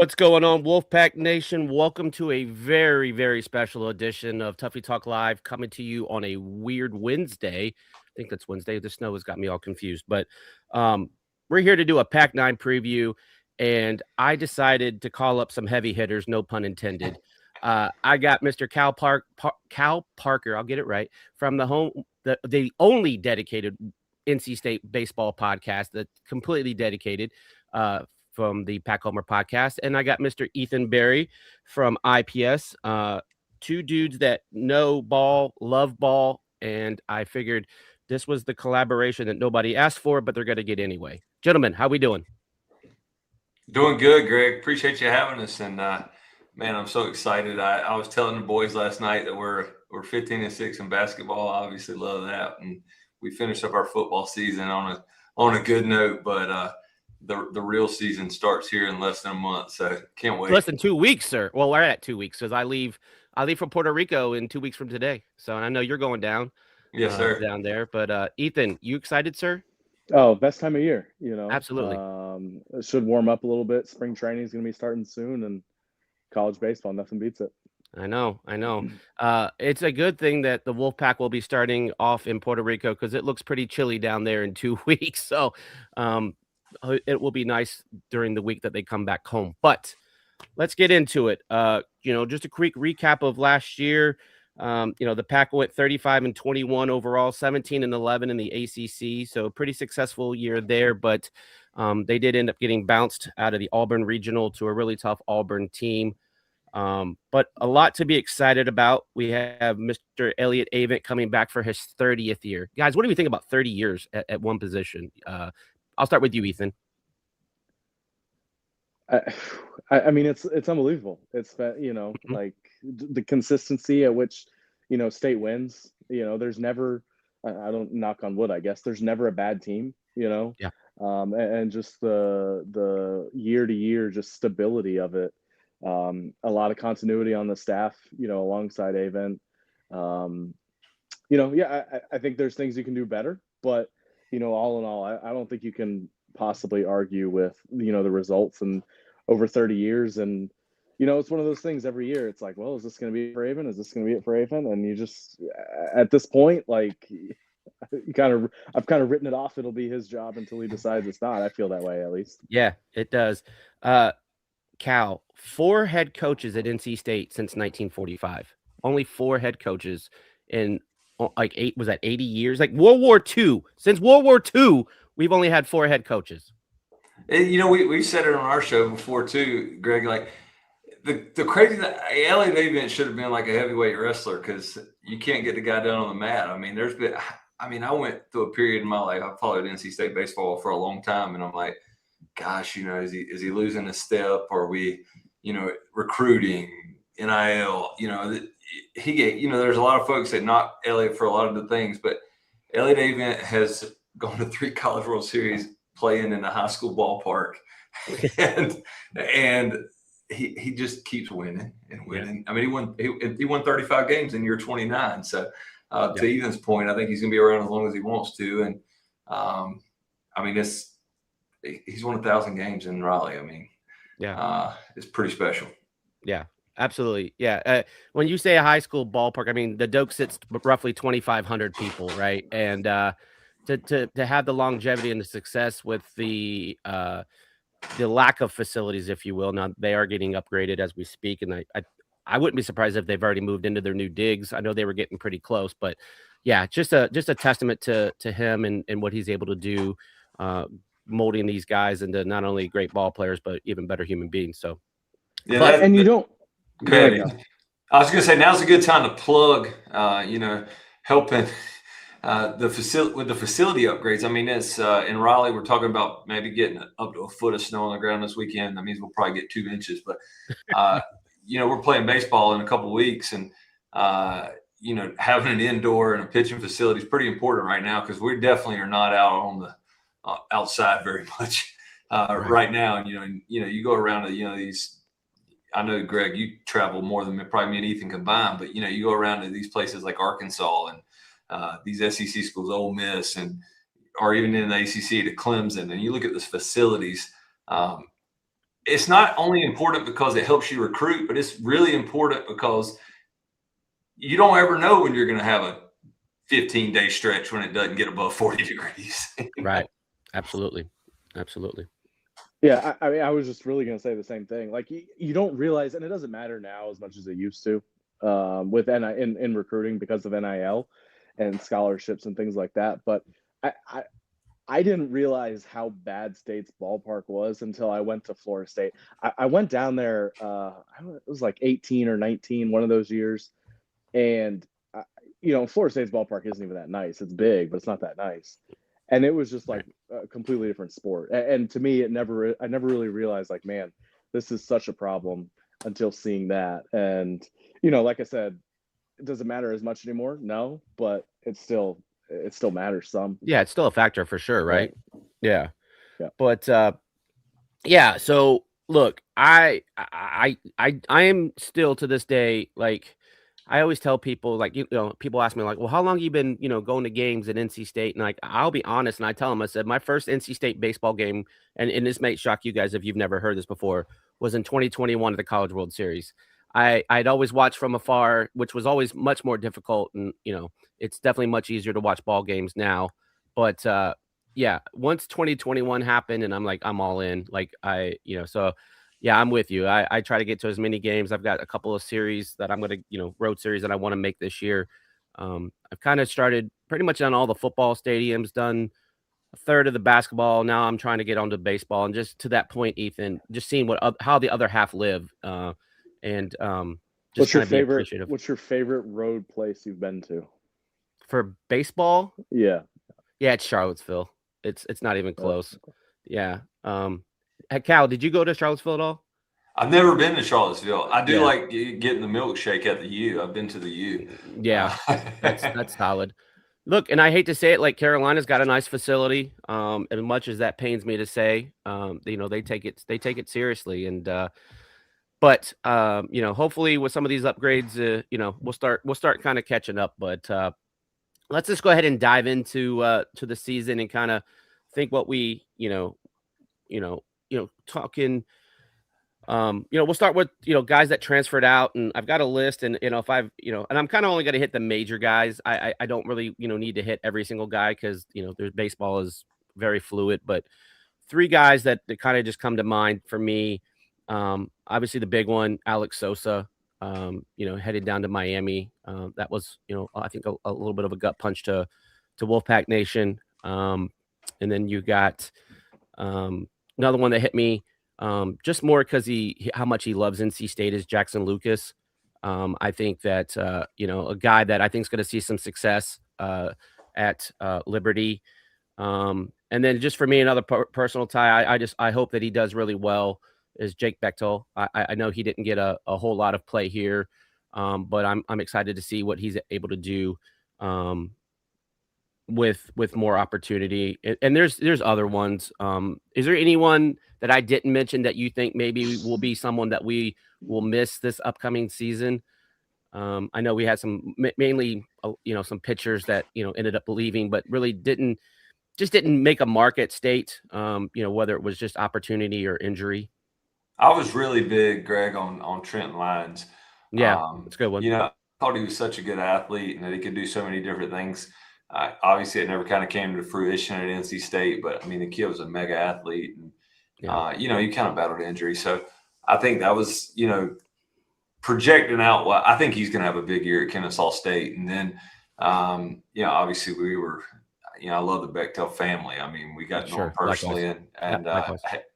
What's going on, Wolfpack Nation? Welcome to a very, very special edition of Tuffy Talk Live, coming to you on a weird Wednesday. I think that's Wednesday. The snow has got me all confused, but we're here to do a Pac-9 preview, and I decided to call up some heavy hitters, no pun intended. I got Mr. Cal Parker, I'll get it right, from the only dedicated NC State baseball podcast that's completely dedicated from the Pack Homer podcast. And I got Mr. Ethan Berry from IPS, two dudes that know ball, love ball. And I figured this was the collaboration that nobody asked for, but they're going to get anyway. Gentlemen, how we doing? Doing good, Greg. Appreciate you having us. And man, I'm so excited. I was telling the boys last night that we're 15-6 in basketball. I obviously love that. And we finished up our football season on a good note, but the real season starts here in less than a month, so can't wait. Less than 2 weeks, sir. Well, we're at 2 weeks because I leave from Puerto Rico in 2 weeks from today. So I know you're going down. Yes, sir. Down there. But Ethan, you excited, sir? Oh, best time of year, Absolutely. It should warm up a little bit. Spring training is going to be starting soon, and college baseball, nothing beats it. I know. It's a good thing that the Wolfpack will be starting off in Puerto Rico because it looks pretty chilly down there in 2 weeks. So it will be nice during the week that they come back home. But let's get into it. Just a quick recap of last year. The Pack went 35-21 overall, 17-11 in the ACC. So pretty successful year there. But they did end up getting bounced out of the Auburn Regional to a really tough Auburn team. But a lot to be excited about. We have Mr. Elliott Avent coming back for his 30th year. Guys, what do we think about 30 years at one position? I'll start with you, Ethan. I mean, it's unbelievable. It's like the consistency at which, State wins. There's never, I don't knock on wood, I guess. There's never a bad team. Yeah. And just the year to year, just stability of it. A lot of continuity on the staff, alongside Avent. I think there's things you can do better, but all in all, I don't think you can possibly argue with, the results and over 30 years. And, it's one of those things every year. It's like, well, is this going to be for Avent? Is this going to be it for Avent? And you just, at this point, like, I've kind of written it off. It'll be his job until he decides it's not. I feel that way, at least. Yeah, it does. Cal, 4 head coaches at NC State since 1945. Only 4 head coaches in like 80 years? Like World War II. Since World War II, we've only had 4 head coaches. We said it on our show before too, Greg. Like the crazy thing, Elliott Avent should have been like a heavyweight wrestler because you can't get the guy down on the mat. I mean, I went through a period in my life. I followed NC State baseball for a long time, and I'm like, gosh, is he losing a step? Or are we, recruiting, NIL? There's a lot of folks that knock Elliott for a lot of the things, but Elliott Avent has gone to 3 College World Series playing in a high school ballpark, and he just keeps winning and winning. Yeah. I mean, he won 35 games in year 29. So to Ethan's point, I think he's going to be around as long as he wants to. And he's won 1,000 games in Raleigh. I mean, it's pretty special. Yeah, absolutely. Yeah. When you say a high school ballpark, I mean, the Doak sits roughly 2,500 people, right? And to have the longevity and the success with the lack of facilities, if you will. Now they are getting upgraded as we speak, and I wouldn't be surprised if they've already moved into their new digs. I know they were getting pretty close, but yeah, just a testament to him and what he's able to do, molding these guys into not only great ball players but even better human beings. So yeah, you don't. Good. I was going to say now's a good time to plug, helping with the facility upgrades. I mean, it's in Raleigh. We're talking about maybe getting up to a foot of snow on the ground this weekend. That means we'll probably get 2 inches. But we're playing baseball in a couple of weeks, and having an indoor and a pitching facility is pretty important right now because we definitely are not out on the outside very much right now. And you go around to these. I know, Greg, you travel more than probably me and Ethan combined, but you go around to these places like Arkansas and these SEC schools, Ole Miss, or even in the ACC to Clemson, and you look at the facilities. it's not only important because it helps you recruit, but it's really important because you don't ever know when you're going to have a 15-day stretch when it doesn't get above 40 degrees. Right. Absolutely. Yeah, I mean, I was just really gonna say the same thing. Like you don't realize, and it doesn't matter now as much as it used to, with in recruiting because of NIL and scholarships and things like that. But I, I I didn't realize how bad State's ballpark was until I went to Florida State. I went down there. It was like 18 or 19, one of those years, and Florida State's ballpark isn't even that nice. It's big, but it's not that nice. And it was just like a completely different sport. And to me, I never really realized like, man, this is such a problem until seeing that. And like I said, it doesn't matter as much anymore. No, but it still matters some. Yeah, it's still a factor for sure, right? Yeah. Yeah. But yeah, so look, I am still to this day, like I always tell people, like, people ask me like, well, how long you been, going to games at NC State? And like, I'll be honest. And I tell them, I said, my first NC State baseball game, and this may shock you guys if you've never heard this before, was in 2021 at the College World Series. I'd always watched from afar, which was always much more difficult. And, it's definitely much easier to watch ball games now. But yeah, once 2021 happened and I'm like, I'm all in, like so yeah, I'm with you. I try to get to as many games. I've got a couple of series that I'm going to, road series that I want to make this year. I've kind of started pretty much on all the football stadiums, done a third of the basketball. Now I'm trying to get onto baseball. And just to that point, Ethan, just seeing how the other half live. And just What's your favorite road place you've been to? For baseball? Yeah. Yeah, it's Charlottesville. It's not even close. Yeah. Cal, did you go to Charlottesville at all? I've never been to Charlottesville. I do like getting the milkshake at the U. I've been to the U. Yeah, that's solid. Look, and I hate to say it, like Carolina's got a nice facility. As much as that pains me to say, they take it seriously. And but hopefully with some of these upgrades, we'll start kind of catching up. But let's just go ahead and dive into to the season and kind of think what we talking. We'll start with guys that transferred out, and I've got a list, and if I've and I'm kind of only going to hit the major guys. I don't really need to hit every single guy because there's baseball is very fluid, but 3 guys that kind of just come to mind for me. Obviously the big one, Alex Sosa, headed down to Miami. That was I think a little bit of a gut punch to Wolfpack Nation. And then you got another one that hit me just more because how much he loves NC State is Jackson Lucas. I think that a guy that I think is going to see some success at Liberty. And then just for me, another personal tie, I hope that he does really well is Jake Bechtel. I know he didn't get a whole lot of play here, but I'm excited to see what he's able to do with more opportunity. And there's other ones. Is there anyone that I didn't mention that you think maybe will be someone that we will miss this upcoming season? I know we had some mainly some pitchers that ended up leaving, but really didn't make a mark at State. Whether it was just opportunity or injury. I was really big, Greg, on Trent Lyons. Yeah, it's a good one. I thought he was such a good athlete and that he could do so many different things. Obviously, it never kind of came to fruition at NC State, but I mean, the kid was a mega athlete, and he kind of battled injury. So I think that was projecting out. Well, I think he's going to have a big year at Kennesaw State, and then obviously we were. I love the Bechtel family. I mean, we got to know him personally, and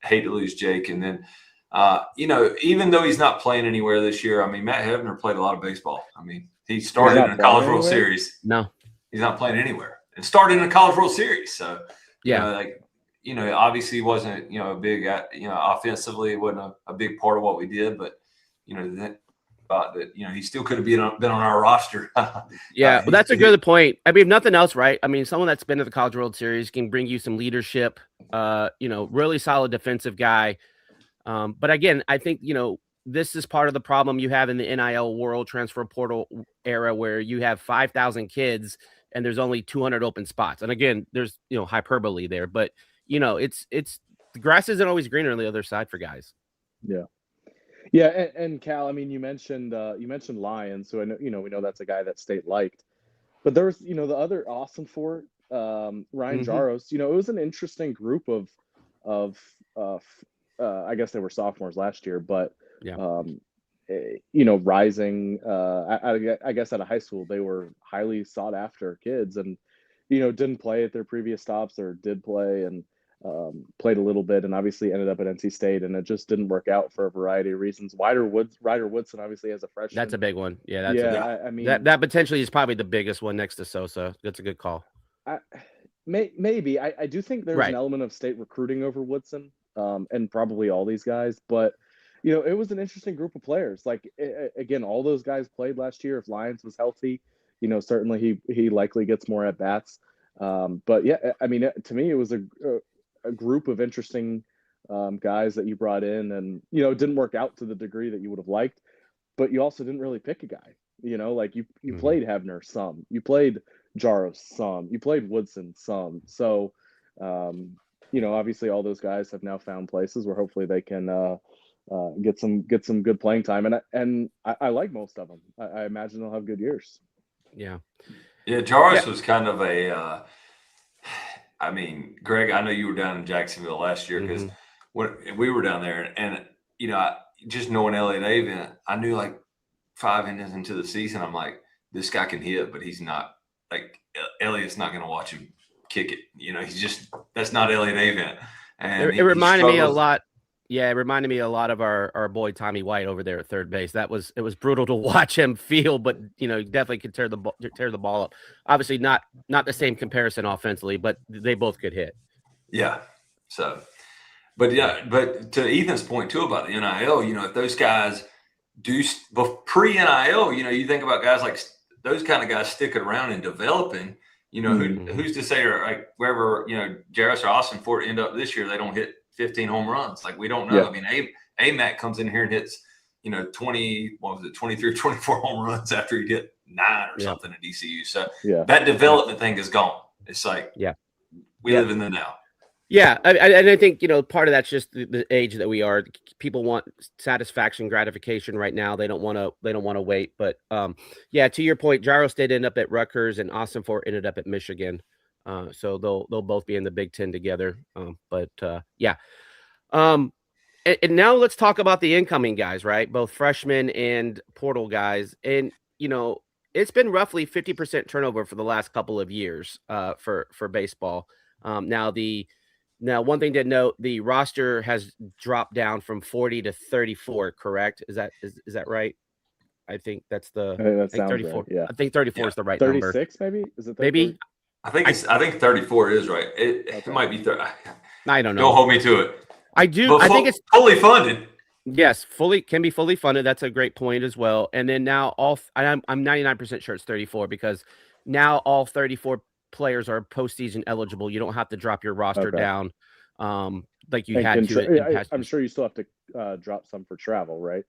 hate to lose Jake. And then, even though he's not playing anywhere this year, I mean, Matt Hebner played a lot of baseball. I mean, he started in a College World Series. No, he's not playing anywhere, and started in a College World Series. So, yeah, obviously he wasn't, a big, offensively, it wasn't a big part of what we did, but, that he still could have been on our roster. Yeah, well, that's a good point. I mean, if nothing else, right? I mean, someone that's been to the College World Series can bring you some leadership. Really solid defensive guy. But again, I think this is part of the problem you have in the NIL world, transfer portal era, where you have 5,000 kids and there's only 200 open spots. And again, there's hyperbole there, but it's the grass isn't always greener on the other side for guys. Yeah, and Cal, I mean, you mentioned Lyons, so I know we know that's a guy that State liked, but there was the other Austin Fort, Ryan Mm-hmm. Jaros. It was an interesting group of I guess they were sophomores last year, but Yeah. rising. I guess out of high school they were highly sought after kids, and didn't play at their previous stops or did play and. Played a little bit and obviously ended up at NC State, and it just didn't work out for a variety of reasons. Ryder Woodson obviously as a freshman. That's a big one. Yeah, I mean that potentially is probably the biggest one next to Sosa. That's a good call. Maybe I do think there's an element of State recruiting over Woodson, and probably all these guys, but it was an interesting group of players. Like again, all those guys played last year. If Lyons was healthy, certainly he likely gets more at bats. But yeah, I mean, to me, it was a group of interesting guys that you brought in, and it didn't work out to the degree that you would have liked, but you also didn't really pick a guy. Like you played Hebner some, you played Jaros some, you played Woodson some. So obviously all those guys have now found places where hopefully they can get some good playing time, and I like most of them. I imagine they'll have good years. Yeah. Jaros was kind of a I mean, Greg, I know you were down in Jacksonville last year because when we were down there, and just knowing Elliot Avent, I knew like 5 innings into the season, I'm like, this guy can hit, but he's not like Elliot's not going to watch him kick it. He's just that's not Elliot Avent. And it reminded me a lot. Yeah, it reminded me a lot of our boy Tommy White over there at third base. It was brutal to watch him feel, but definitely could tear the ball up. Obviously, not the same comparison offensively, but they both could hit. Yeah. So, but to Ethan's point too about the NIL, if those guys do pre-NIL, you think about guys like those kind of guys sticking around and developing. Who's to say, like wherever Jaros or Austin Fort end up this year, they don't hit 15 home runs. Like we don't know. Yeah. I mean, AMAC comes in here and hits 23 or 24 home runs after he hit 9 or something at DCU. So that development thing is gone. It's like we live in the now. Yeah, and I think part of that's just the age that we are. People want satisfaction, gratification right now. They don't want to wait. But to your point, Jaros did end up at Rutgers, and Austin Fort ended up at Michigan. So they'll both be in the Big Ten together. And now let's talk about the incoming guys, right? Both freshmen and portal guys, and it's been roughly 50% turnover for the last couple of years for baseball. Now, one thing to note, the roster has dropped down from 40 to 34, correct? Is that right? I think that's I think 34. Right, yeah. I think 34 is the right 36 number. 36 maybe? Is it 34? Maybe? I think 34 is right. It might be 30. I don't know. Don't hold me to it. I do. But I think it's fully funded. Yes, can be fully funded. That's a great point as well. And then now I'm 99% sure it's 34 because now all 34 players are postseason eligible. You don't have to drop your roster down like you had to. I'm sure you still have to drop some for travel, right?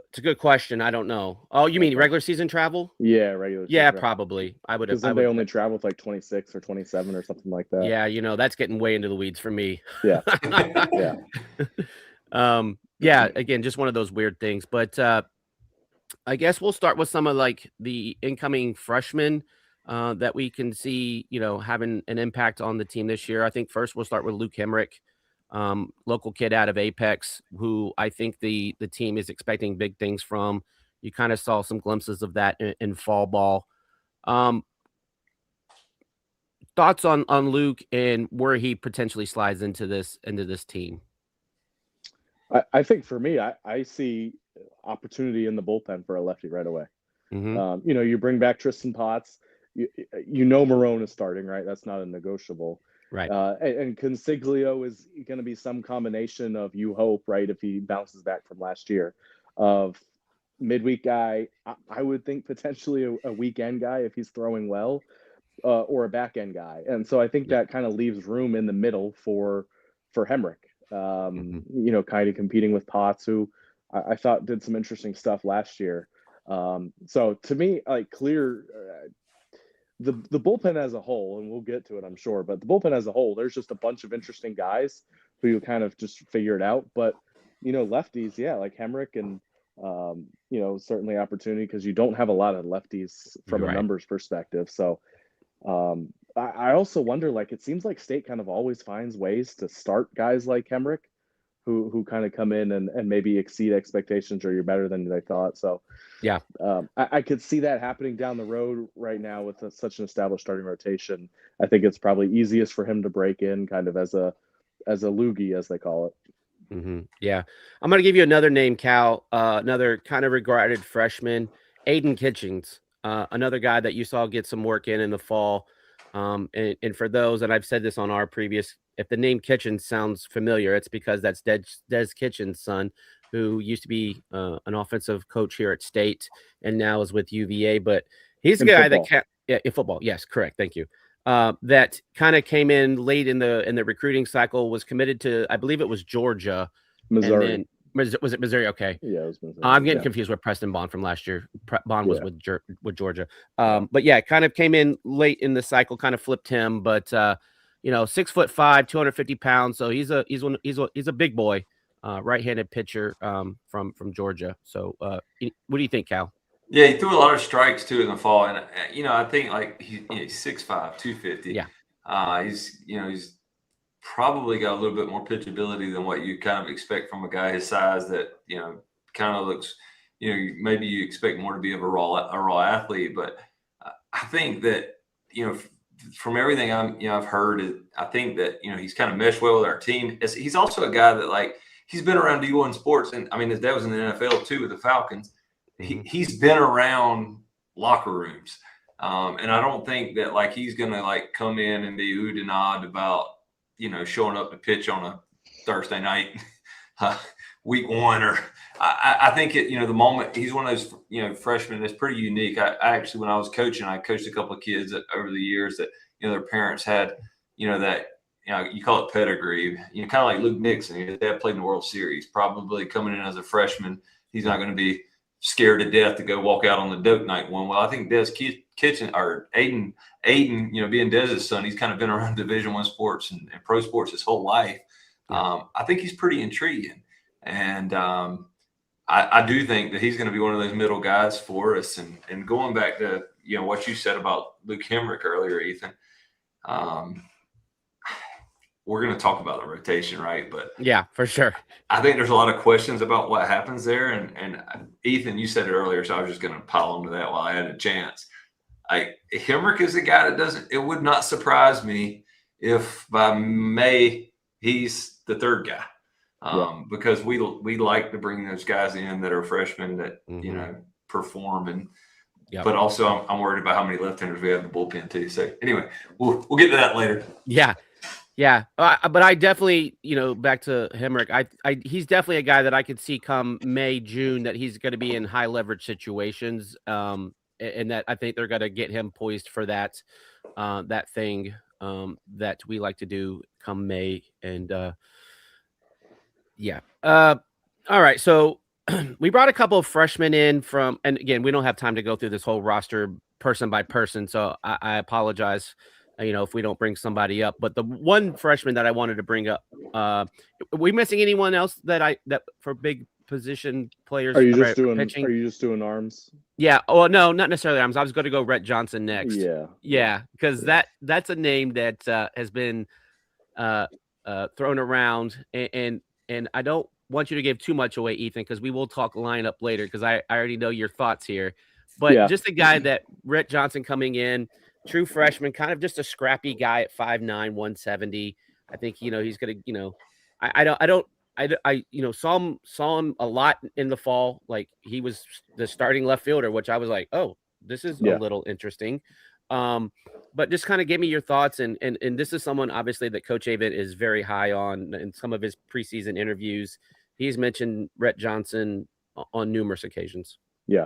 It's a good question. I don't know. Oh, you mean regular season travel? Yeah, regular. Yeah, probably. I would. Because then they only travel with like 26 or 27 or something like that. Yeah, that's getting way into the weeds for me. Yeah. Again, just one of those weird things. But I guess we'll start with some of like the incoming freshmen that we can see, having an impact on the team this year. I think first we'll start with Luke Hemrick, local kid out of Apex, who I think the team is expecting big things from. You kind of saw some glimpses of that in fall ball. Thoughts on Luke and where he potentially slides into this team? I think for me, I see opportunity in the bullpen for a lefty right away. Mm-hmm. You bring back Tristan Potts. Marone is starting, right? That's not a negotiable. Right. And Consiglio is going to be some combination of, you hope, right, if he bounces back from last year, of midweek guy. I would think potentially a weekend guy if he's throwing well, or a back end guy. And so I think that kind of leaves room in the middle for Hemrick. Kind of competing with Potts, who I thought did some interesting stuff last year. So to me, like clear the bullpen as a whole, and we'll get to it, I'm sure, but the bullpen as a whole, there's just a bunch of interesting guys who you kind of just figure it out. But lefties, yeah, like Hemrick and certainly opportunity because you don't have a lot of lefties from a Right. numbers perspective. So I also wonder, like, it seems like State kind of always finds ways to start guys like Hemrick who kind of come in and maybe exceed expectations or you're better than they thought. So Yeah. I could see that happening down the road right now with such an established starting rotation. I think it's probably easiest for him to break in kind of as a loogie, as they call it. Yeah. I'm going to give you another name, Cal, another kind of regarded freshman, Aiden Kitchens, another guy that you saw get some work in the fall. And for those, and I've said this on our previous, if the name Kitchens sounds familiar, it's because that's Des Kitchens' son, who used to be an offensive coach here at State and now is with UVA. But he's the In guy football. in football. Yes, correct. Thank you. That kind of came in late in the recruiting cycle, was committed to, I believe it was Georgia, Missouri. and then was it Missouri? Okay, Yeah, it was Missouri. I'm getting confused with Preston Bond from last year. Bond was Yeah. with Georgia, but yeah, kind of came in late in the cycle, kind of flipped him, but 6'5", 250 pounds, so he's a big boy, right-handed pitcher from Georgia. So what do you think, Cal? Yeah, he threw a lot of strikes too in the fall, and I think like he's 6'5", 250. Yeah. He's probably got a little bit more pitchability than what you kind of expect from a guy his size. That kind of looks, maybe you expect more to be of a raw athlete, but I think that from everything I've heard, I think that he's kind of meshed well with our team. He's also a guy that, like, he's been around D1 sports, and I mean his dad was in the NFL too with the Falcons. He's been around locker rooms, and I don't think that like he's gonna like come in and be oohed and awed about showing up to pitch on a Thursday night, week one, or I think the moment he's one of those freshmen that's pretty unique. I actually, when I was coaching, I coached a couple of kids over the years that their parents had that you call it pedigree, kind of like Luke Nixon. His dad played in the World Series. Probably coming in as a freshman, he's not going to be scared to death to go walk out on the dope night one. Well, I think Des Kitchen or Aiden, being Dez's son, he's kind of been around Division I sports and pro sports his whole life. Yeah. I think he's pretty intriguing, and I do think that he's going to be one of those middle guys for us. And going back to what you said about Luke Hemrick earlier, Ethan. We're going to talk about the rotation, right? But yeah, for sure. I think there's a lot of questions about what happens there. And Ethan, you said it earlier, so I was just going to pile onto that while I had a chance. Hemrick is a guy that it would not surprise me if by May he's the third guy, because we like to bring those guys in that are freshmen that perform, and but also I'm worried about how many left-handers we have in the bullpen too. So anyway, we'll get to that later. Yeah, but I definitely, back to Hemrick, he's definitely a guy that I could see come May, June, that he's going to be in high leverage situations, and that I think they're going to get him poised for that thing that we like to do come May. And all right, so we brought a couple of freshmen in and again, we don't have time to go through this whole roster person by person, so I apologize. If we don't bring somebody up, but the one freshman that I wanted to bring up, are we missing anyone else that for big position players? Are you just doing arms? Yeah. Oh no, not necessarily arms. I was going to go Rhett Johnson next. Yeah. Because that's a name that has been thrown around, and I don't want you to give too much away, Ethan, because we will talk lineup later. Because I already know your thoughts here, but just a guy that Rhett Johnson coming in. True freshman, kind of just a scrappy guy at 5'9", 170. I think he's gonna. I saw him a lot in the fall. Like he was the starting left fielder, which I was like, oh, this is a little interesting. But just kind of give me your thoughts, and this is someone obviously that Coach Avent is very high on in some of his preseason interviews. He's mentioned Rhett Johnson on numerous occasions. Yeah.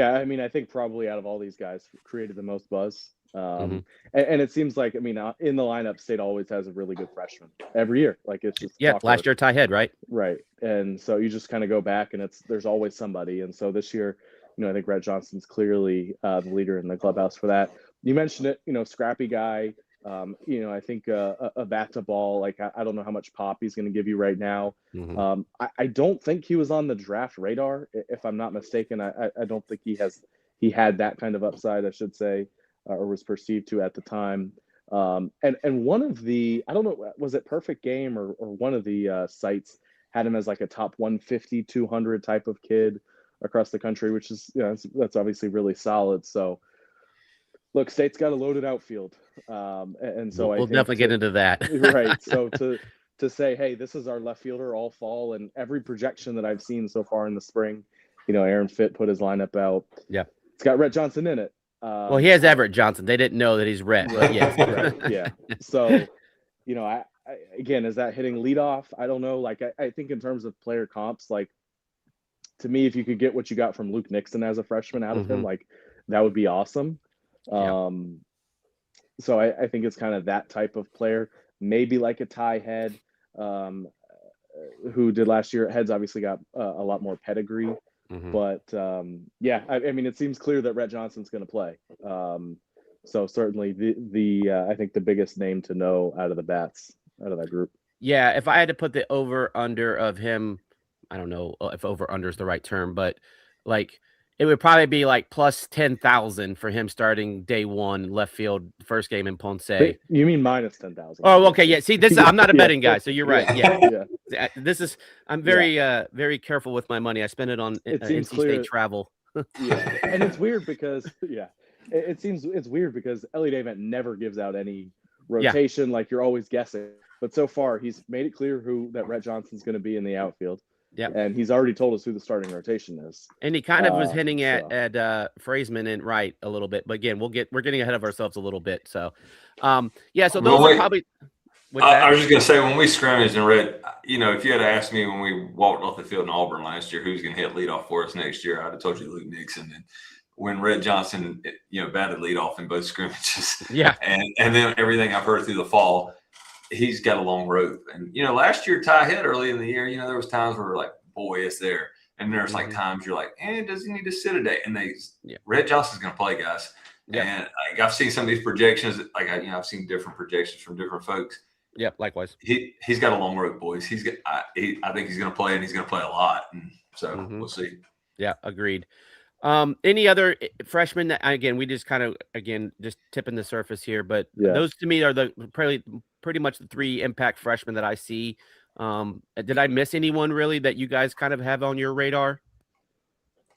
I mean, I think probably out of all these guys, created the most buzz. And it seems like, in the lineup, State always has a really good freshman every year. Like it's just last year Ty Head, right? Right. And so you just kind of go back, and there's always somebody. And so this year, I think Rhett Johnson's clearly the leader in the clubhouse for that. You mentioned it, scrappy guy. I think a bat to ball, like I don't know how much pop he's going to give you right now. Mhm. I don't think he was on the draft radar, if I'm not mistaken. I don't think he had that kind of upside, I should say, or was perceived to at the time. And one of the, I don't know, was it Perfect Game or one of the sites had him as like a top 150, 200 type of kid across the country, which is, that's obviously really solid. So look, State's got a loaded outfield. And so We'll definitely get into that. right. So to say, hey, this is our left fielder all fall, and every projection that I've seen so far in the spring, Aaron Fitt put his lineup out. Yeah. It's got Rhett Johnson in it. Well, he has Everett Johnson. They didn't know that he's Rhett, but yes. Right. Yeah. So, I again, is that hitting leadoff? I don't know. Like, I think in terms of player comps, like, to me, if you could get what you got from Luke Nixon as a freshman out of him, like, that would be awesome. Yeah. So I think it's kind of that type of player, maybe like a Ty Head, who did last year. Head's obviously got a lot more pedigree, but yeah, I mean, it seems clear that Rhett Johnson's going to play. So certainly I think the biggest name to know out of the bats, out of that group. Yeah, if I had to put the over under of him, I don't know if over under is the right term, but like it would probably be like plus 10,000 for him starting day one left field first game in Ponce. You mean minus 10,000? Oh, okay, yeah. See, this I'm not a betting guy, so you're right. Yeah, yeah. This is I'm very very careful with my money. I spend it on NC State travel. Yeah, and it's weird because it's weird because Elliot Avent never gives out any rotation. Like, you're always guessing. But so far, he's made it clear that Rhett Johnson's going to be in the outfield. Yeah, and he's already told us who the starting rotation is. And he kind of was hinting at Fraseman and Wright a little bit. But again, we're getting ahead of ourselves a little bit. So, yeah. So those are probably. I was just going to say, when we scrimmaged and read, if you had asked me when we walked off the field in Auburn last year, who's going to hit leadoff for us next year, I'd have told you Luke Nixon. And when Rhett Johnson, batted leadoff in both scrimmages, and then everything I've heard through the fall, he's got a long rope. And, last year, Ty Head early in the year, there was times where we're like, boy, it's there. And there's like times you're like, does he need to sit a day? And Rhett Johnson's going to play, guys. And I've seen some of these projections. Like, I've seen different projections from different folks. Yeah, likewise. He's got a long rope, boys. I think he's going to play, and he's going to play a lot. And so we'll see. Yeah, agreed. Any other freshmen that, again, we just kind of, just tipping the surface here, but those to me are the pretty much the three impact freshmen that I see. Did I miss anyone really that you guys kind of have on your radar?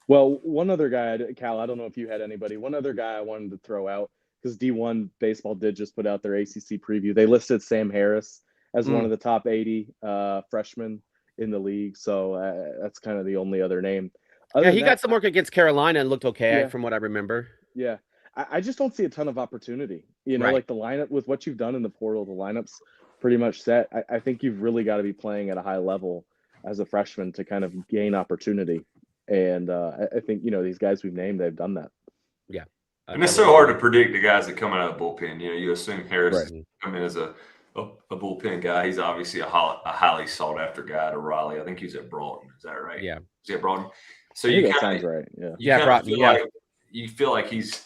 Well, one other guy, Cal, I don't know if you had anybody. One other guy I wanted to throw out, because D1 Baseball did just put out their ACC preview. They listed Sam Harris as one of the top 80 freshmen in the league. So that's kind of the only other name. He got some work against Carolina and looked okay from what I remember. Yeah. I just don't see a ton of opportunity. Like the lineup, with what you've done in the portal, the lineup's pretty much set. I think you've really got to be playing at a high level as a freshman to kind of gain opportunity. And I think, these guys we've named, they've done that. Yeah. And it's so hard to predict the guys that come out of the bullpen. You assume Harris come in as a bullpen guy. He's obviously a highly sought after guy to Raleigh. I think he's at Broughton. Is that right? Yeah. Is he at Broughton? So that sounds right. Yeah. Broughton. You feel like he's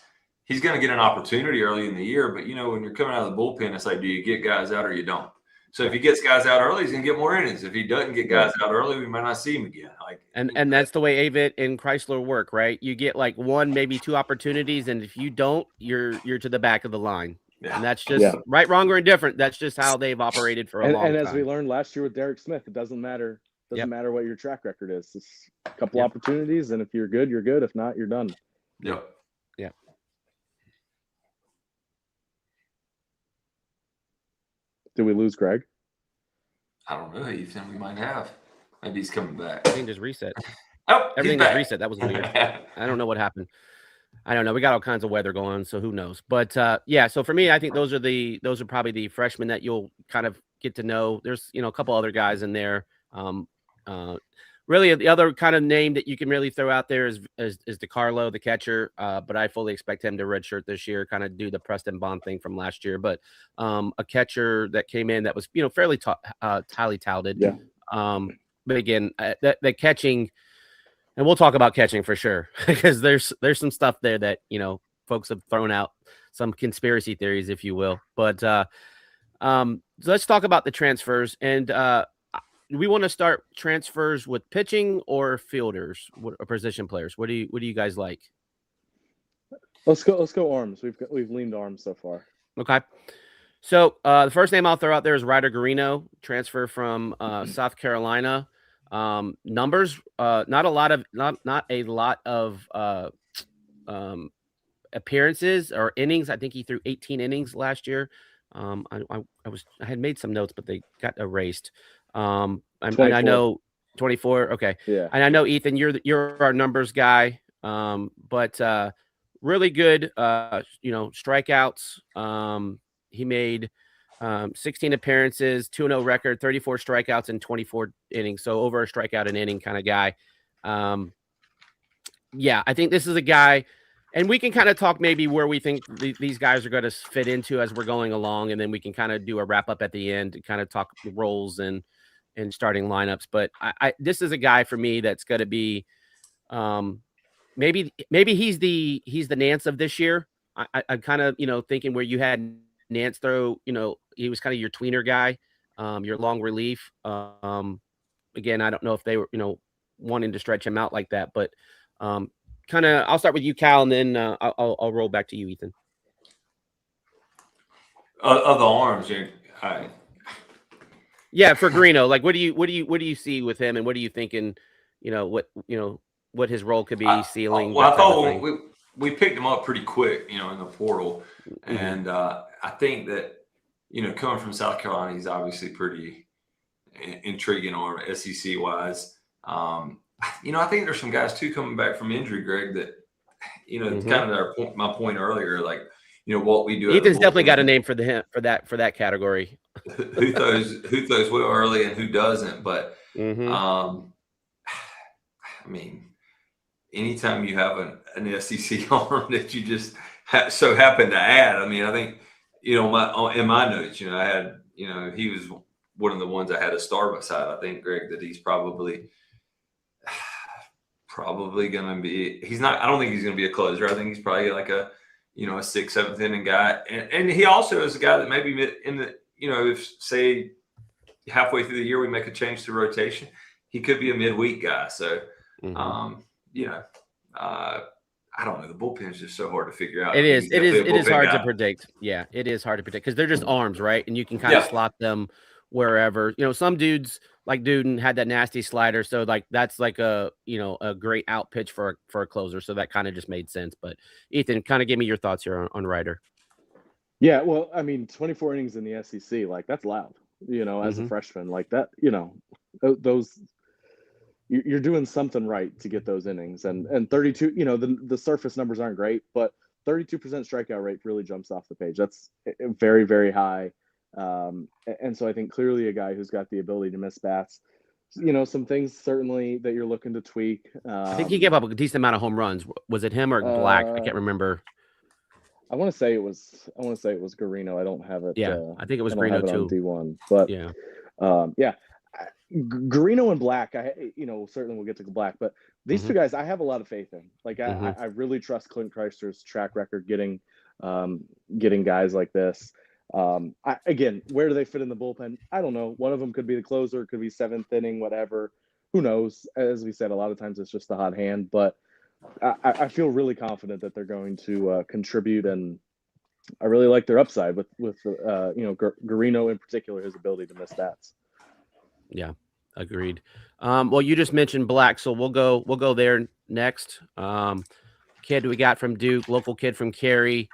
going to get an opportunity early in the year, but when you're coming out of the bullpen, it's like, do you get guys out or you don't? So if he gets guys out early, he's going to get more innings. If he doesn't get guys out early, we might not see him again. And that's the way Avent and Chrysler work, right? You get like one, maybe two opportunities, and if you don't, you're to the back of the line. Yeah. And that's just right, wrong, or indifferent. That's just how they've operated for a long time. And as we learned last year with Derek Smith, it doesn't matter. Doesn't matter what your track record is. It's a couple opportunities, and if you're good, you're good. If not, you're done. Yeah. Yeah. Did we lose Greg? I don't know, Ethan. We might have. Maybe he's coming back. Everything just reset. Everything just reset. That was weird. I don't know what happened. I don't know. We got all kinds of weather going on, so who knows? But so for me, I think those are probably the freshmen that you'll kind of get to know. There's a couple other guys in there. Really, the other kind of name that you can really throw out there is DeCarlo, the catcher. But I fully expect him to redshirt this year, kind of do the Preston Bond thing from last year. But a catcher that came in that was fairly highly touted. Yeah. But again, the catching, and we'll talk about catching for sure, because there's some stuff there that folks have thrown out some conspiracy theories, if you will. But so let's talk about the transfers. And do we want to start transfers with pitching or fielders or position players? What do you guys like? Let's go arms. We've leaned arms so far. Okay. So the first name I'll throw out there is Ryder Guarino, transfer from South Carolina. Numbers, not a lot of appearances or innings. I think he threw 18 innings last year. I had made some notes, but they got erased. I know 24. Okay. Yeah. And I know Ethan, you're our numbers guy. But really good, strikeouts. He made 16 appearances, 2-0 record, 34 strikeouts in 24 innings. So over a strikeout an inning kind of guy. Yeah, I think this is a guy, and we can kind of talk maybe where we think these guys are going to fit into as we're going along, and then we can kind of do a wrap up at the end and kind of talk roles and starting lineups. But this is a guy for me that's going to be maybe he's the Nance of this year. I'm kind of thinking where you had Nance throw, he was kind of your tweener guy, your long relief. Again, I don't know if they were wanting to stretch him out like that, but kind of I'll start with you, Cal, and then I'll roll back to you, Ethan. Of the arms, yeah, for Guarino, like what do you see with him, and what are you thinking? What his role could be, ceiling. Well, I thought we picked him up pretty quick, in the portal, and I think that coming from South Carolina, he's obviously pretty intriguing arm, SEC wise. I think there's some guys too coming back from injury, Greg, that kind of my point earlier, like what we do. Ethan's definitely got a name for that category. who throws well early and who doesn't, but I mean, anytime you have an SEC arm that you just so happen to add, I mean, I think in my notes, I had he was one of the ones I had a star beside. I think, Greg, that he's probably going to be. He's not. I don't think he's going to be a closer. I think he's probably like a 6th, 7th inning guy, and he also is a guy that maybe in the if say halfway through the year we make a change to rotation, he could be a midweek guy. So I don't know. The bullpen is just so hard to figure out. It is hard to predict. Yeah, it is hard to predict because they're just arms, right? And you can kind of slot them wherever. Some dudes like Duden had that nasty slider, so like that's like a great out pitch for a closer. So that kind of just made sense. But Ethan, kind of give me your thoughts here on Ryder. Yeah, well, I mean, 24 innings in the SEC, like that's loud. As a freshman, like that. Those. You're doing something right to get those innings, and 32. The surface numbers aren't great, but 32% strikeout rate really jumps off the page. That's very, very high. And so I think clearly a guy who's got the ability to miss bats. Some things certainly that you're looking to tweak. I think he gave up a decent amount of home runs. Was it him or Black? I can't remember. I want to say it was Guarino. I don't have it. Yeah, I think it was Guarino too. D1, but yeah. Guarino and Black, I certainly we'll get to Black, but these two guys I have a lot of faith in. Like I really trust Clint Chrysler's track record getting guys like this. Again, where do they fit in the bullpen? I don't know. One of them could be the closer, it could be 7th inning, whatever. Who knows? As we said, a lot of times it's just the hot hand, but I feel really confident that they're going to contribute, and I really like their upside with Guarino in particular, his ability to miss bats. Yeah, agreed. Well, you just mentioned Black, so we'll go there next. Kid we got from Duke, local kid from Cary.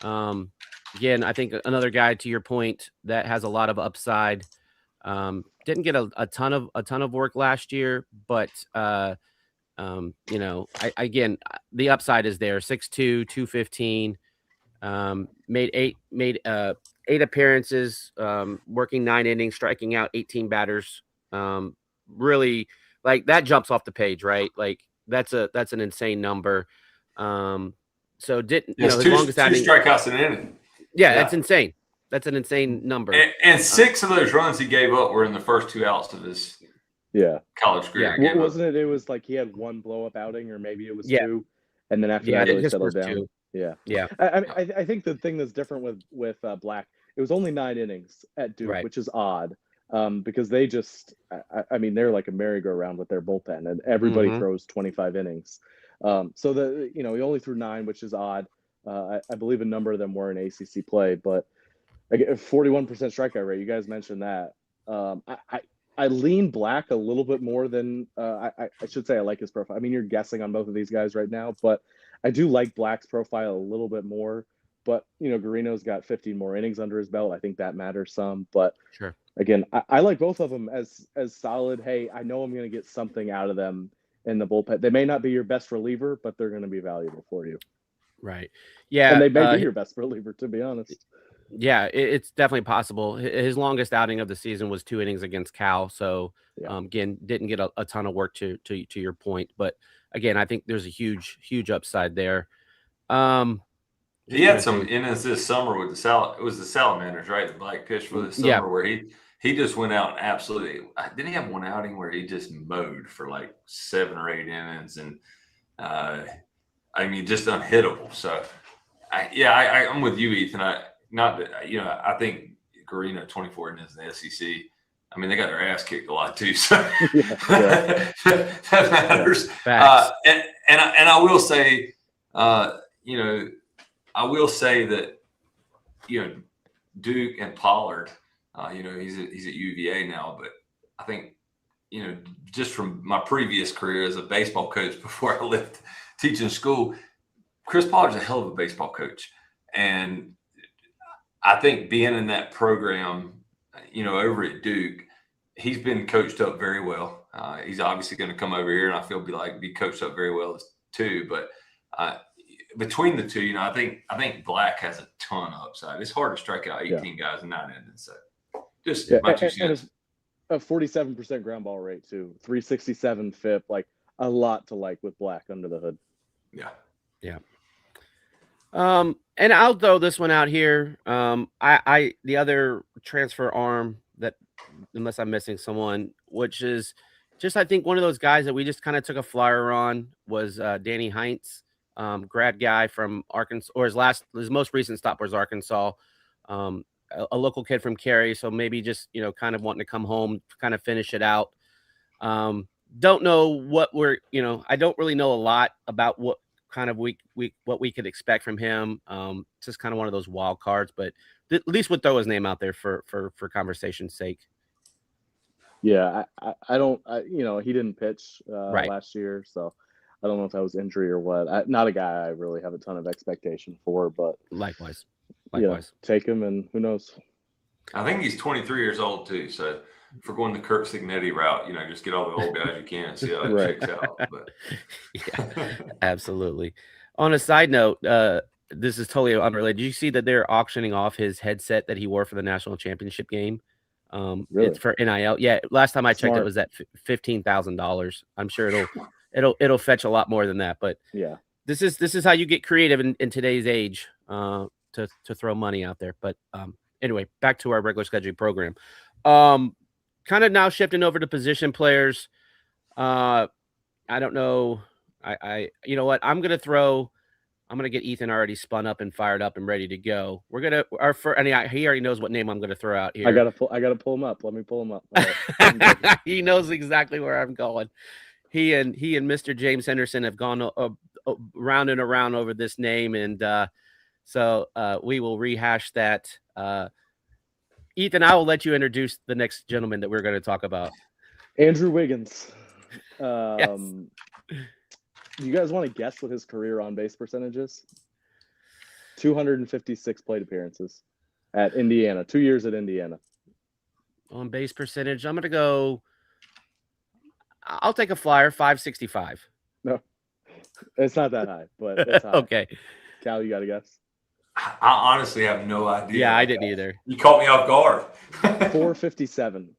Again, I think another guy, to your point, that has a lot of upside. Didn't get a ton of work last year, but again, the upside is there. 6'2", 215. Made eight appearances, working 9 innings, striking out 18 batters. Really, like that jumps off the page, right? Like that's an insane number. So didn't his longest outing, 2 strikeouts an inning. Yeah, that's insane. That's an insane number. And 6 of those runs he gave up were in the first 2 outs of his college career. Wasn't it? It was like he had 1 blow up outing, or maybe it was 2, and then after that it really settled down. 2. Yeah. Yeah. I think the thing that's different with Black, it was only 9 innings at Duke, Right. which is odd, because they just, I mean, they're like a merry-go-round with their bullpen, and everybody Mhm. throws 25 innings. So he only threw 9, which is odd. I believe a number of them were in ACC play, but 41% strikeout rate. You guys mentioned that. I lean Black a little bit more than I should say. I like his profile. I mean, you're guessing on both of these guys right now, but I do like Black's profile a little bit more. But Garino's got 15 more innings under his belt. I think that matters some. But Sure. again, I like both of them as solid. Hey, I know I'm going to get something out of them in the bullpen. They may not be your best reliever, but they're going to be valuable for you. Right. Yeah. And they may be your best reliever, to be honest. Yeah, it's definitely possible. His longest outing of the season was 2 innings against Cal. So Yeah. again, didn't get a ton of work to your point. But again, I think there's a huge upside there. He had some innings this summer with it was the Salamanders, right? The Blackfish for the summer, where he just went out and absolutely didn't he have one outing where he just mowed for like 7 or 8 innings, and I mean, just unhittable. So I'm with you, Ethan. I think Garino 24 innings in the SEC. I mean, they got their ass kicked a lot too, so that matters. And I will say, I will say that, Duke and Pollard, he's at UVA now, but I think, just from my previous career as a baseball coach before I left teaching school, Chris Pollard's a hell of a baseball coach. And I think being in that program, over at Duke, he's been coached up very well. He's obviously going to come over here, and I feel be coached up very well too. But between the two, I think Black has a ton of upside. It's hard to strike out 18 guys in 9 innings. So just my 2 cents. A 47% ground ball rate too, 367 FIP, like a lot to like with Black under the hood. Yeah. And I'll throw this one out here. The other transfer arm that, unless I'm missing someone, which is just, I think one of those guys that we just kind of took a flyer on was Danny Heinz, grad guy from Arkansas, or his most recent stop was Arkansas, a local kid from Cary. So maybe just, kind of wanting to come home, kind of finish it out. Don't know what I don't really know a lot about what kind of what we could expect from him. Just kind of one of those wild cards, but at least would throw his name out there for conversation's sake. Yeah, I don't, he didn't pitch Right. last year, so I don't know if that was injury or what. Not a guy I really have a ton of expectation for, but likewise, take him, and who knows. I think he's 23 years old too, so if we're going the Kurt Signetti route, just get all the old guys you can and see how it shakes out. But yeah, absolutely. On a side note, this is totally unrelated. Did you see that they're auctioning off his headset that he wore for the national championship game? Really? It's for NIL. Yeah, last time I checked, it was at $15,000. I'm sure it'll fetch a lot more than that. But yeah, this is how you get creative in today's age, to throw money out there. But anyway, back to our regular scheduled program. Kind of now shifting over to position players. I don't know. You know what? I'm gonna get Ethan already spun up and fired up and ready to go. We're gonna he already knows what name I'm gonna throw out here. I gotta pull him up. Let me pull him up. Right. He knows exactly where I'm going. He and Mr. James Henderson have gone round and around over this name, and so we will rehash that. Ethan, I will let you introduce the next gentleman that we're going to talk about. Andrew Wiggins. Yes. You guys want to guess what his career on base percentage is? 256 plate appearances at Indiana. 2 years at Indiana. On base percentage, I'm going to go. I'll take a flyer, 565. No, it's not that high, but it's high. Okay. Cal, you got to guess? I honestly have no idea. Yeah, I didn't either. You caught me off guard. 457.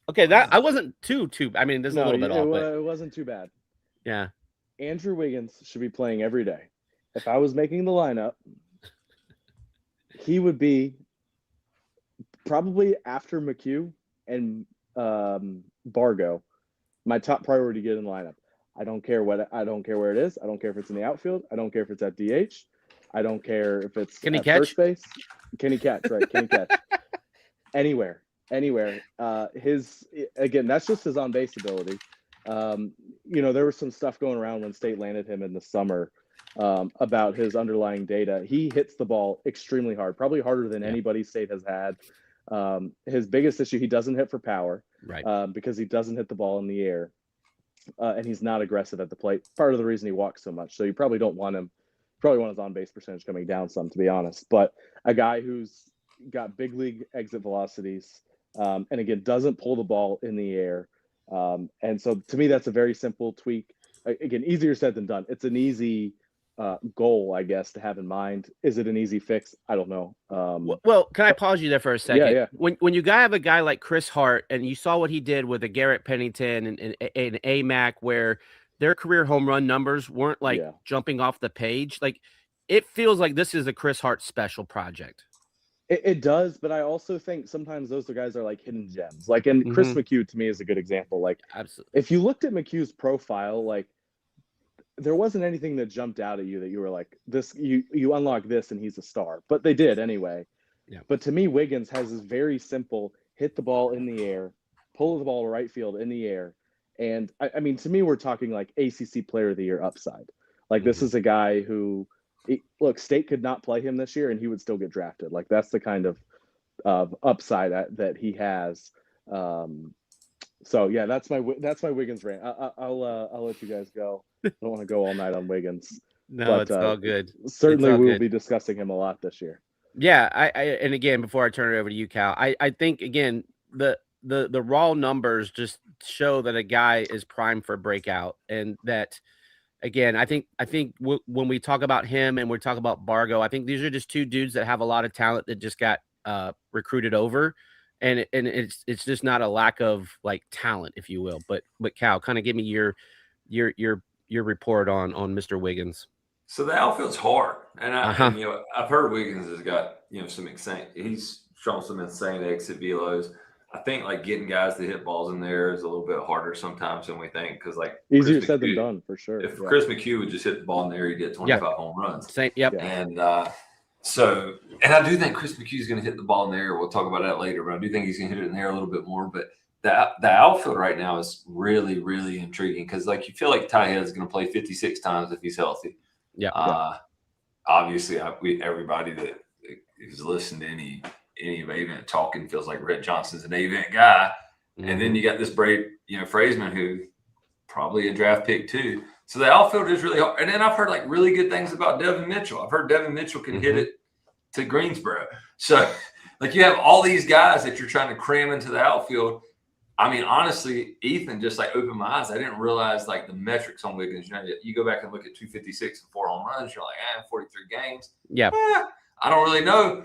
Okay, that I wasn't too. I mean, there's a little bit off, but it wasn't too bad. Yeah. Andrew Wiggins should be playing every day. If I was making the lineup, he would be probably after McHugh and Bargo, my top priority to get in the lineup. I don't care where it is. I don't care if it's in the outfield. I don't care if it's at DH. I don't care if it's Can he at catch? first base. Can he catch? Right? Can he catch? Anywhere. Again, that's just his on base ability. There was some stuff going around when State landed him in the summer about his underlying data. He hits the ball extremely hard, probably harder than anybody State has had. His biggest issue, he doesn't hit for power, Right. Because he doesn't hit the ball in the air, and he's not aggressive at the plate. Part of the reason he walks so much. So you probably don't want him. Probably want his on base percentage coming down some, to be honest. But a guy who's got big league exit velocities, and again doesn't pull the ball in the air. And so to me, that's a very simple tweak. Again, easier said than done. It's an easy goal, I guess, to have in mind. Is it an easy fix? I don't know. Well, can I pause you there for a second? Yeah. When you have a guy like Chris Hart, and you saw what he did with a Garrett Pennington and AMAC, where their career home run numbers weren't like jumping off the page, like it feels like this is a Chris Hart special project. It does, but I also think sometimes those guys are like hidden gems. Like, and Chris McHugh to me is a good example. Like, absolutely, if you looked at McHugh's profile, like there wasn't anything that jumped out at you that you were like, this, you unlock this and he's a star. But they did anyway. Yeah. But to me, Wiggins has this very simple hit the ball in the air, pull the ball to right field in the air. And I mean, to me, we're talking like ACC Player of the Year upside. Like, this is a guy who, look, State could not play him this year and he would still get drafted. Like, that's the kind of upside that he has. So yeah, that's my Wiggins rant. I'll let you guys go. I don't want to go all night on Wiggins. No, but, it's all good. Certainly, all we will good. be discussing him a lot this year. Yeah, and again, before I turn it over to you, Cal, I think again the raw numbers just show that a guy is primed for breakout, and that again, I think when we talk about him and we talk about Bargo, I think these are just two dudes that have a lot of talent that just got recruited over, and it's just not a lack of like talent, if you will. But Cal, kind of give me your report on Mr. Wiggins. So the outfield's hard, and I've heard Wiggins has got some insane. He's shown some insane exit velos. I think like getting guys to hit balls in there is a little bit harder sometimes than we think, because like easier said than done for sure. If Chris McHugh would just hit the ball in there, he'd get 25 home runs. Same, yep. And and I do think Chris McHugh is going to hit the ball in the air. We'll talk about that later, but I do think he's going to hit it in the air a little bit more. But the outfield right now is really, really intriguing, because like you feel like Ty Head is going to play 56 times if he's healthy. Yeah. Obviously, everybody that is listening to any event talking feels like Rhett Johnson's an event guy, and then you got this brave, Frazeman, who probably a draft pick too. So the outfield is really hard. And then I've heard like really good things about Devin Mitchell. I've heard Devin Mitchell can hit it to Greensboro. So like you have all these guys that you're trying to cram into the outfield. I mean, honestly, Ethan just like opened my eyes. I didn't realize like the metrics on Wiggins. You go back and look at 256 and 4 home runs. You're like, 43 games. Yeah. I don't really know.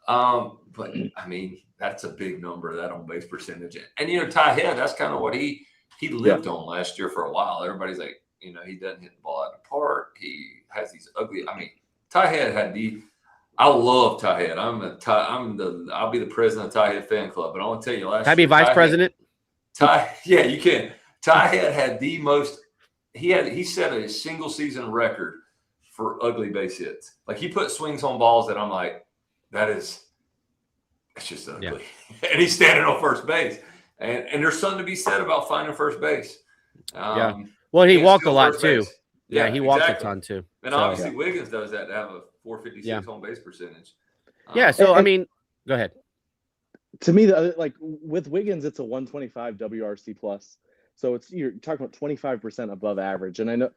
But I mean, that's a big number, that on base percentage. And Ty Head, that's kind of what he lived on last year for a while. Everybody's like, he doesn't hit the ball out of the park. He has these ugly. I mean, Ty Head had I love Ty Head. I'll be the president of Ty Head fan club. But I want to tell you, last year, Can I be vice president? Yeah, you can. Ty Head had the most. He set a single season record for ugly base hits. Like he put swings on balls that I'm like, that's just ugly. Yeah. And he's standing on first base. And there's something to be said about finding first base. Well, he walked a lot too. Base. Yeah, he walked a ton too. And obviously Wiggins does that to have a 456 home base percentage. So I mean, go ahead. To me, like with Wiggins, it's a 125 WRC plus. So you're talking about 25% above average. And I know,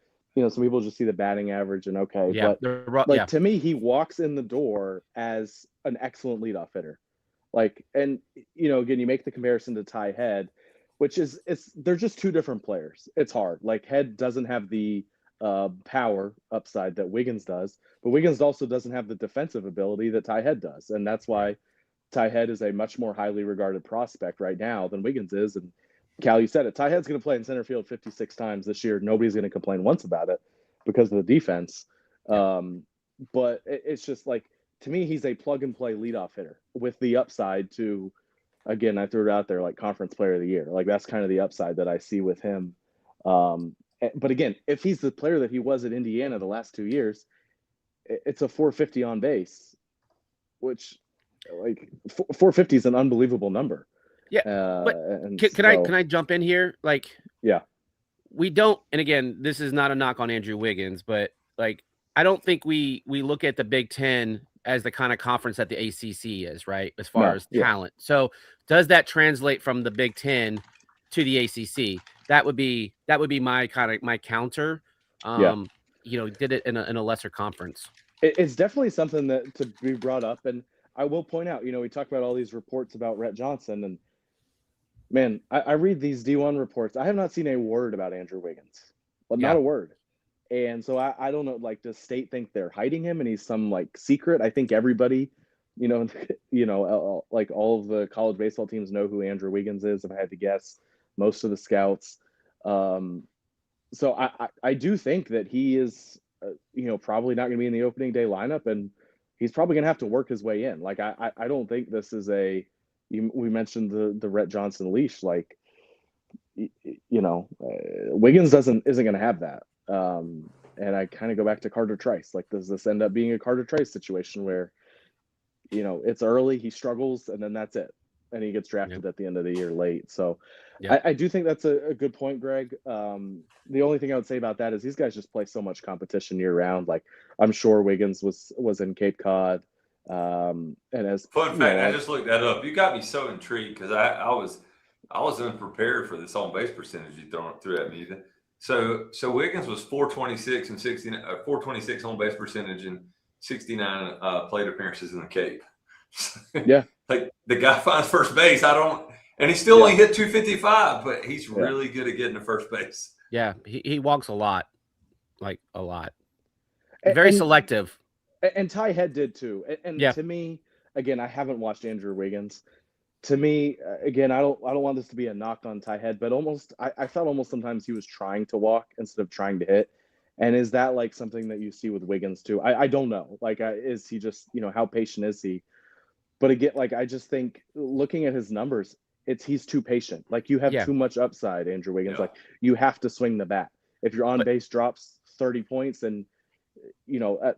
some people just see the batting average and but to me, he walks in the door as an excellent leadoff hitter. Like, and again, you make the comparison to Ty Head, which they're just two different players. It's hard. Like Head doesn't have the power upside that Wiggins does, but Wiggins also doesn't have the defensive ability that Ty Head does. And that's why Ty Head is a much more highly regarded prospect right now than Wiggins is. And Cal, you said it. Ty Head's going to play in center field 56 times this year. Nobody's going to complain once about it because of the defense. But it's just like, to me, he's a plug and play leadoff hitter with the upside to, again, I threw it out there like conference player of the year. Like that's kind of the upside that I see with him. But again, if he's the player that he was at Indiana the last 2 years, it's a 450 on base, which like 450 is an unbelievable number. Yeah, but can I jump in here? Like, yeah, we don't, and again, this is not a knock on Andrew Wiggins, but like, I don't think we look at the Big Ten as the kind of conference that the ACC is, right? As far as talent. So does that translate from the Big Ten to the ACC? That would be my my counter. Did it in a lesser conference. It's definitely something that to be brought up. And I will point out, we talk about all these reports about Rhett Johnson, and man, I read these D1 reports. I have not seen a word about Andrew Wiggins, but not a word. And so I don't know, like, does State think they're hiding him and he's some like secret? I think everybody, like all of the college baseball teams know who Andrew Wiggins is, if I had to guess, most of the scouts. So I do think that he is, probably not going to be in the opening day lineup, and he's probably going to have to work his way in. Like, I don't think this is we mentioned the Rhett Johnson leash, like, Wiggins isn't going to have that. And I kind of go back to Carter Trice. Like, does this end up being a Carter Trice situation where, it's early, he struggles, and then that's it, and he gets drafted at the end of the year late? So I do think that's a good point, Greg. The only thing I would say about that is these guys just play so much competition year round. Like, I'm sure Wiggins was in Cape Cod. And as fun fact, I just looked that up. You got me so intrigued because I was unprepared for this on base percentage you threw at me. So Wiggins was 426 and 426 on base percentage and 69 plate appearances in the Cape. Yeah, like the guy finds first base. And he still only hit 255, but he's really good at getting to first base. Yeah, he walks a lot, like a lot. Very selective. And Ty Head did too. And to me, again, I haven't watched Andrew Wiggins. To me, again, I don't want this to be a knock on Ty Head, but I felt almost sometimes he was trying to walk instead of trying to hit. And is that like something that you see with Wiggins too? I don't know. Like, is he just, how patient is he? But again, like, I just think looking at his numbers, he's too patient. Like, you have too much upside, Andrew Wiggins. Like, you have to swing the bat. If your on base drops 30 points, and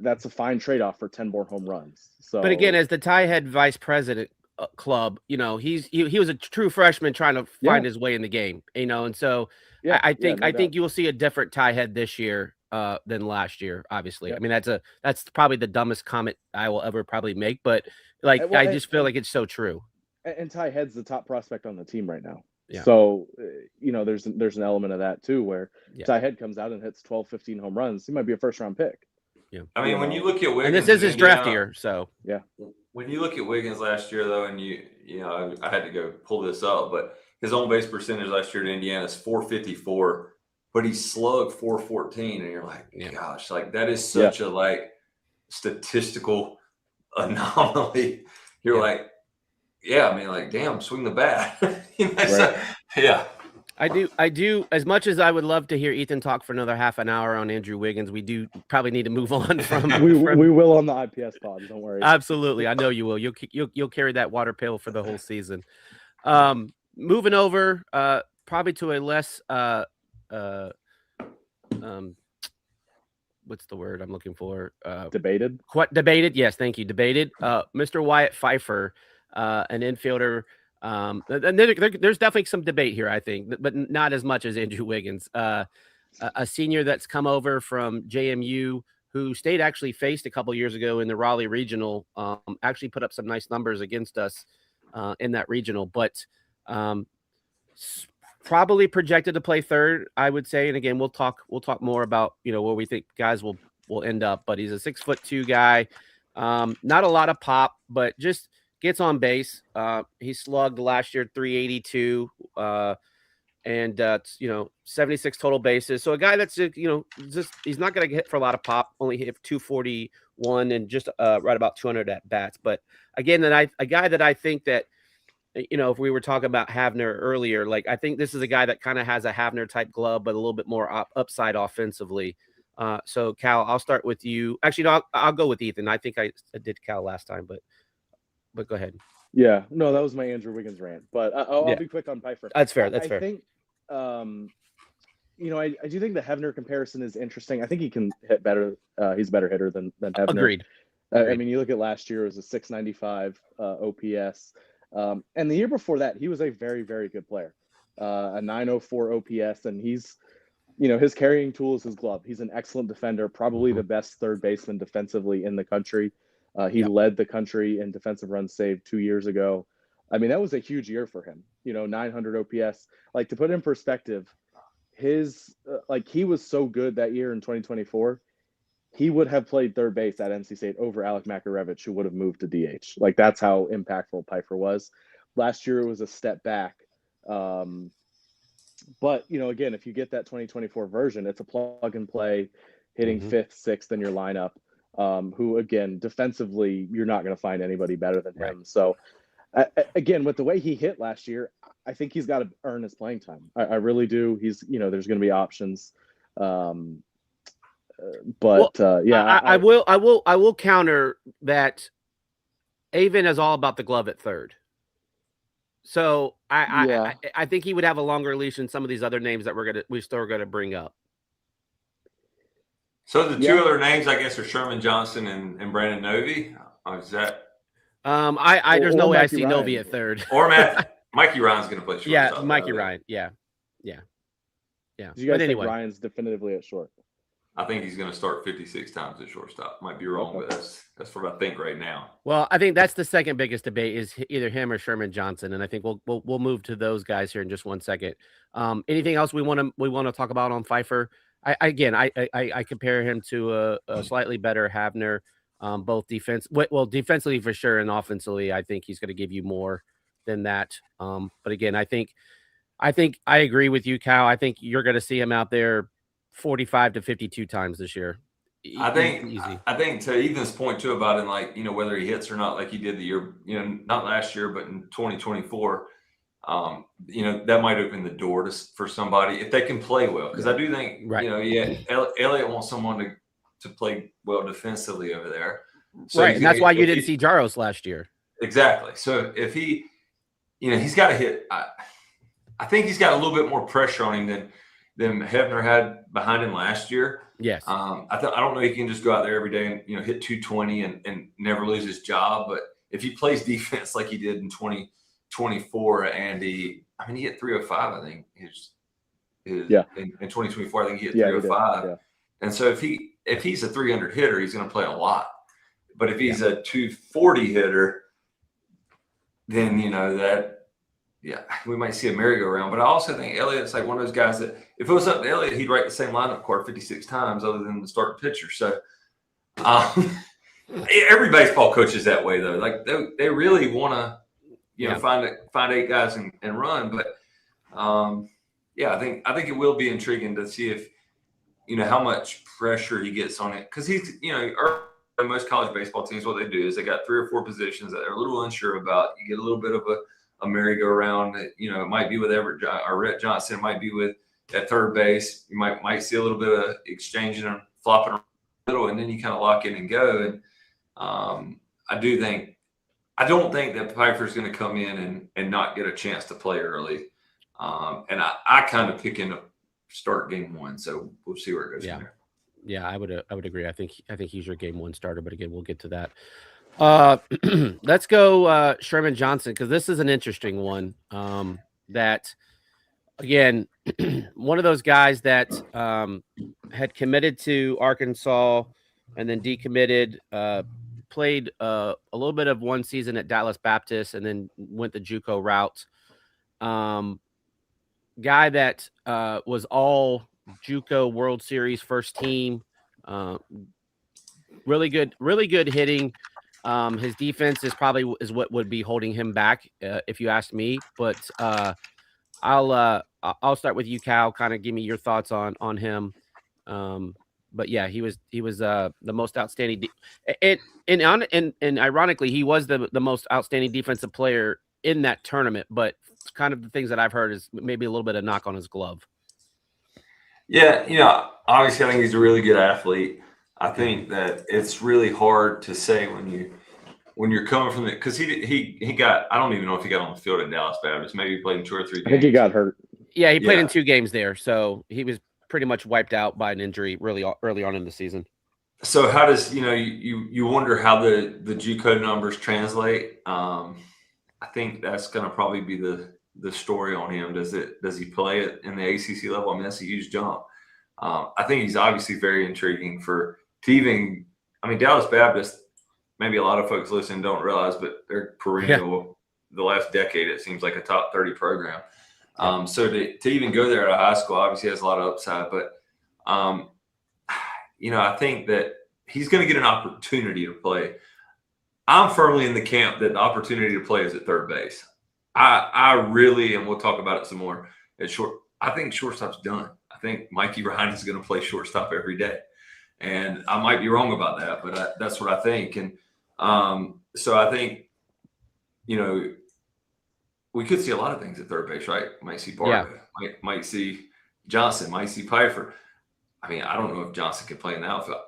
that's a fine trade-off for 10 more home runs. So, but again, as the Ty Head vice president club, he was a true freshman trying to find his way in the game, and so I think you will see a different Ty Head this year than last year. Obviously, I mean, that's probably the dumbest comment I will ever probably make, but I just feel like it's so true. And Ty Head's the top prospect on the team right now. Yeah. So, there's an element of that too, where Ty Head comes out and hits 12, 15 home runs. He might be a first-round pick. Yeah. I mean, when you look at Wiggins, and this is his draft year, so when you look at Wiggins last year, though, and I had to go pull this up, but his on base percentage last year in Indiana is 454, but he slugged 414, and you're like, gosh, like that is such a statistical anomaly. You're like, I mean, like, damn, swing the bat. So, I do. As much as I would love to hear Ethan talk for another half an hour on Andrew Wiggins, we do probably need to move on from. we will on the IPS pod. Don't worry. Absolutely, I know you will. You'll carry that water pail for the whole season. Moving over, probably to a less what's the word I'm looking for? Debated. Debated. Yes, thank you. Debated. Mr. Wyatt Pfeiffer, an infielder. And there's definitely some debate here, I think, but not as much as Andrew Wiggins, a senior that's come over from JMU, who State actually faced a couple years ago in the Raleigh regional. Actually put up some nice numbers against us in that regional, but probably projected to play third, I would say. And again, we'll talk more about where we think guys will end up. But he's a 6'2" guy, not a lot of pop, but just gets on base. He slugged last year 382, and 76 total bases. So a guy that's just he's not going to hit for a lot of pop. Only hit 241 and just right about 200 at bats. But again, a guy that I think that if we were talking about Havner earlier, like I think this is a guy that kind of has a Havner type glove, but a little bit more upside offensively. So Cal, I'll start with you. Actually, no, I'll go with Ethan. I think I did Cal last time, but go ahead. Yeah, no, that was my Andrew Wiggins rant, but I'll be quick on Pfeiffer. That's fair. That's fair. I think I do think the Hefner comparison is interesting. I think he can hit better. He's a better hitter than Hefner. Agreed. I mean, you look at last year, it was a 695 OPS. And the year before that, he was a very, very good player, a 904 OPS. And he's, his carrying tool is his glove. He's an excellent defender, probably the best third baseman defensively in the country. He led the country in defensive runs saved 2 years ago. I mean, that was a huge year for him, 900 OPS. Like, to put it in perspective, he was so good that year in 2024. He would have played third base at NC State over Alec Makarevich, who would have moved to DH. Like, that's how impactful Pfeiffer was. Last year, it was a step back. But, again, if you get that 2024 version, it's a plug and play, hitting fifth, sixth in your lineup, who, again, defensively, you're not going to find anybody better than him. So, again, with the way he hit last year, I think he's got to earn his playing time. I really do. He's, there's going to be options. I will counter that. Avon is all about the glove at third. So I think he would have a longer leash than some of these other names that we still are gonna bring up. So the two other names, I guess, are Sherman Johnson and Brandon Novy. Is that? There's no way Mikey I see Ryan. Novy at third. Or Mikey Ryan's going to play short. Yeah, Mikey Ryan. Yeah. Do you guys think Ryan's definitively at short? I think he's going to start 56 times at shortstop. Might be wrong, but that's what I think right now. Well, I think that's the second biggest debate is either him or Sherman Johnson, and I think we'll move to those guys here in just one second. Anything else we want to talk about on Pfeiffer? I compare him to a slightly better Havner, both defensively for sure, and offensively, I think he's going to give you more than that. But again, I think I agree with you, Cal. I think you're going to see him out there 45 to 52 times this year. I think to Ethan's point too about it, whether he hits or not, like he did the year, not last year, but in 2024, that might open the door for somebody if they can play well. Because I do think, Elliott wants someone to play well defensively over there. So right, and that's why you didn't see Jaros last year. Exactly. So if he, he's got to hit. I think he's got a little bit more pressure on him than Hefner had behind him last year. Yes. I don't know if he can just go out there every day and hit 220 and never lose his job. But if he plays defense like he did in 2024, and he hit 305, I think in 2024, I think he hit 305. Yeah. And so if he's a 300 hitter, he's going to play a lot. But if he's a 240 hitter, then we might see a merry-go-round. But I also think Elliott's like one of those guys that if it was up to Elliott, he'd write the same lineup card 56 times other than the starting pitcher. So every baseball coach is that way, though. Like they really want to, find 8 guys and run. But I think it will be intriguing to see if how much pressure he gets on it, because he's most college baseball teams, what they do is they got 3 or 4 positions that they're a little unsure about. You get a little bit of a merry-go-round. It might be with Everett or Rhett Johnson. It might be with at third base. You might see a little bit of exchanging and flopping around a little, and then you kind of lock in and go. And I don't think that Pfeiffer's going to come in and not get a chance to play early. And I kind of pick him to start game 1, so we'll see where it goes from there. Yeah, I would agree. I think he's your game 1 starter, but again, we'll get to that. Let's go Sherman Johnson, because this is an interesting one. That again, one of those guys that had committed to Arkansas and then decommitted, played a little bit of one season at Dallas Baptist and then went the JUCO route. Guy that was all JUCO World Series first team. Really good hitting. His defense is what would be holding him back, if you ask me. But I'll start with you, Cal. Kind of give me your thoughts on him. But yeah, he was the most outstanding. And ironically, he was the most outstanding defensive player in that tournament. But kind of the things that I've heard is maybe a little bit of knock on his glove. Yeah, obviously I think he's a really good athlete. I think that it's really hard to say when you're coming from it, because he got, I don't even know if he got on the field at Dallas Baptist. Maybe he played in 2 or 3 games. I think he got hurt. Yeah, he played in Yeah. 2 games there, so he was pretty much wiped out by an injury really early on in the season. So how does you wonder how the JUCO numbers translate? I think that's going to probably be the story on him. Does he play it in the ACC level? I mean, that's a huge jump. I think he's obviously very intriguing to even. I mean, Dallas Baptist. Maybe a lot of folks listening don't realize, but they're perennial. The last decade, it seems like a top 30 program. So to even go there at a high school obviously has a lot of upside, but I think that he's going to get an opportunity to play. I'm firmly in the camp that the opportunity to play is at third base. I really, and we'll talk about it some more at short. I think shortstop's done. I think Mikey Ryan is going to play shortstop every day, and I might be wrong about that, but that's what I think. And so I think, we could see a lot of things at third base, right? Might see Bargo, might see Johnson, might see Pfeiffer. I mean, I don't know if Johnson can play in the outfield.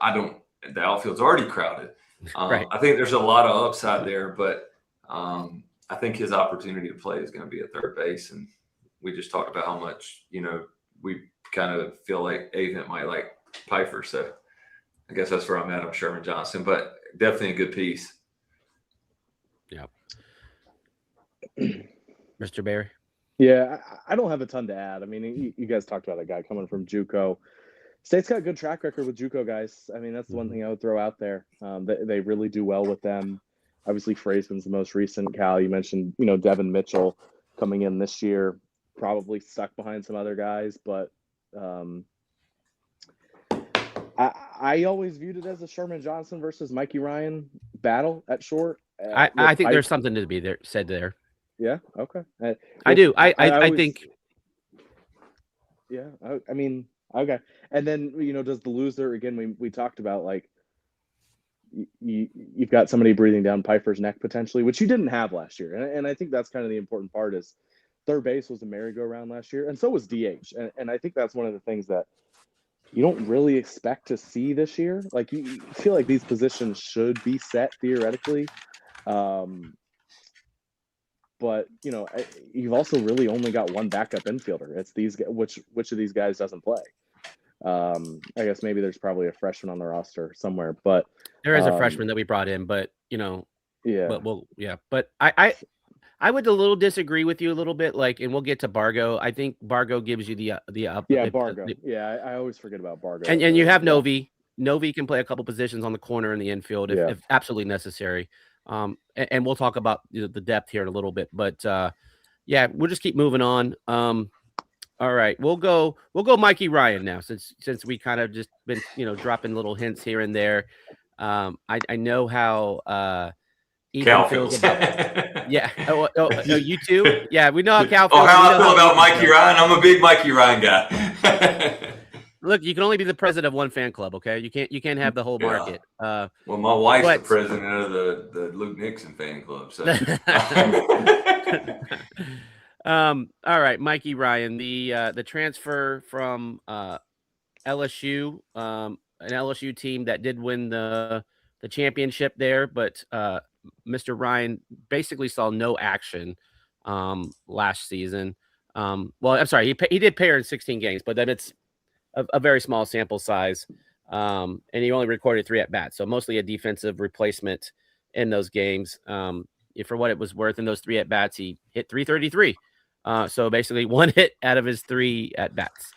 The outfield's already crowded. Right. I think there's a lot of upside there, but I think his opportunity to play is going to be at third base. And we just talked about how much, we kind of feel like Avent might like Pfeiffer. So I guess that's where I'm at on Sherman Johnson, but definitely a good piece. Yeah. Mr. Barry? Yeah, I don't have a ton to add. I mean, you guys talked about a guy coming from JUCO. State's got a good track record with JUCO guys. I mean, that's the one thing I would throw out there. They really do well with them. Obviously, Frazeman's the most recent. Cal, you mentioned, Devin Mitchell coming in this year, probably stuck behind some other guys, but I always viewed it as a Sherman Johnson versus Mikey Ryan battle at short. I think there's something to be said there. Yeah. Okay. I do. I think. Yeah. I mean, okay. And then, does the loser again? We talked about like you've got somebody breathing down Pfeiffer's neck potentially, which you didn't have last year, and I think that's kind of the important part. Is third base was a merry-go-round last year, and so was DH, and I think that's one of the things that you don't really expect to see this year. Like you feel like these positions should be set theoretically. But you've also really only got one backup infielder. It's these which of these guys doesn't play. I guess maybe there's probably a freshman on the roster somewhere, but there is a freshman that we brought in, but but I would a little disagree with you a little bit, like, and we'll get to Bargo. I think Bargo gives you Bargo. I always forget about Bargo. And you have Novi. Novi can play a couple positions on the corner in the infield if absolutely necessary. And we'll talk about the depth here in a little bit, but we'll just keep moving on. All right, we'll go Mikey Ryan now, since we kind of just been dropping little hints here and there. I know how Ethan feels about. You too. Yeah, we know how Cal feels. How I feel about Mikey Ryan. I'm a big Mikey Ryan guy. Look, you can only be the president of one fan club, okay? You can't have the whole market. Well, my wife's the president of the Luke Nixon fan club. So. All right, Mikey Ryan, the transfer from LSU, an LSU team that did win the championship there, but Mr. Ryan basically saw no action last season. Well, I'm sorry, he did pair in 16 games, but then it's a very small sample size, and he only recorded 3 at-bats, so mostly a defensive replacement in those games. For what it was worth, in those 3 at-bats, he hit .333. So basically 1 hit out of his 3 at-bats.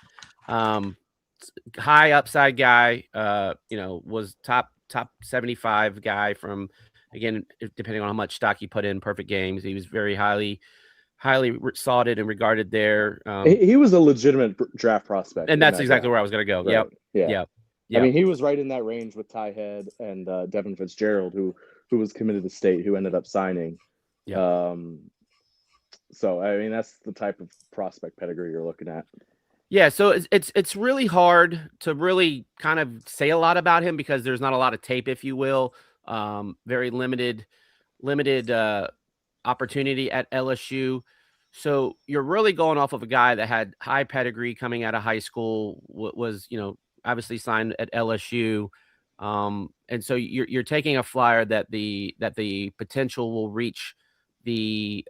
High upside guy, was top 75 guy from, again, depending on how much stock he put in, perfect games. He was very highly sought and regarded there. He was a legitimate draft prospect. And that's exactly where I was going to go. Right. Yep. I mean, he was right in that range with Ty Head and Devin Fitzgerald, who was committed to State, who ended up signing. Yeah. So, I mean, that's the type of prospect pedigree you're looking at. Yeah, so it's really hard to really kind of say a lot about him because there's not a lot of tape, if you will. Very limited opportunity at LSU. So you're really going off of a guy that had high pedigree coming out of high school, was obviously signed at LSU. And so you're taking a flyer that the potential will reach the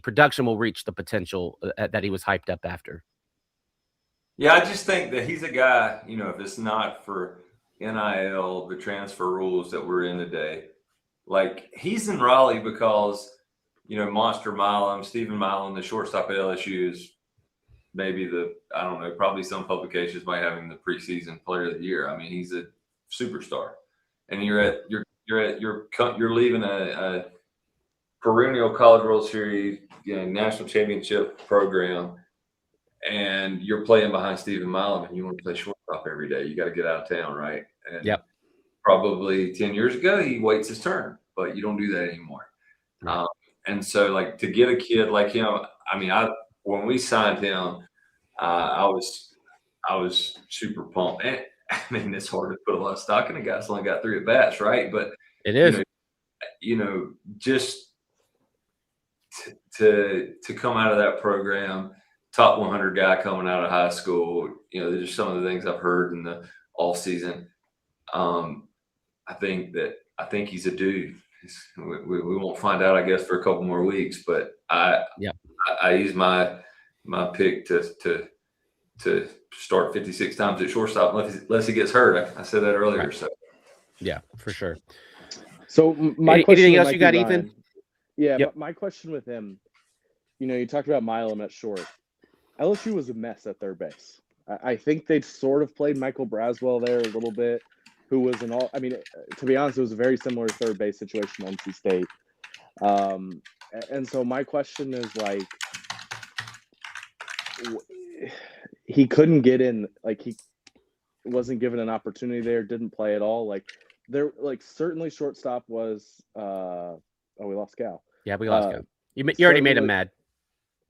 production will reach the potential that he was hyped up after. Yeah, I just think that he's a guy, if it's not for NIL, the transfer rules that we're in today, like he's in Raleigh because, Monster Milam, Stephen Milam, the shortstop at LSU is maybe I don't know, probably some publications might have him the preseason player of the year. I mean, he's a superstar. And you're leaving a perennial College World Series, national championship program, and you're playing behind Stephen Milam, and you want to play shortstop every day. You got to get out of town, right? And probably 10 years ago, he waits his turn, but you don't do that anymore. Right. And so, like, to get a kid like him, I mean, when we signed him, I was super pumped. And, I mean, it's hard to put a lot of stock in a guy that's only got 3 at bats, right? But it is, just to come out of that program, top 100 guy coming out of high school. They're just some of the things I've heard in the off season. I think he's a dude. We won't find out, I guess, for a couple more weeks. But I use my pick to start 56 times at shortstop unless he gets hurt. I said that earlier. Right. So yeah, for sure. So my question, anything else you got, Ethan? Yeah, but my question with him, you talked about Milam at short. LSU was a mess at third base. I think they'd sort of played Michael Braswell there a little bit, who was to be honest, it was a very similar third base situation to NC State. And so my question is, like, he couldn't get in, like, he wasn't given an opportunity there, didn't play at all. Like, there, like, certainly shortstop was, we lost Cal. Yeah, we lost Cal. You already made him mad.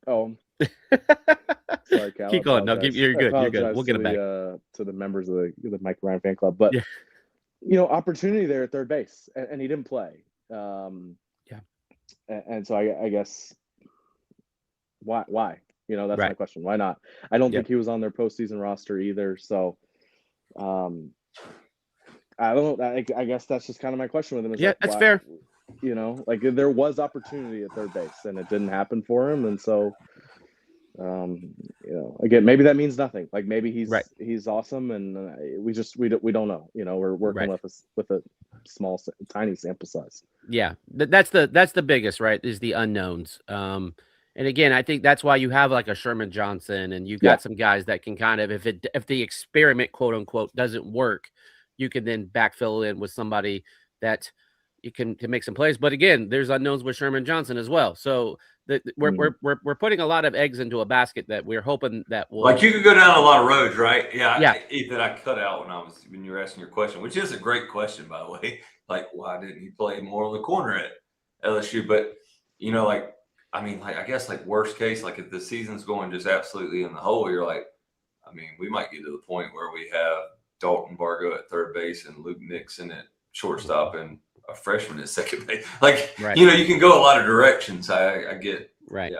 Oh, sorry, Cal. Keep going. No, you're good. You're good. We'll get it back to the members of the Mike Ryan fan club. But opportunity there at third base, and he didn't play. And so I guess why? That's my question. Why not? I don't think he was on their postseason roster either. So, I don't know. I guess that's just kind of my question with him. That's fair. Like, there was opportunity at third base and it didn't happen for him. And so, again, maybe that means nothing. Like, maybe he's awesome, and we don't know. We're working with a small, tiny sample size. Yeah, that's the biggest, right? Is the unknowns. And again, I think that's why you have like a Sherman Johnson, and you've got some guys that can kind of, if the experiment, quote unquote, doesn't work, you can then backfill in with somebody that you can make some plays. But again, there's unknowns with Sherman Johnson as well. So we're putting a lot of eggs into a basket that we're hoping that will. Like, you could go down a lot of roads, right? Yeah. Ethan, I cut out when you were asking your question, which is a great question, by the way. Like, why didn't he play more on the corner at LSU? But I guess, like, worst case, like, if the season's going just absolutely in the hole, you're like, we might get to the point where we have Dalton Bargo at third base and Luke Nixon at shortstop and a freshman at second base. Like, you can go a lot of directions. I get. Right.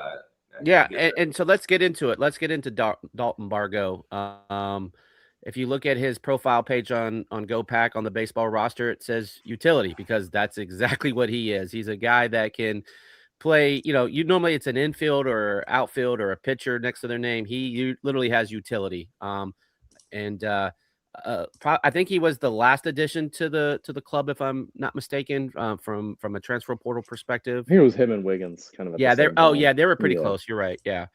Yeah. And so let's get into it. Let's get into Dalton Bargo. If you look at his profile page on GoPack on the baseball roster, it says utility, because that's exactly what he is. He's a guy that can play, you normally it's an infield or outfield or a pitcher next to their name. He literally has utility. I think he was the last addition to the club, if I'm not mistaken, from a transfer portal perspective. I think it was him and Wiggins, kind of. They were pretty close. You're right. Yeah.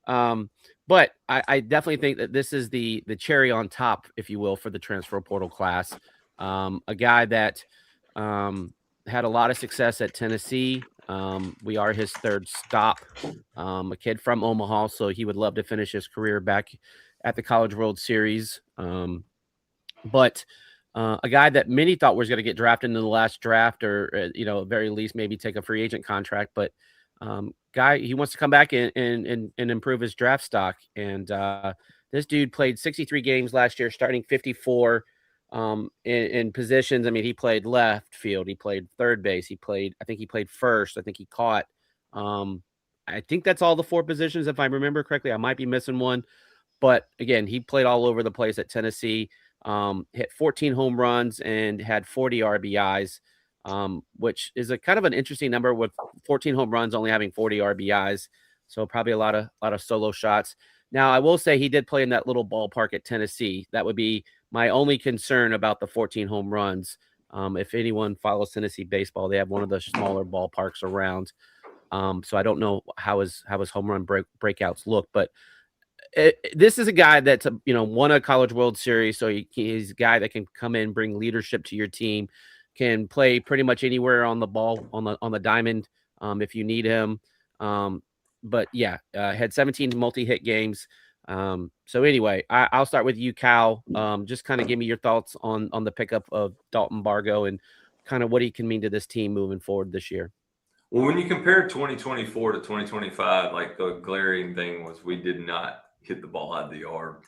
But I definitely think that this is the cherry on top, if you will, for the transfer portal class. A guy that had a lot of success at Tennessee. We are his third stop. A kid from Omaha, so he would love to finish his career back at the College World Series. But a guy that many thought was going to get drafted in the last draft, or at very least maybe take a free agent contract. But guy, he wants to come back and improve his draft stock. And this dude played 63 games last year, starting 54 in positions. I mean, he played left field, he played third base, I think he played first. I think he caught. I think that's all the 4 positions, if I remember correctly. I might be missing one. But again, he played all over the place at Tennessee. Hit 14 home runs and had 40 RBIs. which is a kind of an interesting number with 14 home runs, only having 40 RBIs. So probably a lot of solo shots. Now, I will say he did play in that little ballpark at Tennessee. That would be my only concern about the 14 home runs. If anyone follows Tennessee baseball, they have one of the smaller ballparks around. So I don't know how his home run breakouts look, but this is a guy that's won a College World Series, so he's a guy that can come in, bring leadership to your team, can play pretty much anywhere on the ball on the diamond if you need him. But yeah, had 17 multi-hit games. So anyway, I'll start with you, Cal. Just kind of give me your thoughts on the pickup of Dalton Bargo and kind of what he can mean to this team moving forward this year. Well, when you compare 2024 to 2025, like the glaring thing was we did not hit the ball out of the yard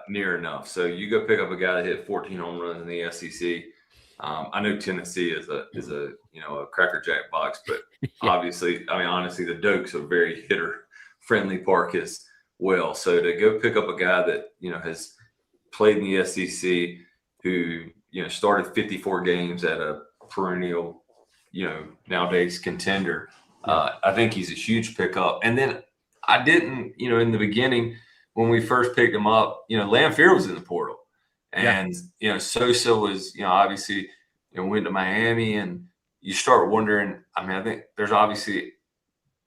near enough. So you go pick up a guy that hit 14 home runs in the SEC. I know Tennessee is a crackerjack box, but obviously, I mean, honestly, the Doak's a very hitter friendly park as well. So to go pick up a guy that has played in the SEC, who started 54 games at a perennial, nowadays contender, I think he's a huge pickup. And then I didn't, in the beginning when we first picked him up, Lanphier was in the portal. And, Sosa was, obviously, went to Miami, and you start wondering. I mean, I think there's obviously,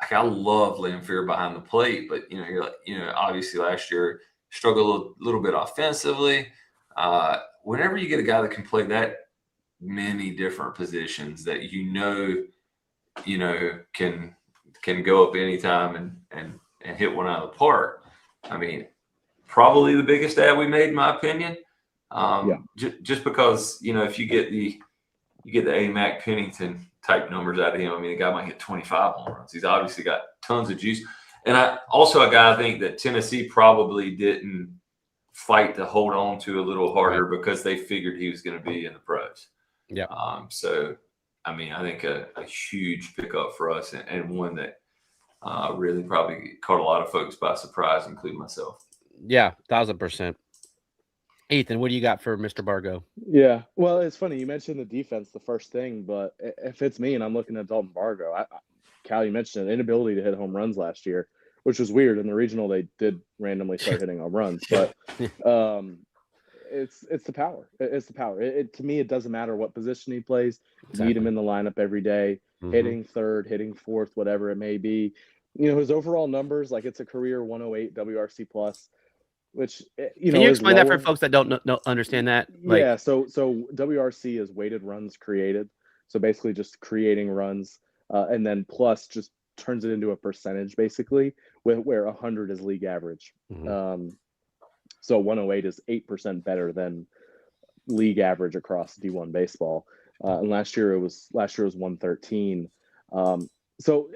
like, I love Lanphier behind the plate, but, you're like, obviously last year struggled a little bit offensively. Whenever you get a guy that can play that many different positions that, can go up anytime and hit one out of the park. I mean, probably the biggest ad we made, in my opinion. Just because if you get the A. Mac Pennington type numbers out of him, I mean, the guy might hit 25 home runs. He's obviously got tons of juice, and a guy I think that Tennessee probably didn't fight to hold on to a little harder because they figured he was going to be in the pros. Yeah. So, I mean, I think a huge pickup for us, and one that really probably caught a lot of folks by surprise, including myself. Yeah, 1,000%. Ethan, what do you got for Mr. Bargo? Yeah, well, it's funny. You mentioned the defense, the first thing, but if it's me and I'm looking at Dalton Bargo, Cal, you mentioned an inability to hit home runs last year, which was weird. In the regional, they did randomly start hitting home runs, but it's the power. It's the power. To me, it doesn't matter what position he plays. Exactly. Need him in the lineup every day, hitting third, hitting fourth, whatever it may be. His overall numbers, like, it's a career 108 WRC plus. Which can you explain that for folks that don't understand that? Yeah, so WRC is weighted runs created, so basically just creating runs, and then plus just turns it into a percentage, basically, where 100 is league average. So 108 is 8% better than league average across D1 baseball, and last year it was 113. So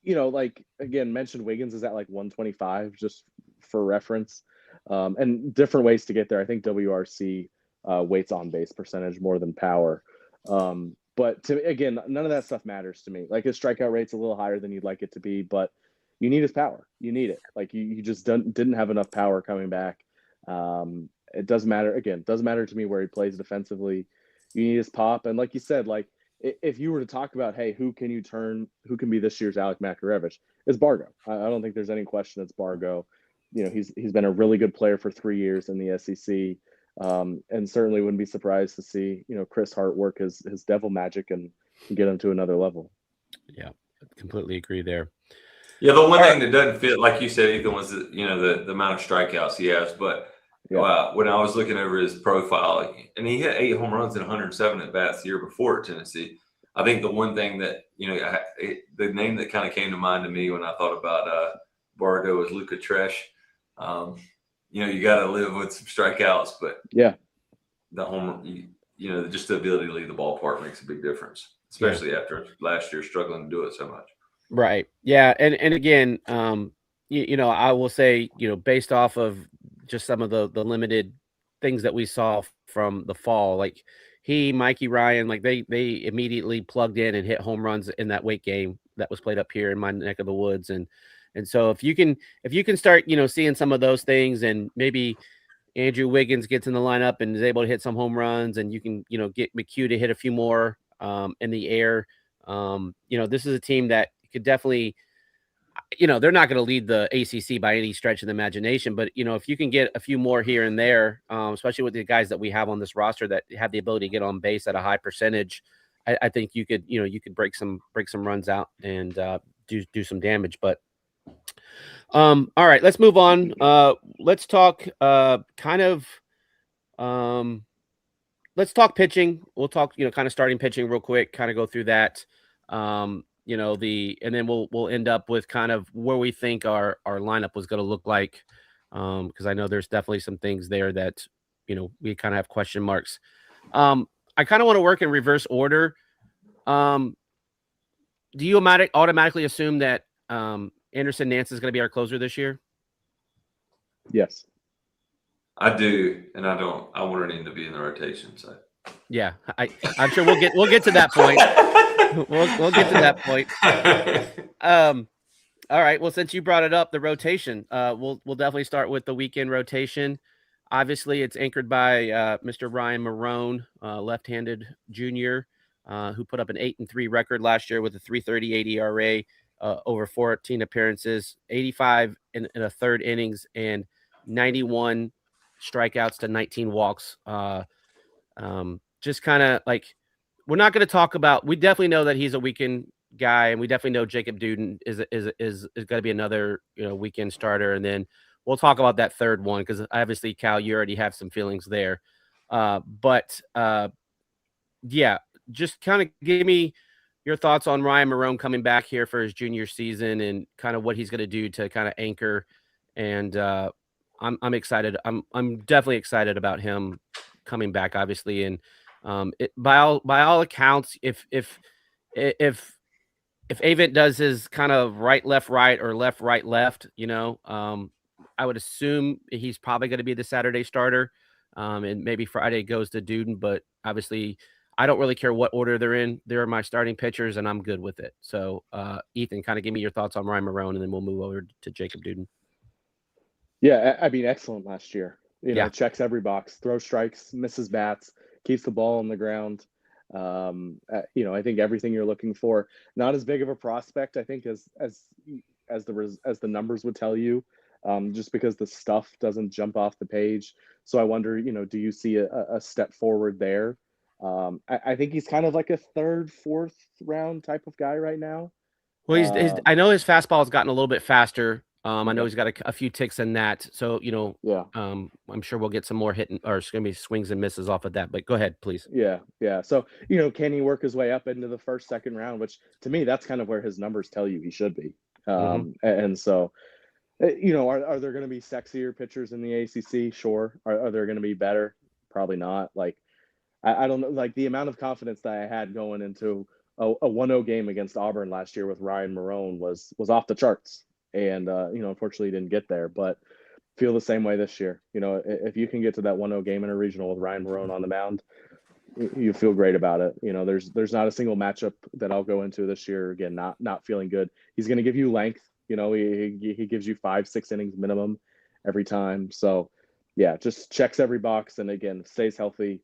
like, again, mentioned Wiggins is at like 125, just for reference. And different ways to get there. I think WRC weights on base percentage more than power. But again, none of that stuff matters to me. Like, his strikeout rate's a little higher than you'd like it to be, but you need his power. You need it. Like, you just didn't have enough power coming back. It doesn't matter. Again, it doesn't matter to me where he plays defensively. You need his pop. And like you said, like, if you were to talk about, hey, who can be this year's Alec Makarevich, it's Bargo. I don't think there's any question it's Bargo. He's been a really good player for 3 years in the SEC, and certainly wouldn't be surprised to see Chris Hart work his devil magic and get him to another level. Yeah, completely agree there. Yeah, the one thing that doesn't fit, like you said, Ethan, was the amount of strikeouts he has. But when I was looking over his profile, and he hit 8 home runs and 107 at bats the year before at Tennessee. I think the one thing that the name that kind of came to mind to me when I thought about Bargo was Luca Tresh. You got to live with some strikeouts, but the home, just the ability to leave the ballpark makes a big difference, especially after last year struggling to do it so much. Right. Yeah. And again, I will say, based off of just some of the limited things that we saw from the fall, like Mikey Ryan, like they immediately plugged in and hit home runs in that weight game that was played up here in my neck of the woods. And so if you can start, seeing some of those things, and maybe Andrew Wiggins gets in the lineup and is able to hit some home runs, and you can, get McHugh to hit a few more, in the air. This is a team that could definitely, they're not going to lead the ACC by any stretch of the imagination, but if you can get a few more here and there, especially with the guys that we have on this roster that have the ability to get on base at a high percentage, I think you could break some runs out and do some damage. But all right, let's move on. Let's talk let's talk pitching. We'll talk, kind of starting pitching real quick, kind of go through that. And then we'll end up with kind of where we think our lineup was going to look like. Because I know there's definitely some things there that, we kind of have question marks. I kind of want to work in reverse order. Do you automatically assume that Anderson Nance is going to be our closer this year? Yes. I do, and I don't. I want him to be in the rotation. So yeah, I'm sure we'll get to that point. we'll get to that point. All right. Well, since you brought it up, the rotation, we'll definitely start with the weekend rotation. Obviously, it's anchored by Mr. Ryan Marone, left-handed junior, who put up an 8-3 record last year with a 3.38 ERA, over 14 appearances, 85 in a third innings, and 91 strikeouts to 19 walks. Just kind of like, we're not going to talk about. We definitely know that he's a weekend guy, and we definitely know Jacob Duden is going to be another weekend starter, and then we'll talk about that third one because obviously, Cal, you already have some feelings there. Yeah, just kind of give me your thoughts on Ryan Marone coming back here for his junior season and kind of what he's going to do to kind of anchor. And I'm excited. I'm definitely excited about him coming back, obviously. And by all accounts, if Avent does his kind of right, left, right, or left, right, left, I would assume he's probably going to be the Saturday starter. And maybe Friday goes to Duden, but obviously I don't really care what order they're in. They're my starting pitchers, and I'm good with it. So, Ethan, kind of give me your thoughts on Ryan Marone, and then we'll move over to Jacob Duden. Yeah, I mean, excellent last year. Checks every box, throws strikes, misses bats, keeps the ball on the ground. I think everything you're looking for. Not as big of a prospect, I think, as the numbers would tell you, just because the stuff doesn't jump off the page. So I wonder, do you see a step forward there? I think he's kind of like a third, fourth round type of guy right now. Well, I know his fastball has gotten a little bit faster. I know he's got a few ticks in that. So, yeah. I'm sure we'll get some more hitting, or it's going to be swings and misses off of that. But go ahead, please. Yeah. So, can he work his way up into the first, second round, which to me, that's kind of where his numbers tell you he should be. And so, are there going to be sexier pitchers in the ACC? Sure. Are there going to be better? Probably not. Like, I don't know, like the amount of confidence that I had going into a 1-0 game against Auburn last year with Ryan Marone was off the charts. And, unfortunately didn't get there, but feel the same way this year. If you can get to that 1-0 game in a regional with Ryan Marone on the mound, you feel great about it. There's not a single matchup that I'll go into this year, again, not feeling good. He's going to give you length. He gives you 5-6 innings minimum every time. So yeah, just checks every box. And again, stays healthy.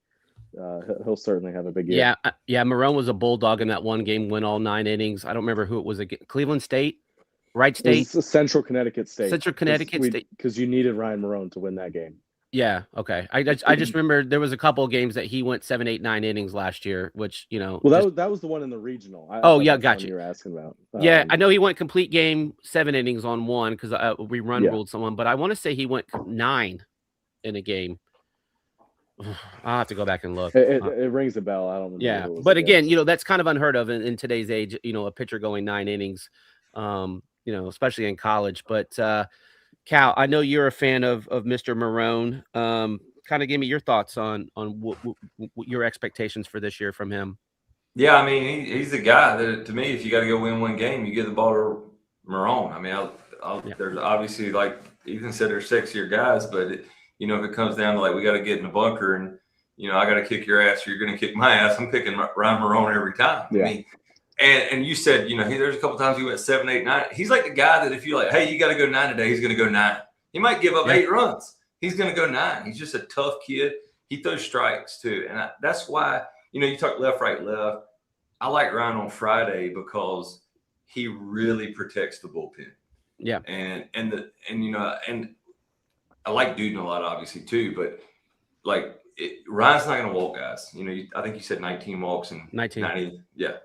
He'll certainly have a big year. Yeah. Marone was a bulldog in that one game, win all 9 innings. I don't remember who it was again. Cleveland State, right state? It was Central Connecticut State. Central Connecticut State. Because you needed Ryan Marone to win that game. Yeah. Okay. I just remember there was a couple of games that he went 7, 8, 9 innings last year, which Well, that was the one in the regional. Gotcha. You were asking about. Yeah, I know he went complete game 7 innings on one because we ruled someone, but I want to say he went 9 in a game. I'll have to go back and look. It rings a bell. I don't remember. Yeah, but again, that's kind of unheard of in today's age. A pitcher going 9 innings, especially in college. But Cal, I know you're a fan of Mr. Marone. Kind of give me your thoughts on what your expectations for this year from him. Yeah, I mean, he's the guy that, to me, if you got to go win one game, you give the ball to Marone. I mean, there's obviously, like Ethan said, there's sexier guys, but if it comes down to, like, we got to get in the bunker and, I got to kick your ass or you're going to kick my ass, I'm picking Ryan Marone every time. Yeah. I mean, and you said, there's a couple times he went 7, 8, 9. He's like the guy that if you're like, hey, you got to go 9 today, he's going to go 9. He might give up 8 runs. He's going to go 9. He's just a tough kid. He throws strikes too. And that's why, you talk left, right, left. I like Ryan on Friday because he really protects the bullpen. Yeah. And you know, and I like Duden a lot, obviously too, but like Ryan's not going to walk guys. You know, I think you said 19 walks and 90. Yeah,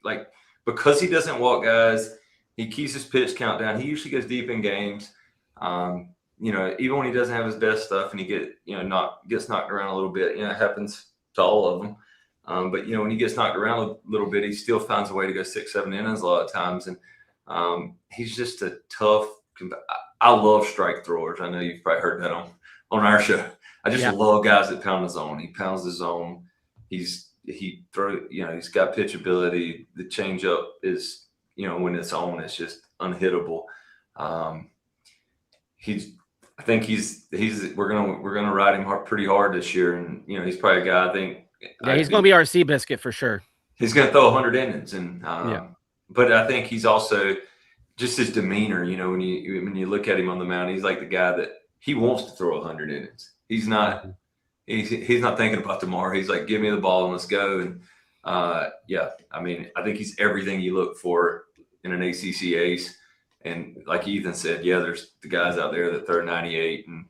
like because he doesn't walk guys, he keeps his pitch count down. He usually goes deep in games. You know, even when he doesn't have his best stuff and he gets knocked around a little bit. You know, it happens to all of them. But you know, when he gets knocked around a little bit, he still finds a way to go 6-7 innings a lot of times. And he's just a tough. I love strike throwers. I know you've probably heard that on our show. I just love guys that pound the zone. He pounds the zone. He's got pitchability. The changeup is, you know, when it's on, it's just unhittable. I think we're gonna ride him pretty hard this year, and you know, he's probably a guy I think. Yeah, he's gonna be our sea biscuit for sure. He's gonna throw 100 innings, and but I think he's also just his demeanor. You know, when you look at him on the mound, he's like the guy that he wants to throw 100 innings. He's not thinking about tomorrow. He's like, give me the ball and let's go. And I mean, I think he's everything you look for in an ACC ace. And like Ethan said, there's the guys out there that throw 98 and,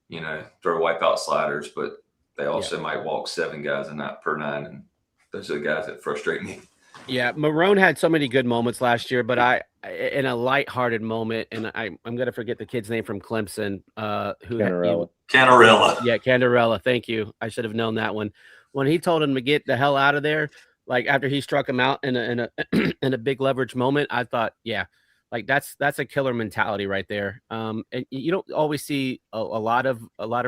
you know, throw wipeout sliders, but they also might walk 7 guys per 9. And those are the guys that frustrate me. Yeah, Marone had so many good moments last year, but in a lighthearted moment, and I'm gonna forget the kid's name from Clemson, Canarella. Yeah, Candarella. Thank you. I should have known that one. When he told him to get the hell out of there, like after he struck him out in a in a big leverage moment, I thought, like that's a killer mentality right there. And you don't always see a lot of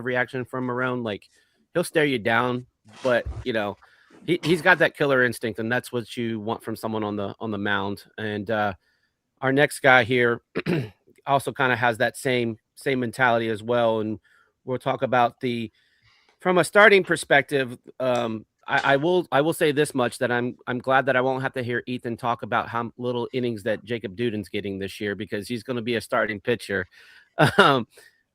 reaction from Marone. Like he'll stare you down, but you know. He's got that killer instinct, and that's what you want from someone on the mound. And our next guy here also kind of has that same mentality as well. And we'll talk about from a starting perspective. I will say this much, that I'm glad that I won't have to hear Ethan talk about how little innings that Jacob Duden's getting this year, because he's going to be a starting pitcher.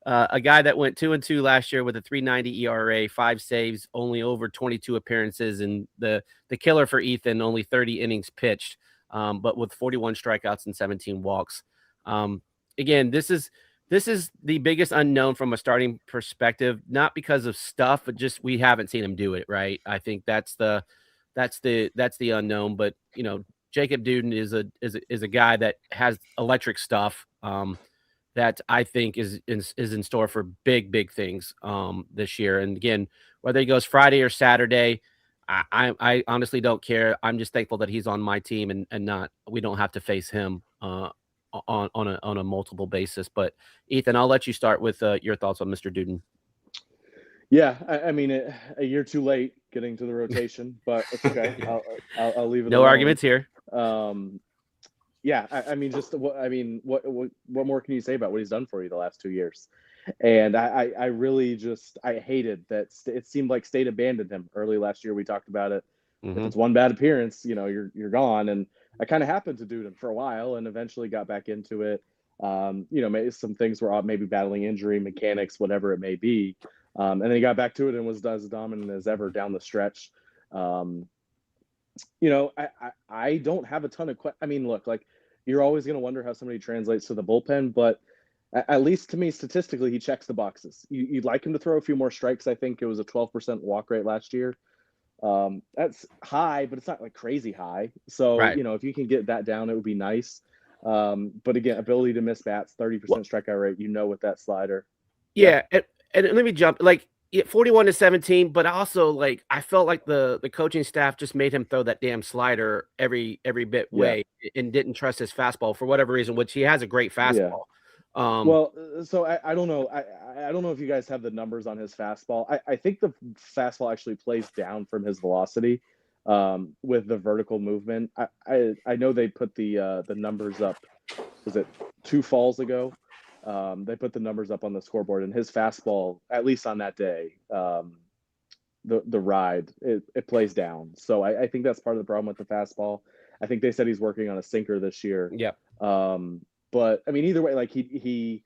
A guy that went 2-2 last year with a 3.90 ERA, 5 saves, only over 22 appearances, and the killer for Ethan, only 30 innings pitched, but with 41 strikeouts and 17 walks. Again, this is the biggest unknown from a starting perspective, not because of stuff, but just we haven't seen him do it right. I think that's the unknown. But you know, Jacob Duden is a guy that has electric stuff. That I think is in store for big things this year. And again, whether he goes Friday or Saturday, I honestly don't care. I'm just thankful that he's on my team and we don't have to face him on a multiple basis. But Ethan, I'll let you start with your thoughts on Mr. Duden. Yeah, I mean, a year too late getting to the rotation, but it's okay. I'll leave it. No alone. arguments here. Yeah, I mean, what more can you say about what he's done for you the last 2 years? And I really I hated that it seemed like State abandoned him early last year. We talked about it. Mm-hmm. If it's one bad appearance, you know, you're gone. And I kind of happened to do it for a while and eventually got back into it. You know, maybe some things were maybe battling injury, mechanics, whatever it may be. And then he got back to it and was as dominant as ever down the stretch. You know, I don't have a ton of I mean, look, like you're always going to wonder how somebody translates to the bullpen, but at least to me, statistically, he checks the boxes. You'd like him to throw a few more strikes. I think it was a 12% walk rate last year. That's high, but it's not like crazy high. So, right. You know, if you can get that down, it would be nice. But again, ability to miss bats, 30% strikeout rate, you know, with that slider. Yeah. And let me jump, like 41-17, but also like I felt like the coaching staff just made him throw that damn slider every bit way and didn't trust his fastball for whatever reason, which he has a great fastball. Well, so I don't know. I don't know if you guys have the numbers on his fastball. I think the fastball actually plays down from his velocity with the vertical movement. I know they put the numbers up. Was it 2 falls ago? They put the numbers up on the scoreboard, and his fastball, at least on that day, the ride, it plays down. So I think that's part of the problem with the fastball. I think they said he's working on a sinker this year. Yeah. But I mean, either way, like he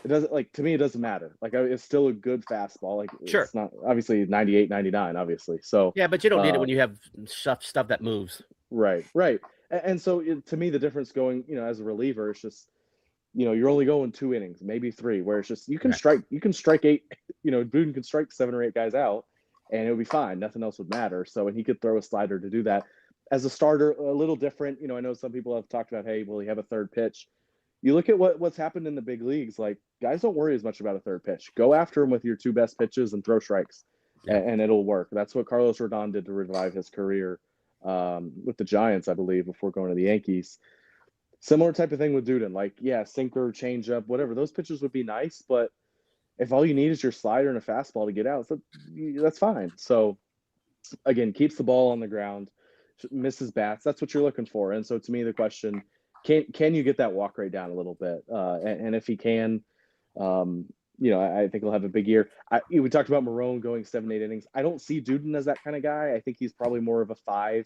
it doesn't, like, to me, it doesn't matter. Like, it's still a good fastball. Like, Sure. it's not obviously 98, 99, obviously. So Yeah, but you don't need it when you have stuff that moves. right. And so to me, the difference going, as a reliever, it's just, you're only going 2 innings, maybe 3, where it's just you can strike 8. Boone can strike 7 or 8 guys out, and it would be fine. Nothing else would matter. So, and he could throw a slider to do that. As a starter, a little different. I know some people have talked about, hey, will he have a third pitch? You look at what's happened in the big leagues. Like, guys don't worry as much about a third pitch. Go after him with your 2 best pitches and throw strikes, and it'll work. That's what Carlos Rodon did to revive his career with the Giants, I believe, before going to the Yankees. Similar type of thing with Duden. Like, yeah, sinker, changeup, whatever. Those pitches would be nice, but if all you need is your slider and a fastball to get out, that's fine. So, again, keeps the ball on the ground, misses bats. That's what you're looking for. And so, to me, the question, can you get that walk rate down a little bit? And if he can, I think he'll have a big year. We talked about Marone going 7, 8 innings. I don't see Duden as that kind of guy. I think he's probably more of a 5,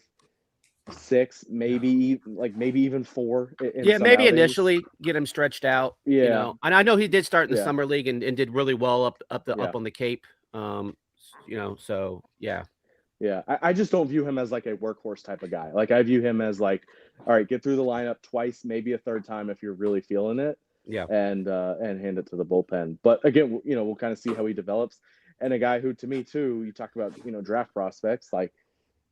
6, maybe even 4. Yeah, maybe initially get him stretched out. Yeah, and I know he did start in the summer league and did really well up on the Cape. So yeah. Yeah, I just don't view him as like a workhorse type of guy. Like, I view him as like, all right, get through the lineup twice, maybe a third time if you're really feeling it. Yeah, and hand it to the bullpen. But again, we'll kind of see how he develops. And a guy who, to me too, you talk about draft prospects, like,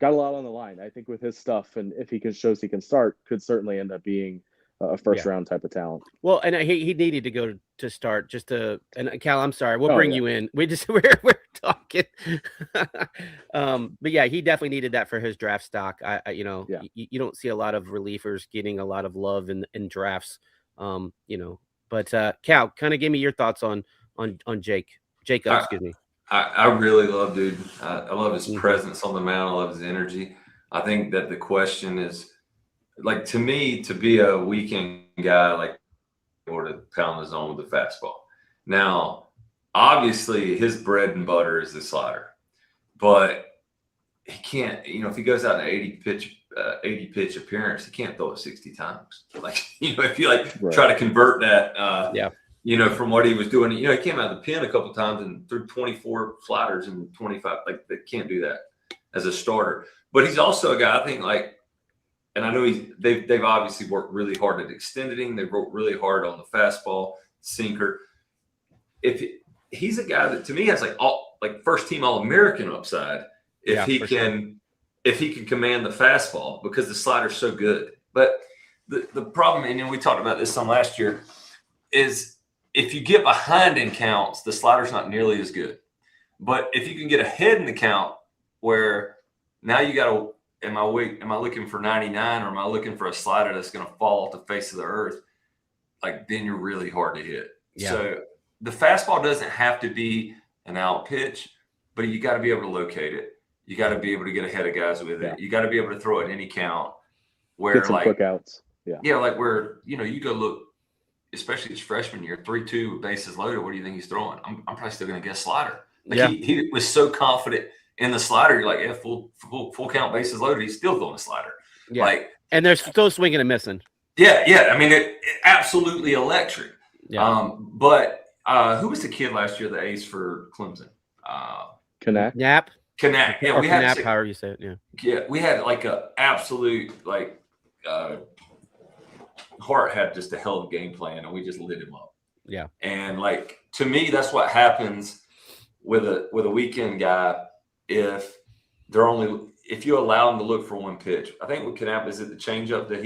got a lot on the line. I think with his stuff, and if he shows he can start, could certainly end up being a first round type of talent. Well, and he needed to go to start just to. And Cal, I'm sorry, we'll bring you in. We're talking. But yeah, he definitely needed that for his draft stock. You don't see a lot of relievers getting a lot of love in drafts. But Cal, kind of give me your thoughts on Jacob. Excuse me. I really love dude. I love his presence on the mound. I love his energy. I think that the question is, like, to me, to be a weekend guy, like, or to pound the zone with the fastball. Now, obviously, his bread and butter is the slider, but he can't. If he goes out in an 80 pitch appearance, he can't throw it 60 times. Like, if you try to convert that, from what he was doing, he came out of the pen a couple of times and threw 24 sliders and 25. Like, they can't do that as a starter. But he's also a guy, I think, like, and I know they've obviously worked really hard at extending. They've worked really hard on the fastball, sinker. He's a guy that, to me, has like first team All-American upside if he can command the fastball, because the slider's so good. But the problem, and we talked about this some last year, is if you get behind in counts, the slider's not nearly as good. But if you can get ahead in the count, where now you got to, am I looking for 99, or am I looking for a slider that's going to fall off the face of the earth? Like, then you're really hard to hit. Yeah. So the fastball doesn't have to be an out pitch, but you got to be able to locate it. You got to be able to get ahead of guys with it. You got to be able to throw it any count. Where, get some quick outs. Yeah, like where, you go look, especially his freshman year, 3-2 bases loaded. What do you think he's throwing? I'm probably still going to guess slider. Like, he was so confident in the slider. You're like, yeah, full count bases loaded. He's still throwing a slider. Yeah. Like, and they're still swinging and missing. Yeah. I mean, it absolutely electric. Yeah. But who was the kid last year, the ace for Clemson? Knapp. Yeah, we had Knapp, however you say it. Yeah. Yeah, we had like a absolute Hart had just a hell of a game plan, and we just lit him up. Yeah. And, like, to me, that's what happens with a weekend guy if you allow him to look for one pitch. I think with Knapp, is it the changeup that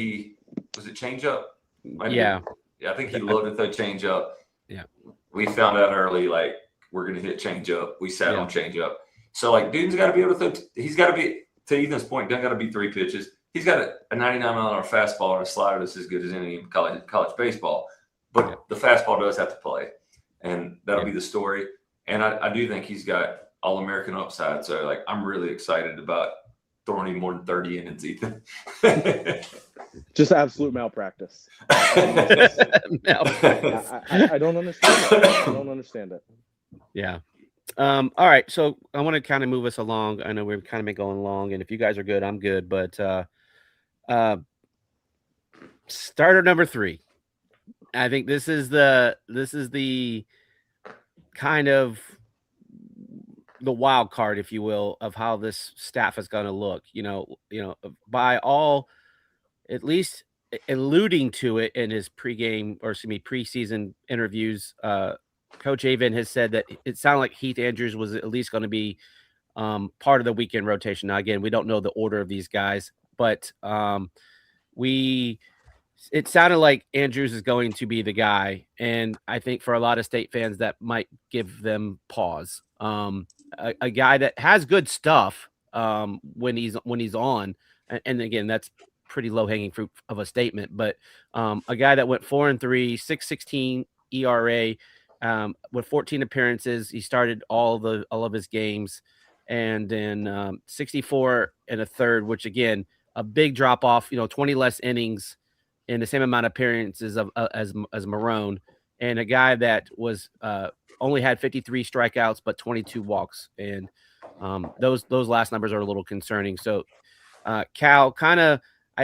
was it changeup? Yeah. Yeah, I think he loved to throw changeup. Yeah. We found out early, like, we're gonna hit changeup. We sat on changeup. So, like, dude's got to be able to throw. He's got to be, to Ethan's point, doesn't got to be 3 pitches. He's got a 99-mile-an-hour fastball and a slider that's as good as any in college baseball. But the fastball does have to play, and that'll be the story. And I do think he's got All-American upside. So, like, I'm really excited about throwing him more than 30 innings, Ethan. Just absolute malpractice. I don't understand it. I don't understand it. Yeah. All right. So I want to kind of move us along. I know we're kind of been going along, and if you guys are good, I'm good. But starter number 3, I think this is the kind of the wild card, if you will, of how this staff is going to look. By all, at least alluding to it in his pregame or excuse me preseason interviews, Coach Avon has said that it sounded like Heath Andrews was at least going to be part of the weekend rotation. Now, again, we don't know the order of these guys, but we it sounded like Andrews is going to be the guy, and I think for a lot of State fans that might give them pause. A guy that has good stuff when he's on, and again, that's pretty low hanging fruit of a statement, but a guy that went 4-3, 6.16 ERA, with 14 appearances. He started all of his games, and then 64 and a third, which again, a big drop off. 20 less innings in the same amount of appearances as Marone, and a guy that was only had 53 strikeouts but 22 walks, and those last numbers are a little concerning. So, Cal, kind of,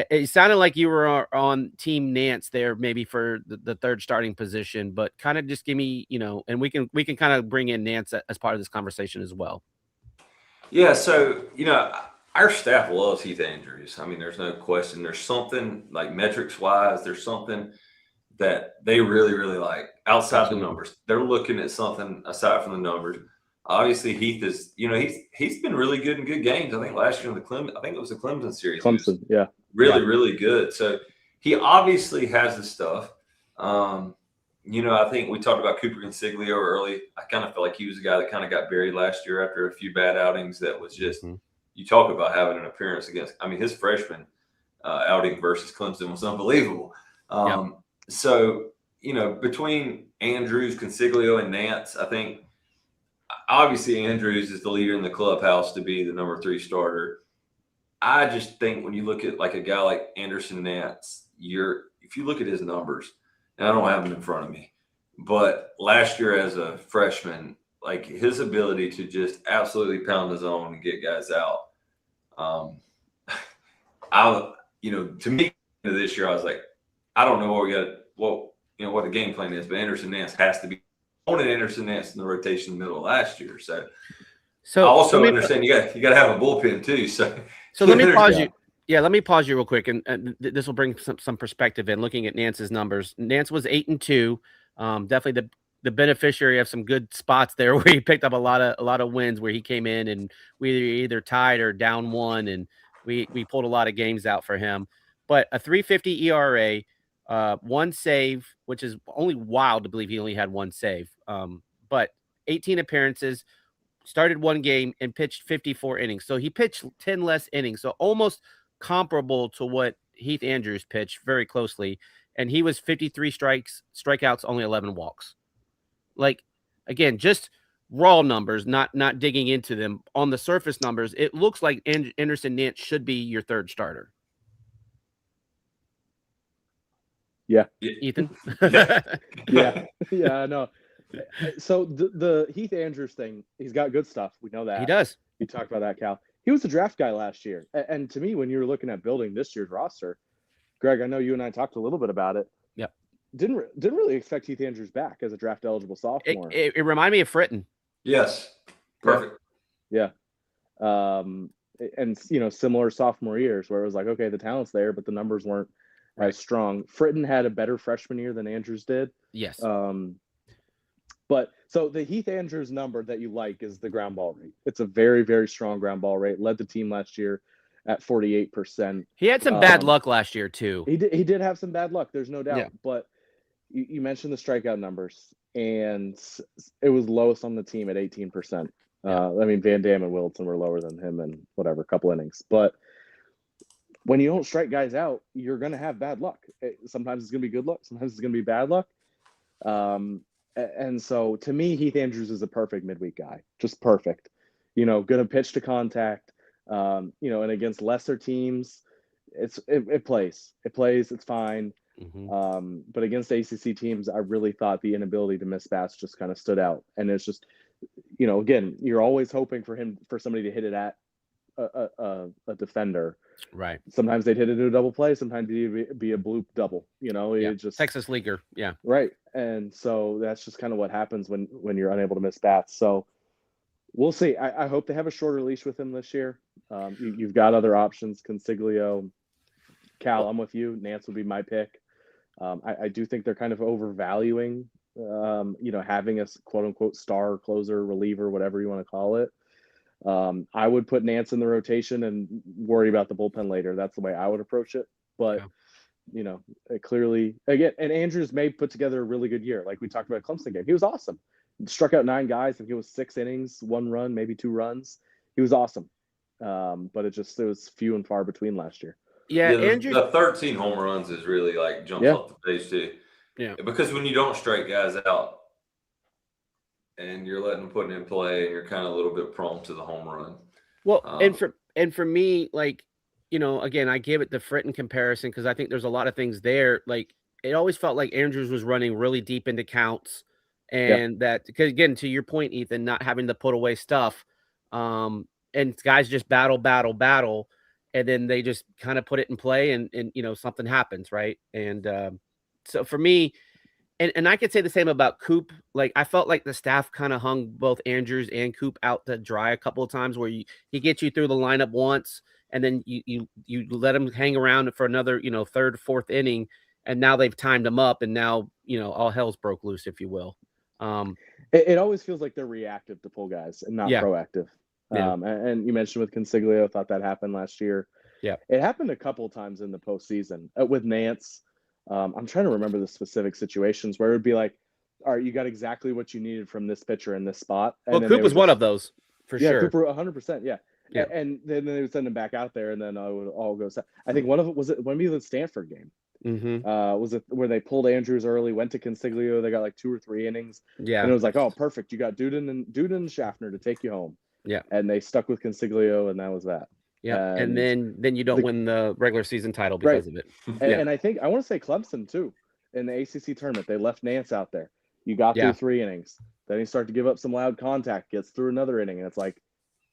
it sounded like you were on Team Nance there, maybe for the third starting position, but kind of just give me, and we can kind of bring in Nance as part of this conversation as well. Yeah, so our staff loves Heath Andrews. I mean, there's no question. There's something like metrics wise. There's something that they really, really like outside the numbers. They're looking at something aside from the numbers. Obviously, Heath is, he's been really good in good games. I think last year in I think it was the Clemson series. Clemson, yeah, really good. So he obviously has the stuff. I think we talked about Cooper Consiglio early. I kind of feel like he was a guy that kind of got buried last year after a few bad outings. That was just, you talk about having an appearance against, his freshman outing versus Clemson was unbelievable. So, between Andrews, Consiglio, and Nance, I think obviously Andrews is the leader in the clubhouse to be the number 3 starter. I just think when you look at like a guy like Anderson Nance, if you look at his numbers, and I don't have them in front of me, but last year as a freshman, like his ability to just absolutely pound his own and get guys out. To me this year, I was like, I don't know what the game plan is, but Anderson Nance has to be on Anderson Nance in the rotation in the middle of last year. So I also understand you got to have a bullpen too. So let me pause you. Yeah, let me pause you real quick, and this will bring some perspective in looking at Nance's numbers. Nance was 8-2, definitely the beneficiary of some good spots there where he picked up a lot of wins where he came in and we either tied or down one, and we pulled a lot of games out for him. But a 3.50 ERA, 1 save, which is only wild to believe he only had 1 save. But 18 appearances, started 1 game and pitched 54 innings. So he pitched 10 less innings. So almost comparable to what Heath Andrews pitched, very closely. And he was 53 strikeouts, only 11 walks. Like, again, just raw numbers, not digging into them. On the surface numbers, it looks like Anderson Nance should be your third starter. Yeah. Ethan? Yeah, I know. So the Heath Andrews thing, he's got good stuff. We know that. He does. You talked about that, Cal. He was a draft guy last year. And to me, when you were looking at building this year's roster, Greg, I know you and I talked a little bit about it. Yeah. Didn't really expect Heath Andrews back as a draft eligible sophomore. It reminded me of Fritton. Yes. Perfect. Yeah. And similar sophomore years where it was like, okay, the talent's there, but the numbers weren't as strong. Fritton had a better freshman year than Andrews did. Yes. But so the Heath Andrews number that you like is the ground ball rate. It's a very, very strong ground ball rate. Led the team last year at 48%. He had some bad luck last year too. He did have some bad luck. There's no doubt. Yeah. But you mentioned the strikeout numbers, and it was lowest on the team at 18%. Yeah. Van Dam and Wilson were lower than him in whatever, a couple innings. But when you don't strike guys out, you're going to have bad luck. Sometimes it's going to be good luck. Sometimes it's going to be bad luck. And so to me, Heath Andrews is a perfect midweek guy, just perfect. Going to pitch to contact, and against lesser teams, it plays, it's fine. Mm-hmm. But against ACC teams, I really thought the inability to miss bats just kind of stood out. And it's just, again, you're always hoping for somebody to hit it at a defender. Right. Sometimes they'd hit it to a double play. Sometimes it'd be a bloop double. It just Texas leaguer. Yeah. right. And so that's just kind of what happens when you're unable to miss bats. So we'll see. I hope they have a shorter leash with him this year. You've got other options. Consiglio, Cal, I'm with you. Nance would be my pick. I do think they're kind of overvaluing, having a quote unquote star closer, reliever, whatever you want to call it. I would put Nance in the rotation and worry about the bullpen later. That's the way I would approach it. But, clearly, again, and Andrews may put together a really good year. Like we talked about Clemson game. He was awesome. Struck out 9 guys. I think it was 6 innings, 1 run, maybe 2 runs. He was awesome. But it was few and far between last year. Yeah, Andrews, the 13 home runs is really like jumps off the page too. Yeah, because when you don't strike guys out and you're letting them put it in play, and you're kind of a little bit prone to the home run. Well, and for me, like, again, I give it the Fritten comparison because I think there's a lot of things there. Like it always felt like Andrews was running really deep into counts, and that because again, to your point, Ethan, not having to put away stuff, and guys just battle. And then they just kind of put it in play and something happens. Right. And so for me, and I could say the same about Coop. Like I felt like the staff kind of hung both Andrews and Coop out to dry a couple of times where he gets you through the lineup once and then you let him hang around for another, 3rd, 4th inning. And now they've timed him up and now, all hell's broke loose, if you will. It always feels like they're reactive to pull guys and not proactive. Yeah. And you mentioned with Consiglio, thought that happened last year. Yeah, it happened a couple of times in the postseason with Nance. I'm trying to remember the specific situations where it would be like, all right, you got exactly what you needed from this pitcher in this spot. And well, Coop was one of those for sure. Cooper, 100%. Yeah. And then they would send him back out there, and then I would all go. I think one of it was maybe the Stanford game. Mm-hmm. Was it where they pulled Andrews early, went to Consiglio, they got like 2 or 3 innings. Yeah, and it was like, oh, perfect, you got Duden and Schaffner to take you home. Yeah, and they stuck with Consiglio, and that was that. Yeah, and then you don't win the regular season title because of it. And I think I want to say Clemson too in the ACC tournament. They left Nance out there. You got through 3 innings. Then he started to give up some loud contact. Gets through another inning, and it's like,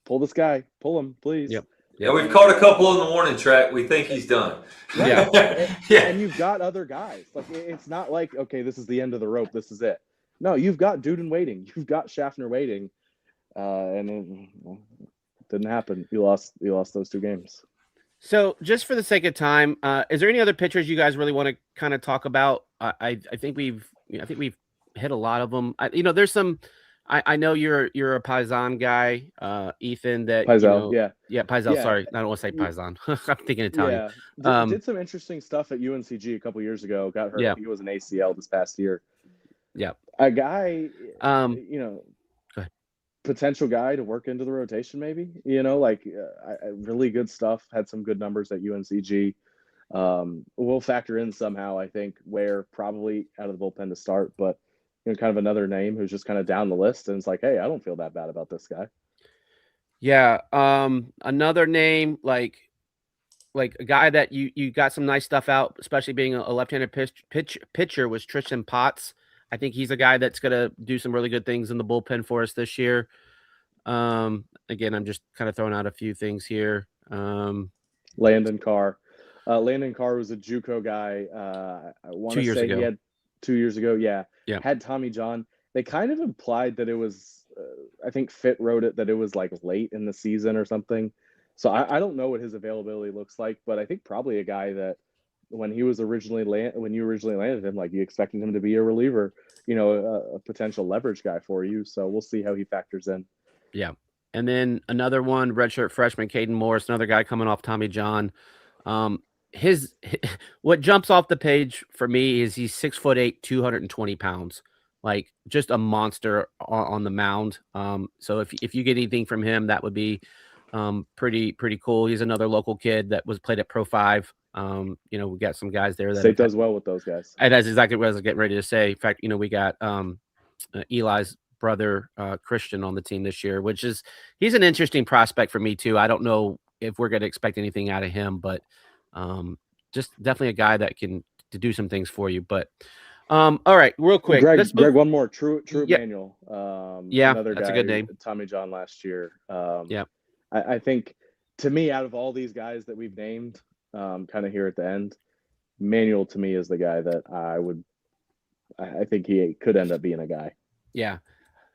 pull this guy, pull him, please. Yep. Yeah, we've caught a couple in the warning track. We think he's done. Right. And you've got other guys. Like it's not like, okay, this is the end of the rope. This is it. No, you've got Duden waiting. You've got Schaffner waiting, and it didn't happen. You lost those 2 games. So, just for the sake of time, is there any other pitchers you guys really want to kind of talk about? I think we've hit a lot of them. There's some. I know you're a Paisan guy, Ethan. That Paisel, Paisel. Yeah. Sorry, I don't want to say Paisan. I'm thinking Italian. Yeah, did some interesting stuff at UNCG a couple years ago. Got hurt. I think it was an ACL this past year. Yeah, a guy. Potential guy to work into the rotation, maybe. Really good stuff. Had some good numbers at UNCG. We'll factor in somehow. I think Ware probably out of the bullpen to start, but. Kind of another name who's just kind of down the list, and it's like, hey, I don't feel that bad about this guy. Yeah, another name like a guy that you got some nice stuff out, especially being a left-handed pitcher was Tristan Potts. I think he's a guy that's gonna do some really good things in the bullpen for us this year. Again, I'm just kind of throwing out a few things here. Landon Carr. Landon Carr was a JUCO guy. I want to say he had 2 years ago. Yeah. Had Tommy John. They kind of implied that it was, I think Fit wrote it, that it was like late in the season or something. So I don't know what his availability looks like, but I think probably a guy that when you originally landed him, like you expected him to be a reliever, a potential leverage guy for you. So we'll see how he factors in. Yeah. And then another one, redshirt freshman, Caden Morris, another guy coming off Tommy John. What jumps off the page for me is he's 6'8", 220 pounds, like just a monster on the mound. So if you get anything from him, that would be pretty cool. He's another local kid that was played at Pro 5. We got some guys there that State does well with those guys. And that's exactly what I was getting ready to say. In fact, we got Eli's brother Christian on the team this year, he's an interesting prospect for me too. I don't know if we're going to expect anything out of him, but just definitely a guy that can do some things for you. But all right, real quick, Greg, one more. True Manuel. Another that's guy, a good name. Tommy John last year. Yeah, I think to me, out of all these guys that we've named, kind of here at the end, Manuel to me is the guy that I think he could end up being a guy. Yeah.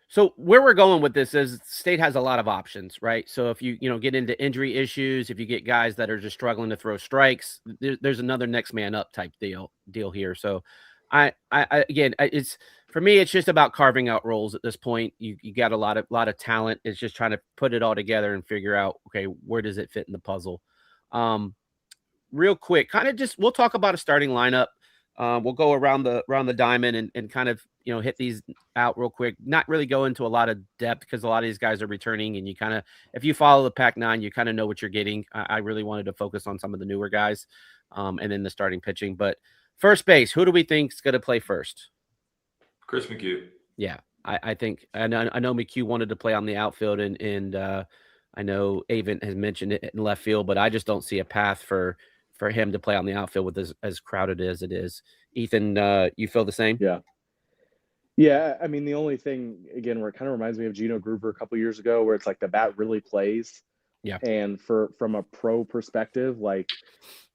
So where we're going with this is State has a lot of options, right? So if you get into injury issues, if you get guys that are just struggling to throw strikes, there's another next man up type deal here. So it's for me, it's just about carving out roles at this point. You got a lot of talent. It's just trying to put it all together and figure out, okay, where does it fit in the puzzle? Real quick, kind of just we'll talk about a starting lineup. We'll go around the diamond and kind of hit these out real quick. Not really go into a lot of depth because a lot of these guys are returning, and you kind of, if you follow the Pac-9, you kind of know what you're getting. I really wanted to focus on some of the newer guys, and then the starting pitching. But first base, who do we think is going to play first? Chris McHugh. Yeah, I think I know McHugh wanted to play on the outfield, and I know Avent has mentioned it in left field, but I just don't see a path for him to play on the outfield with as crowded as it is. Ethan, you feel the same? Yeah. I mean, the only thing, again, where it kind of reminds me of Gino Gruber a couple years ago, where it's like the bat really plays. Yeah. And from a pro perspective, like,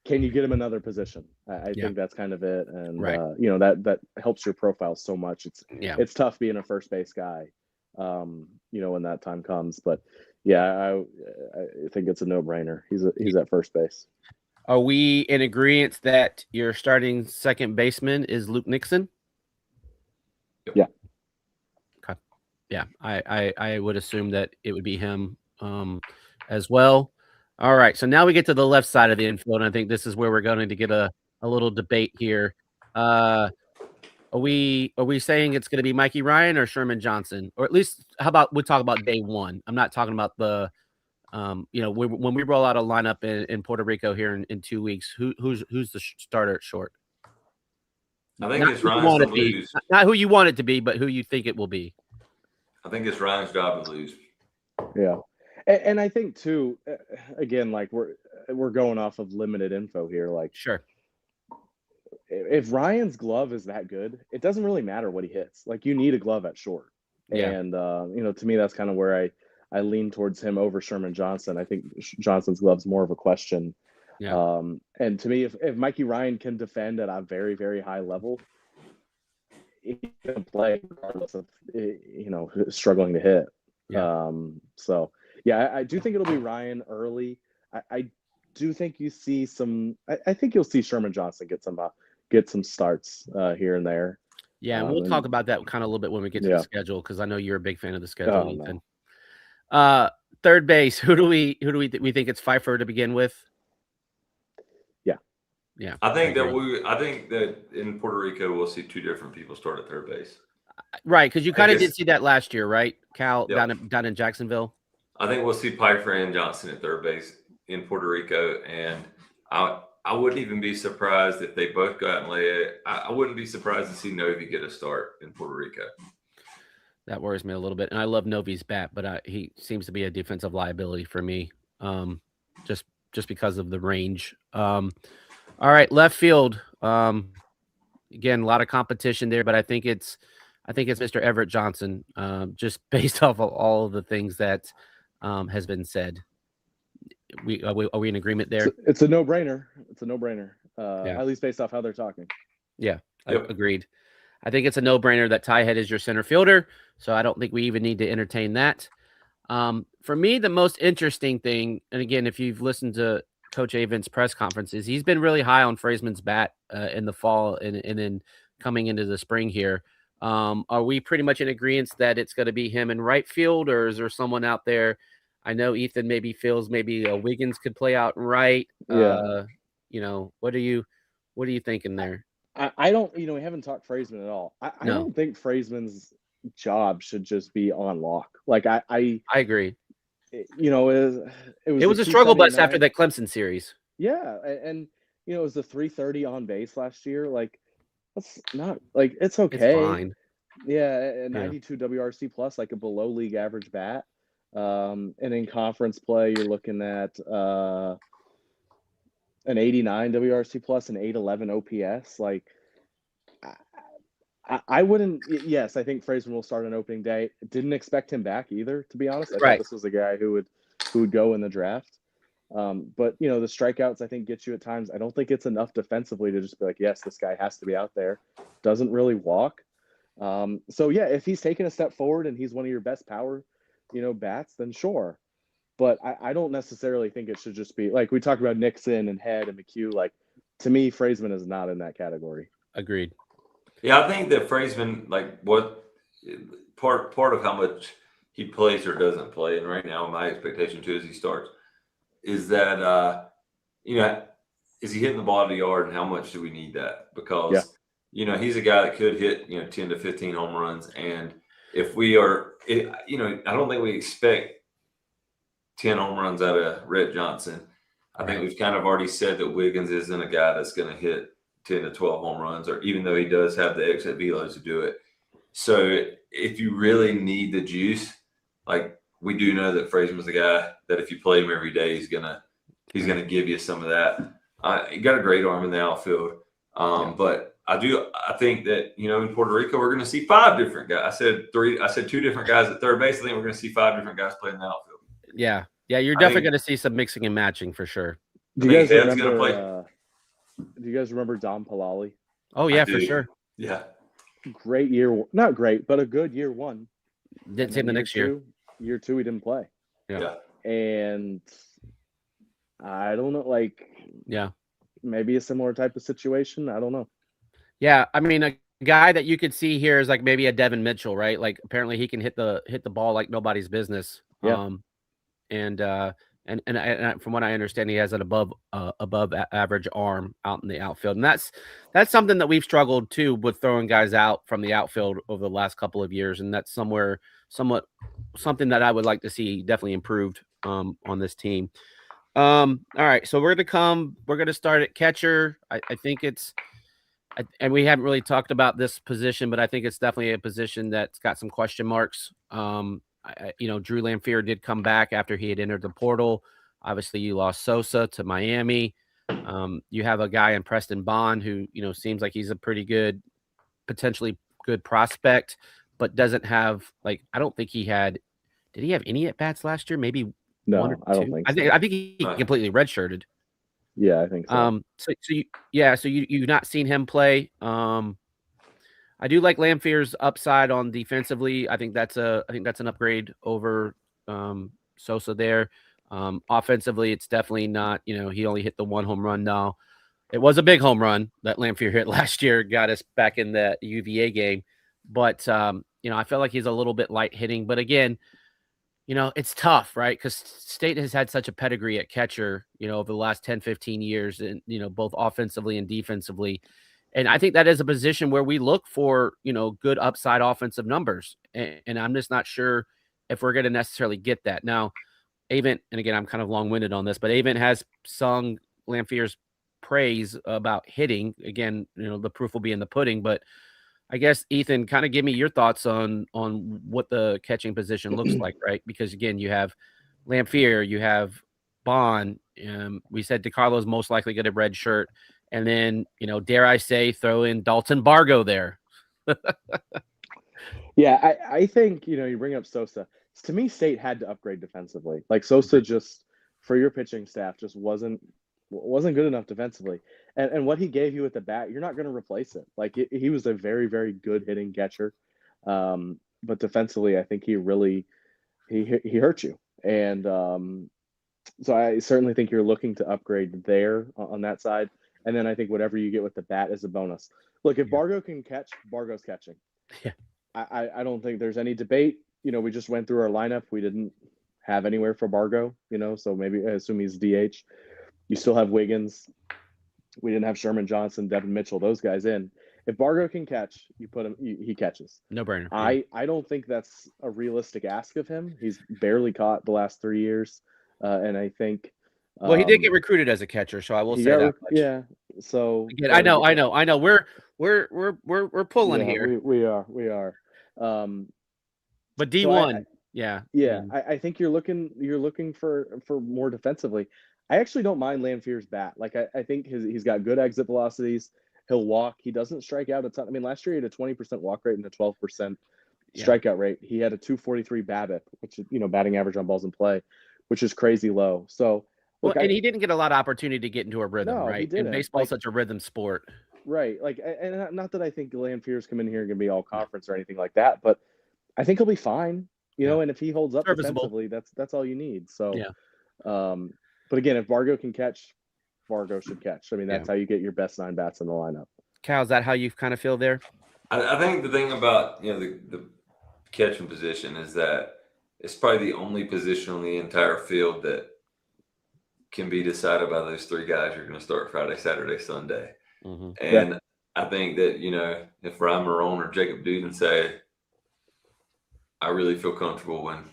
can you get him another position? I think that's kind of it. And, right. That helps your profile so much. It's tough being a first base guy, when that time comes. But yeah, I think it's a no-brainer. He's at first base. Are we in agreement that your starting second baseman is Luke Nixon? Yeah. Okay. Yeah, I would assume that it would be him as well. All right, so now we get to the left side of the infield, and I think this is where we're going to get a little debate here. Are we saying it's going to be Mikey Ryan or Sherman Johnson? Or at least, how about we talk about day one? I'm not talking about the when we roll out a lineup in Puerto Rico here in 2 weeks, who's the starter at short? I think it's Ryan's to lose. Not who you want it to be, but who you think it will be. I think it's Ryan's job to lose. Yeah. And I think too, again, like we're going off of limited info here. Like, sure, if Ryan's glove is that good, it doesn't really matter what he hits. Like, you need a glove at short. Yeah. And to me, that's kind of where I lean towards him over Sherman Johnson. I think Johnson's glove's more of a question. Yeah. And to me, if Mikey Ryan can defend at a very, very high level, he can play regardless of struggling to hit. Yeah. So yeah, I do think it'll be Ryan early. I do think you see some. I think you'll see Sherman Johnson get some starts here and there. Yeah, and we'll talk about that kind of a little bit when we get to the schedule, because I know you're a big fan of the schedule, Ethan. No. Third base, who do we think it's Pfeiffer to begin with? Yeah. I think that in Puerto Rico we'll see two different people start at third base. Right, because you kind of did see that last year, right, Cal, yep. down in Jacksonville. I think we'll see Pfeiffer and Johnson at third base in Puerto Rico, and I wouldn't even be surprised if they both go out and lay it. I wouldn't be surprised to see Novi get a start in Puerto Rico. That worries me a little bit, and I love Novi's bat, but he seems to be a defensive liability for me, just because of the range. All right, left field. Again, a lot of competition there, but I think it's Mr. Everett Johnson, just based off of all of the things that has been said. Are we in agreement there? It's a no-brainer. It's a no-brainer. At least based off how they're talking. Yeah, yep. Agreed. I think it's a no-brainer that Tyhead is your center fielder, so I don't think we even need to entertain that. For me, the most interesting thing, and again, if you've listened to Coach Avent's press conferences, he's been really high on Fraisman's bat in the fall and then coming into the spring here. Are we pretty much in agreement that it's going to be him in right field, or is there someone out there? I know Ethan maybe feels maybe Wiggins could play out in right. Yeah. What are you thinking there? I don't, we haven't talked Fraisman at all. I don't think Fraisman's job should just be on lock. Like I agree. It was a struggle bus after that Clemson series. Yeah, and it was the 330 on base last year. Like, that's not like it's okay. It's fine. Yeah, 92 WRC plus, like a below league average bat. And in conference play, you're looking at an 89 WRC plus, an 811 OPS. Like, I wouldn't. Yes, I think Fraisman will start on opening day. Didn't expect him back either, to be honest. I thought this was a guy who would go in the draft. But the strikeouts I think get you at times. I don't think it's enough defensively to just be like, yes, this guy has to be out there. Doesn't really walk. So yeah, if he's taking a step forward and he's one of your best power, bats, then sure. But I don't necessarily think it should just be like we talked about Nixon and Head and McHugh. Like to me, Fraseman is not in that category. Agreed. Yeah, I think that Fraseman, like what part of how much he plays or doesn't play, and right now my expectation too as he starts, is that is he hitting the ball of the yard and how much do we need that? Because he's a guy that could hit 10 to 15 home runs, and if we are, I don't think we expect 10 home runs out of Rhett Johnson. I think we've kind of already said that Wiggins isn't a guy that's going to hit 10 to 12 home runs, or even though he does have the exit velos to do it. So if you really need the juice, like we do know that Fraseman's a guy that if you play him every day, he's gonna give you some of that. He got a great arm in the outfield, but I think that in Puerto Rico we're going to see 5 different guys. I said 2 different guys at third base. I think we're going to see 5 different guys play in the outfield. Yeah, you're definitely going to see some mixing and matching for sure. Do you guys remember? Do you guys remember Dom Palali? Oh yeah, for sure. Yeah, great year. Not great, but a good year one. Didn't see him the next year. Year 2, he didn't play. Yeah. And I don't know, maybe a similar type of situation. I don't know. Yeah, I mean, a guy that you could see here is like maybe a Devin Mitchell, right? Like apparently he can hit the ball like nobody's business. Yeah. And from what I understand, he has an above average arm out in the outfield, and that's something that we've struggled too with throwing guys out from the outfield over the last couple of years, and that's somewhat something that I would like to see definitely improved on this team. All right, so we're gonna start at catcher. I think and we haven't really talked about this position, but I think it's definitely a position that's got some question marks. Drew Lamphere did come back after he had entered the portal. Obviously, you lost Sosa to Miami. You have a guy in Preston Bond who, seems like he's a pretty good, potentially good prospect, but doesn't have I don't think did he have any at bats last year? Maybe no, 1 or 2. I don't think so. I think he completely redshirted. Yeah, I think so. So you've not seen him play. I do like Lamphere's upside on defensively. I think that's an upgrade over Sosa there. Offensively, it's definitely not. He only hit the 1 home run now. It was a big home run that Lamphere hit last year, got us back in the UVA game. But I feel like he's a little bit light hitting. But again, it's tough, right? Because State has had such a pedigree at catcher, over the last 10, 15 years, and both offensively and defensively. And I think that is a position where we look for, good upside offensive numbers. And I'm just not sure if we're going to necessarily get that. Now, Avent, and again, I'm kind of long-winded on this, but Avent has sung Lamphere's praise about hitting. Again, the proof will be in the pudding. But I guess, Ethan, kind of give me your thoughts on what the catching position looks like, right? Because, again, you have Lamphere, you have Bond. We said DeCarlo's most likely going to red shirt. And then, dare I say, throw in Dalton Bargo there. Yeah, I think, you bring up Sosa. To me, State had to upgrade defensively. Like Sosa just, for your pitching staff, just wasn't good enough defensively. And what he gave you at the bat, you're not going to replace it. Like he was a very, very good hitting catcher. But defensively, I think he really, he hurt you. And so I certainly think you're looking to upgrade there on that side. And then I think whatever you get with the bat is a bonus. Look, if Bargo can catch, Bargo's catching. Yeah. I don't think there's any debate. We just went through our lineup. We didn't have anywhere for Bargo, so maybe I assume he's DH. You still have Wiggins. We didn't have Sherman Johnson, Devin Mitchell, those guys in. If Bargo can catch, you put him, he catches. No brainer. I don't think that's a realistic ask of him. He's barely caught the last 3 years. And I think well, he did get recruited as a catcher, so I will say that much. Yeah. So again, I know. We're pulling here. We are. But D1, yeah. I think you're looking for more defensively. I actually don't mind Lamphere's bat. Like I think he's got good exit velocities. He'll walk. He doesn't strike out a ton. I mean, last year he had a 20% walk rate and a 12% strikeout rate. He had a 243 BABIP, which is batting average on balls in play, which is crazy low. So Well, Look, and he didn't get a lot of opportunity to get into a rhythm, No, he right? And didn't. baseball is Like, such a rhythm sport. right. Like, and not that I think Lanfear's come in here and gonna be all conference or anything like that, but I think he'll be fine. You Yeah. know, and if he holds up Serviceable. defensively, that's all you need. So, Yeah. But again, if Vargo can catch, Vargo should catch. I mean, that's Yeah. how you get your best 9 bats in the lineup. Cal, is that how you kind of feel there? I think the thing about the catching position is that it's probably the only position on the entire field that can be decided by those 3 guys you're going to start Friday, Saturday, Sunday. Mm-hmm. And I think that, if Ryan Marone or Jacob Duden say, I really feel comfortable when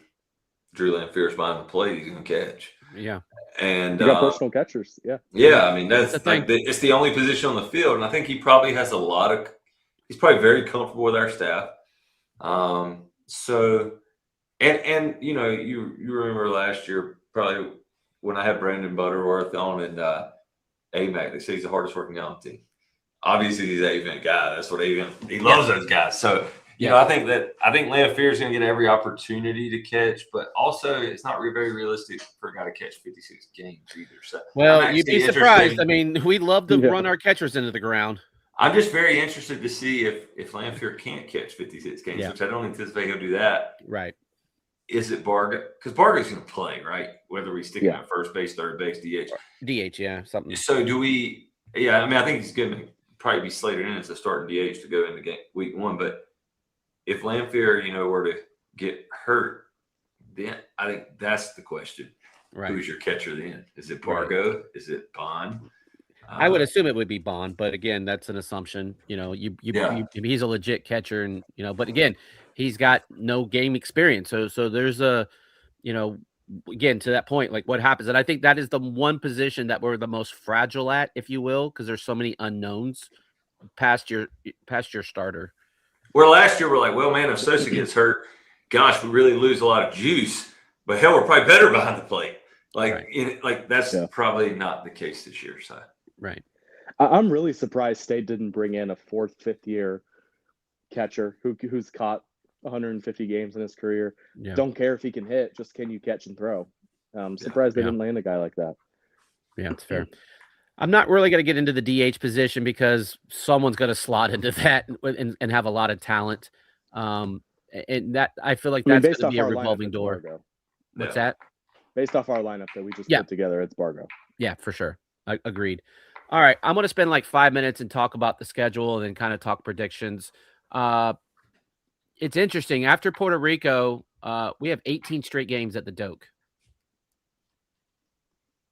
Drew Lanfear's behind the plate, he's going to catch. Yeah. And You got personal catchers. Yeah. Yeah, I mean, that's the thing. like it's the only position on the field. And I think he probably has he's probably very comfortable with our staff. So, and you remember last year, probably when I had Brandon Butterworth on and AMAC, they say he's the hardest working guy on the team. Obviously, he's an event guy. That's what he loves those guys. So, I think Lanfear is going to get every opportunity to catch, but also it's not very realistic for a guy to catch 56 games either. So, well, you'd be surprised. I mean, we love to run our catchers into the ground. I'm just very interested to see if Lanfear can't catch 56 games, which I don't anticipate he'll do that. Right. Is it Barga? Because Barga's going to play, right? Whether we stick him at first base, third base, DH. DH, yeah, something. So do we? Yeah, I mean, I think he's going to probably be slated in as a starting DH to go into week 1. But if Lanfear, were to get hurt, then I think that's the question. Right. Who's your catcher then? Is it Bargo? Right. Is it Bond? I would assume it would be Bond, but again, that's an assumption. He's a legit catcher, and but again, he's got no game experience. So there's again, to that point, like what happens, and I think that is the one position that we're the most fragile at, if you will, because there's so many unknowns past your starter. Where last year we're like, well, man, if Sosa gets hurt, gosh, we really lose a lot of juice. But hell, we're probably better behind the plate. That's probably not the case this year. So. Right. I'm really surprised State didn't bring in a 4th, 5th year catcher who's caught 150 games in his career. Yeah. Don't care if he can hit, just can you catch and throw? I'm surprised they didn't land a guy like that. Yeah, it's fair. I'm not really going to get into the DH position because someone's going to slot into that and have a lot of talent. And that I feel like that's going to be a revolving door. What's that? Based off our lineup that we just put together, it's Bargo. Yeah, for sure. Agreed. All right, I'm going to spend like 5 minutes and talk about the schedule and then kind of talk predictions. It's interesting. After Puerto Rico, we have 18 straight games at the Doak.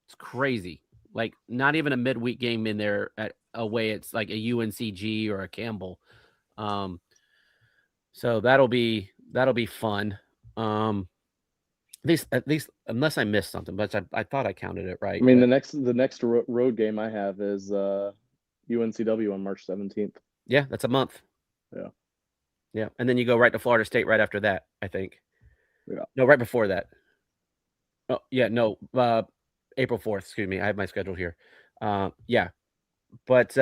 It's crazy. Like not even a midweek game in there away. It's like a UNCG or a Campbell. So that'll be fun. At least unless I missed something, but I thought I counted it right. I mean, the next road game I have is UNCW on March 17th. Yeah, that's a month. Yeah, and then you go right to Florida State right after that, I think. Yeah. No, right before that. Oh, yeah, no, April 4th. Excuse me, I have my schedule here. Yeah, but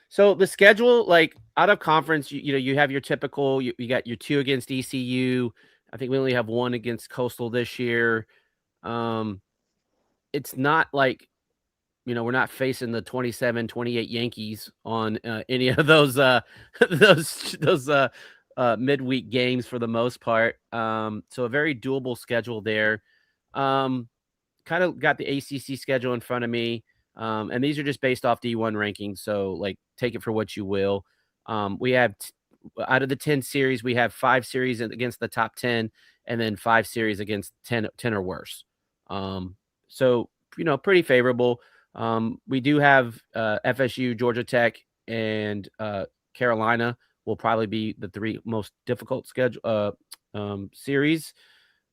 so the schedule, like out of conference, you have your typical. You got your 2 against ECU. I think we only have 1 against Coastal this year. It's not like, we're not facing the 27-28 Yankees on any of those midweek games for the most part. So a very doable schedule there. Kind of got the ACC schedule in front of me. And these are just based off D1 rankings. So like take it for what you will. We have out of the 10 series, we have 5 series against the top 10 and then 5 series against 10 or worse. So, pretty favorable. We do have FSU, Georgia Tech, and Carolina will probably be the 3 most difficult schedule series.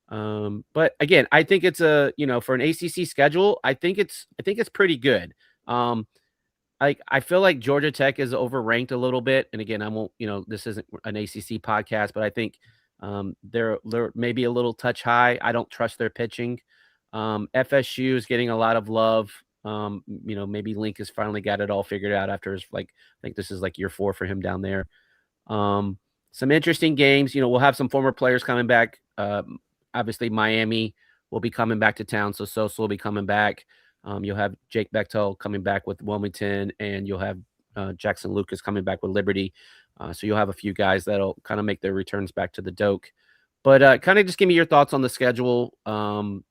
But again, I think it's for an ACC schedule, I think it's pretty good. I feel like Georgia Tech is overranked a little bit. And again, I won't, this isn't an ACC podcast, but I think they're maybe a little touch high. I don't trust their pitching. FSU is getting a lot of love. Maybe Link has finally got it all figured out after his, I think this is like year 4 for him down there. Some interesting games. We'll have some former players coming back. Obviously Miami will be coming back to town. So Sosa will be coming back. You'll have Jake Bechtel coming back with Wilmington, and you'll have Jackson Lucas coming back with Liberty. So you'll have a few guys that'll kind of make their returns back to the Doak. But kind of just give me your thoughts on the schedule,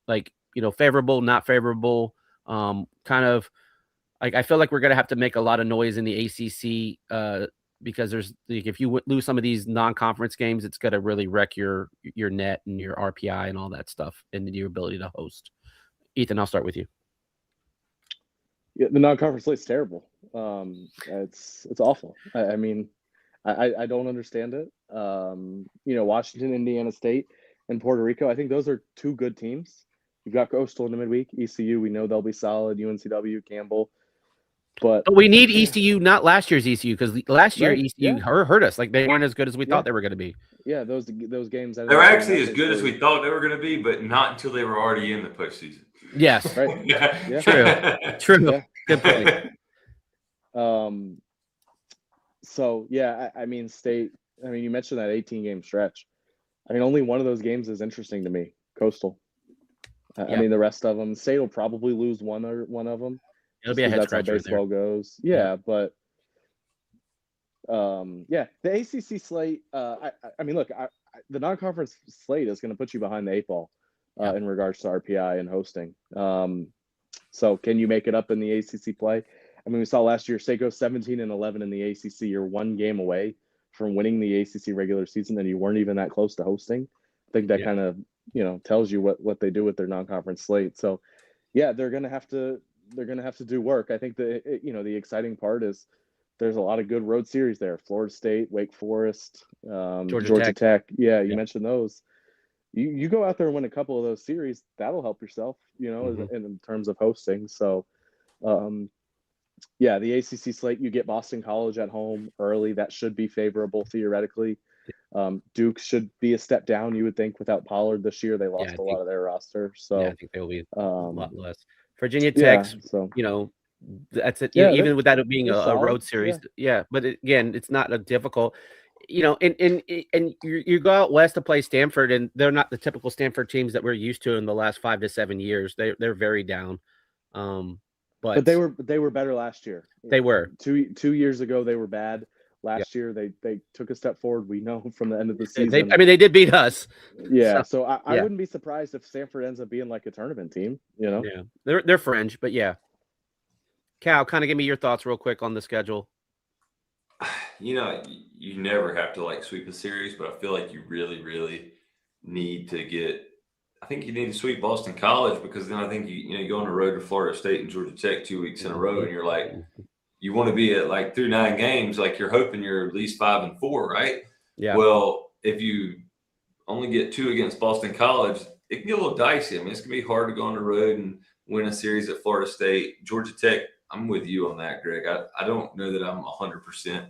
like, favorable, not favorable, kind of like I feel like we're going to have to make a lot of noise in the ACC because there's like, if you lose some of these non-conference games, it's going to really wreck your net and your RPI and all that stuff and your ability to host. Ethan, I'll start with you. Yeah, the non-conference slate's terrible. It's awful. I mean, I don't understand it. Washington, Indiana State, and Puerto Rico, I think those are two good teams. You've got Coastal in the midweek. ECU, we know they'll be solid. UNCW, Campbell. But we need ECU, not last year's ECU, because last year Right, ECU hurt us. Like, they weren't as good as we thought they were going to be. Yeah, those games. They were actually as good as we thought they were going to be, but not until they were already in the postseason. Yes. Right. Yeah. True. Yeah. Good point. So yeah, I mean, State. I mean, you mentioned that 18-game stretch. I mean, only one of those games is interesting to me. Coastal. I mean, the rest of them, State will probably lose one of them. It'll be a head scratcher. That's how baseball goes. Yeah, but the ACC slate. I mean, look, the non-conference slate is going to put you behind the 8 ball in regards to RPI and hosting. So can you make it up in the ACC play? I mean, we saw last year State goes 17-11 in the ACC. You're one game away from winning the ACC regular season, and you weren't even that close to hosting. I think that kind of tells you what they do with their non-conference slate. So yeah, they're gonna have to do work. I think the exciting part is there's a lot of good road series there. Florida State, Wake Forest, Georgia Tech. Yeah, you mentioned those. You go out there and win a couple of those series, that'll help yourself, in terms of hosting. So, the ACC slate, you get Boston College at home early. That should be favorable theoretically. Duke should be a step down, you would think, without Pollard this year. They lost a lot of their roster. So I think they will be a lot less. Virginia Tech, so that's it. Yeah, even with that being a road series, but again, it's not a difficult. And you go out west to play Stanford, and they're not the typical Stanford teams that we're used to in the last 5 to 7 years. They're very down. But they were better last year. They were 2 years ago. They were bad. Last year they took a step forward. We know from the end of the season. They did beat us. Yeah, so I wouldn't be surprised if Stanford ends up being like a tournament team. Yeah, they're fringe, but yeah. Cal, kind of give me your thoughts real quick on the schedule. You never have to sweep a series, but I feel like you really, really need to get. I think you need to sweep Boston College, because then I think you go on the road to Florida State and Georgia Tech 2 weeks in a row, and you're like, you want to be at through 9 games, you're hoping you're at least 5-4, right? Yeah. Well, if you only get 2 against Boston College, it can get a little dicey. I mean, it's gonna be hard to go on the road and win a series at Florida State, Georgia Tech. I'm with you on that, Greg. I don't know that I'm 100%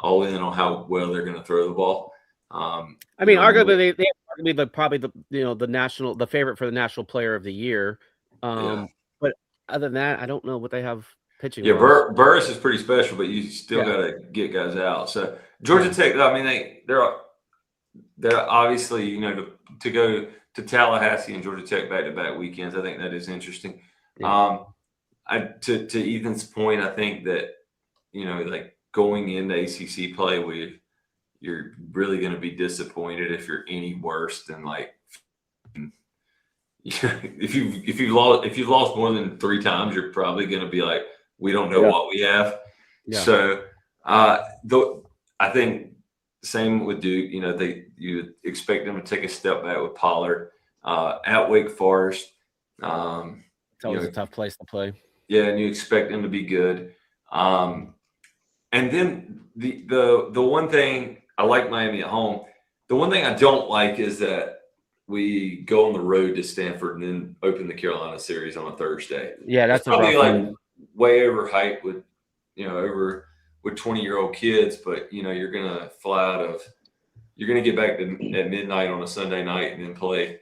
all in on how well they're going to throw the ball. Arguably they probably the favorite for the national player of the year. But other than that, I don't know what they have pitching. Yeah, Burris is pretty special, but you still got to get guys out. So Georgia Tech, I mean, they're obviously to go to Tallahassee and Georgia Tech back-to-back weekends. I think that is interesting. Yeah. To Ethan's point, I think that going into ACC play, you're really going to be disappointed if you're any worse than if you've lost more than 3 times, you're probably going to be like, we don't know what we have. Yeah. So I think same with Duke. You expect them to take a step back with Pollard at Wake Forest. It's always a tough place to play. Yeah, and you expect them to be good. And then the one thing I like Miami at home. The one thing I don't like is that we go on the road to Stanford and then open the Carolina series on a Thursday. Yeah, that's probably way overhyped with with 20-year-old kids, but you're gonna you're gonna get back at midnight on a Sunday night and then play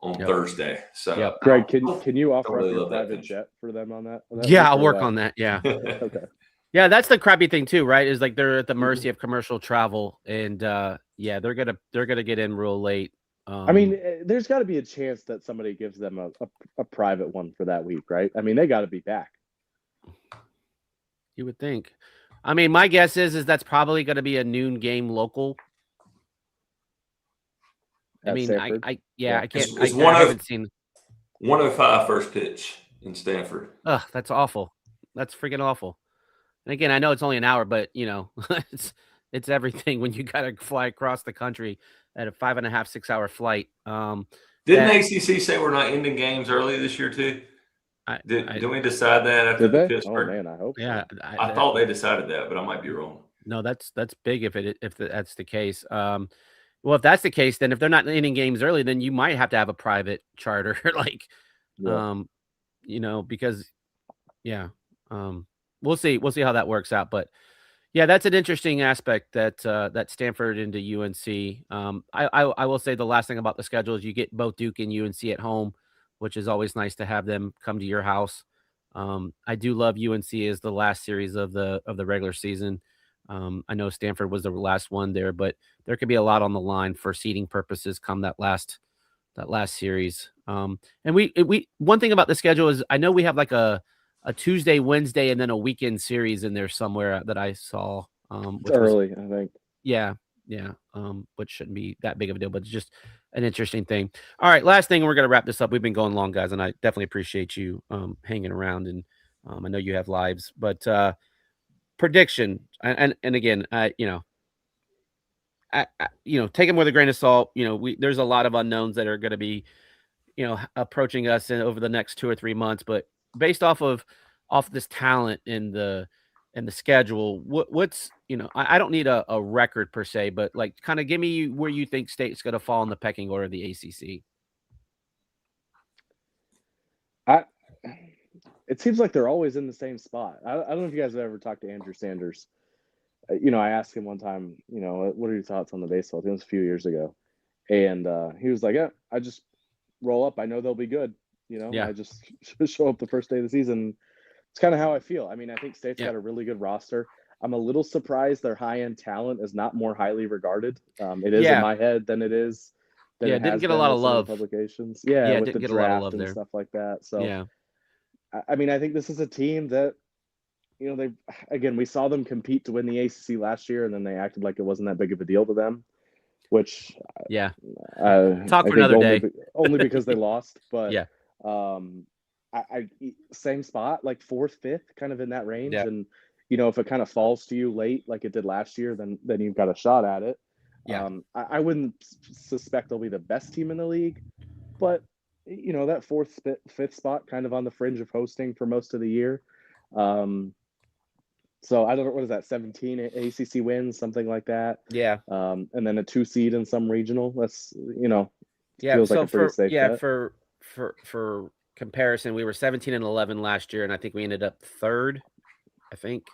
on Thursday. So Greg, can you offer up your private jet for them on that? I'll work on that. Yeah. Okay. Yeah, that's the crappy thing too, right? Is they're at the mercy of commercial travel, and they're gonna get in real late. I mean, there's got to be a chance that somebody gives them a private one for that week, right? I mean, they got to be back. You would think. I mean, my guess is that's probably going to be a noon game local. I At mean, Stanford. I Yeah. can't. It's I haven't seen. 105 first pitch in Stanford. Ugh, that's awful. That's freaking awful. And again, I know it's only an hour, but it's everything when you got to fly across the country at a 5.5, 6 hour flight. Didn't that- ACC say we're not ending games early this year too? Didn't we decide that after Did the they? Pittsburgh? Oh man, I hope yeah, so. I thought they decided that, but I might be wrong. No, that's big if that's the case. Well, if that's the case, then if they're not ending games early, then you might have to have a private charter, like, Yeah. because, yeah, we'll see how that works out. But yeah, that's an interesting aspect that Stanford into UNC. I will say the last thing about the schedule is you get both Duke and UNC at home, which is always nice to have them come to your house. I do love UNC as the last series of the regular season. I know Stanford was the last one there, but there could be a lot on the line for seeding purposes come that last series. And we one thing about the schedule is I know we have like a Tuesday, Wednesday, and then a weekend series in there somewhere that I saw. It's early, I think. Yeah. Which shouldn't be that big of a deal, but it's just an interesting thing. All right, last thing, we're gonna wrap this up. We've been going long, guys, and I definitely appreciate you hanging around. And I know you have lives, but prediction and again, take them with a grain of salt. There's a lot of unknowns that are going to be, approaching us over the next 2 or 3 months. But based off this talent in the schedule, what's I don't need a record per se, but like kind of give me where you think State's going to fall in the pecking order of the ACC. It seems like they're always in the same spot. I don't know if you guys have ever talked to Andrew Sanders. I asked him one time, what are your thoughts on the baseball team? It was a few years ago. And he was like, yeah, I just roll up. I know they'll be good. Yeah. I just show up the first day of the season. It's kind of how I feel. I mean, I think State's got a really good roster. I'm a little surprised their high-end talent is not more highly regarded. It is in my head than it is. It didn't get a lot of love. Publications. Yeah, with the get a lot of draft love and there. stuff like that. So yeah. I mean, I think this is a team that, we saw them compete to win the ACC last year, and then they acted like it wasn't that big of a deal to them, which talk for another day. Only because they lost, but yeah, I same spot, like 4th, 5th, kind of in that range, yeah. and if it kind of falls to you late like it did last year, then you've got a shot at it. Yeah, I wouldn't suspect they'll be the best team in the league, but that 4th, 5th spot kind of on the fringe of hosting for most of the year. So I don't know, what is that, 17 ACC wins, something like that. Yeah. And then a 2 seed in some regional. That's feels like a pretty safe bet. For comparison, we were 17-11 last year, and I think we ended up 3rd. I think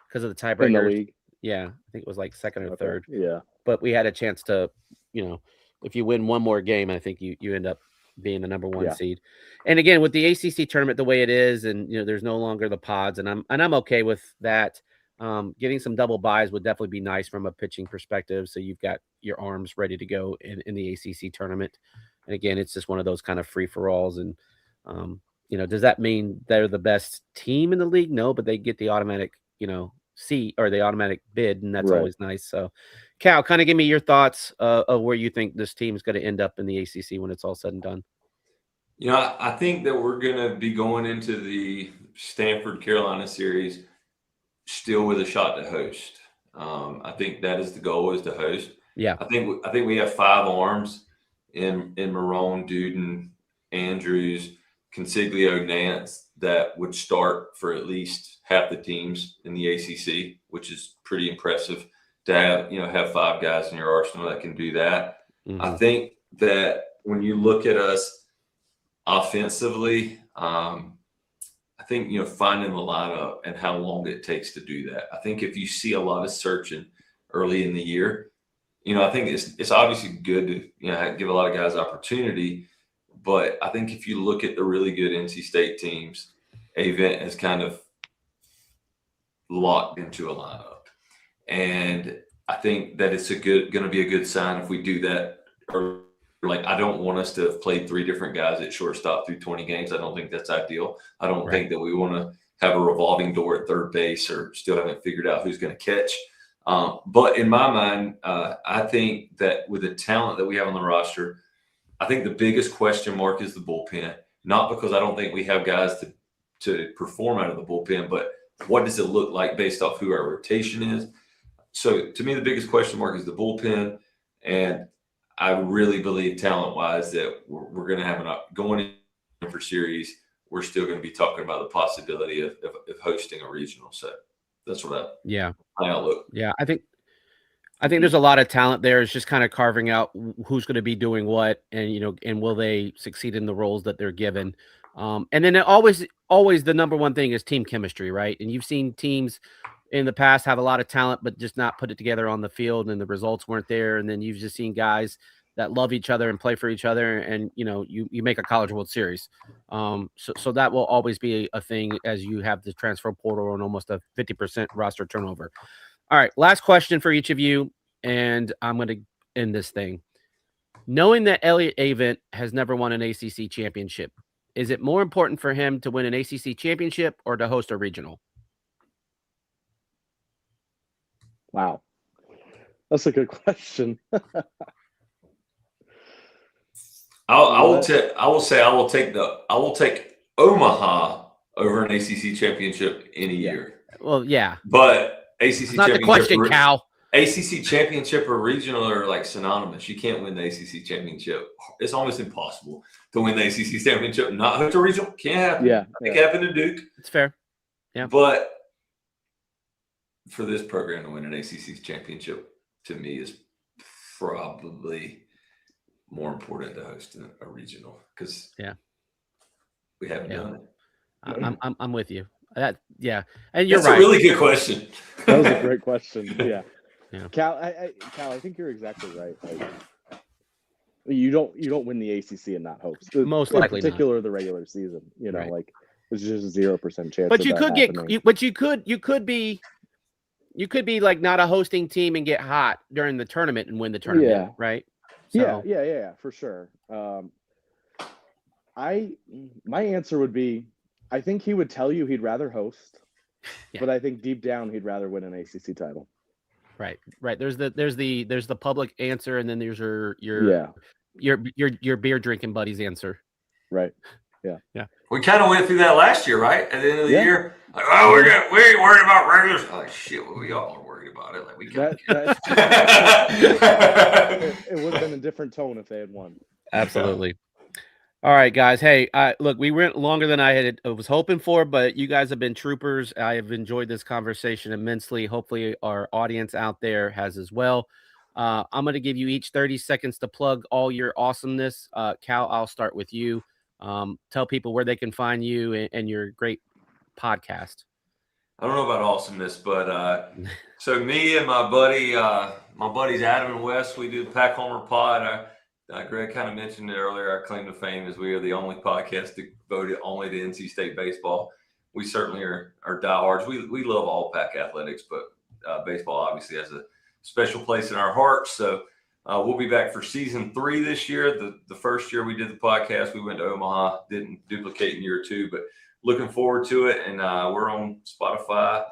because of the tiebreakers. In the league. Yeah, I think it was like 2nd or 3rd. Yeah, but we had a chance to, if you win one more game, I think you end up being the number 1 seed. And again, with the ACC tournament the way it is, and there's no longer the pods, and I'm okay with that. Getting some double buys would definitely be nice from a pitching perspective. So you've got your arms ready to go in the ACC tournament. And again, it's just one of those kind of free for alls. And does that mean they're the best team in the league? No, but they get the automatic, seat or the automatic bid, and that's always nice. So, Cal, kind of give me your thoughts of where you think this team is going to end up in the ACC when it's all said and done. I think that we're going to be going into the Stanford Carolina series still with a shot to host. I think that is the goal, is to host. Yeah. I think we have 5 arms in Marone, Duden, Andrews, Consiglio, Nance that would start for at least half the teams in the ACC, which is pretty impressive to have 5 guys in your arsenal that can do that. Mm-hmm. I think that when you look at us offensively, I think, finding the lineup and how long it takes to do that. I think if you see a lot of searching early in the year, I think it's obviously good to, give a lot of guys opportunity. But I think if you look at the really good NC State teams, Avent has kind of locked into a lineup. And I think that it's going to be a good sign if we do that or like, I don't want us to have played 3 different guys at shortstop through 20 games. I don't think that's ideal. I don't think that we want to have a revolving door at third base or still haven't figured out who's going to catch. But in my mind, I think that with the talent that we have on the roster, I think the biggest question mark is the bullpen. Not because I don't think we have guys to perform out of the bullpen, but what does it look like based off who our rotation is? So to me, the biggest question mark is the bullpen. And I really believe talent-wise that we're going to have going in for series, we're still going to be talking about the possibility of hosting a regional. So that's what my outlook. Yeah, I think there's a lot of talent there. It's just kind of carving out who's going to be doing what, and and will they succeed in the roles that they're given. And then always the number one thing is team chemistry, right? And you've seen teams in the past have a lot of talent, but just not put it together on the field, and the results weren't there. And then you've just seen guys that love each other and play for each other, and you make a College World Series. So that will always be a thing as you have the transfer portal and almost a 50% roster turnover. All right, last question for each of you, and I'm going to end this thing. Knowing that Elliott Avent has never won an ACC championship, is it more important for him to win an ACC championship or to host a regional? Wow, that's a good question. I will take Omaha over an ACC championship in a year. Well, yeah, but ACC it's not the championship question, Cal. ACC championship or regional are like synonymous. You can't win the ACC championship. It's almost impossible to win the ACC championship and not host a regional. Can't happen. Yeah, it happened to Duke. It's fair. Yeah, but for this program to win an ACC championship, to me, is probably more important to host a regional because we haven't done it. I'm with you. And you're That's right. a really good question. That was a great question. Yeah. Cal, I think you're exactly right. Like, you don't win the ACC and not host. Most likely, in particular, the regular season. Like there's just 0% chance. But you could happening. You could be like not a hosting team and get hot during the tournament and win the tournament, right? So, yeah, for sure. My answer would be, I think he would tell you he'd rather host, but I think deep down he'd rather win an ACC title. Right. There's the public answer, and then there's your beer drinking buddy's answer. Right. Yeah. We kind of went through that last year, right? At the end of the year, like, oh, we ain't worried about regulars. Like, shit, well, we all are worried about it. Like, we got it would have been a different tone if they had won. Absolutely. All right, guys. Hey, look, we went longer than I was hoping for, but you guys have been troopers. I have enjoyed this conversation immensely. Hopefully our audience out there has as well. I'm going to give you each 30 seconds to plug all your awesomeness. Cal, I'll start with you. Tell people where they can find you and your great podcast. I don't know about awesomeness, but so me and my buddies Adam and Wes, we do the Pack Homer Pod. Greg kind of mentioned it earlier. Our claim to fame is we are the only podcast devoted only to NC State baseball. We certainly are diehards. We love all Pack athletics, but baseball obviously has a special place in our hearts. So we'll be back for season 3 this year. The first year we did the podcast, we went to Omaha, didn't duplicate in year 2, but looking forward to it. And we're on Spotify,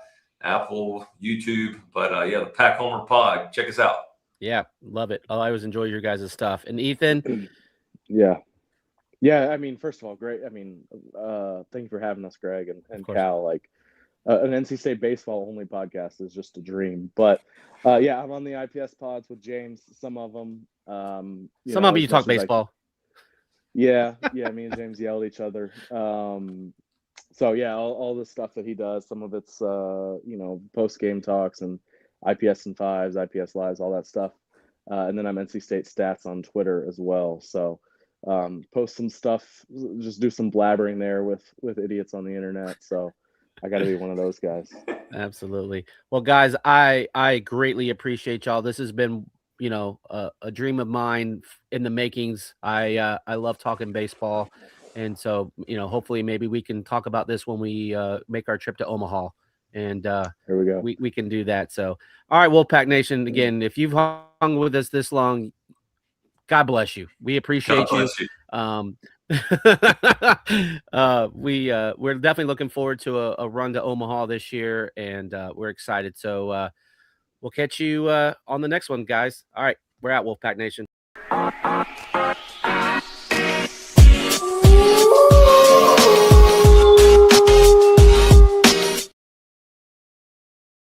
Apple, YouTube. But the Pack Homer Pod. Check us out. Yeah, love it. I always enjoy your guys' stuff. And Ethan? Yeah. I mean, first of all, great. I mean, thank you for having us, Greg and Cal. Like, an NC State baseball only podcast is just a dream. But I'm on the IPS pods with James. Some of them. Some of you talk baseball. Me and James yell at each other. All the stuff that he does. Some of it's post game talks and IPS and fives, IPS lives, all that stuff. And then I'm NC State Stats on Twitter as well. So post some stuff, just do some blabbering there with idiots on the internet. So I got to be one of those guys. Absolutely. Well, guys, I greatly appreciate y'all. This has been, a dream of mine in the makings. I love talking baseball. And so, hopefully maybe we can talk about this when we make our trip to Omaha. And here we go. We can do that. So, all right, Wolfpack Nation, again, if you've hung with us this long, God bless you. We appreciate God you. bless you. We're definitely looking forward to a run to Omaha this year, and we're excited. So we'll catch you on the next one, guys. All right, we're out, Wolfpack Nation.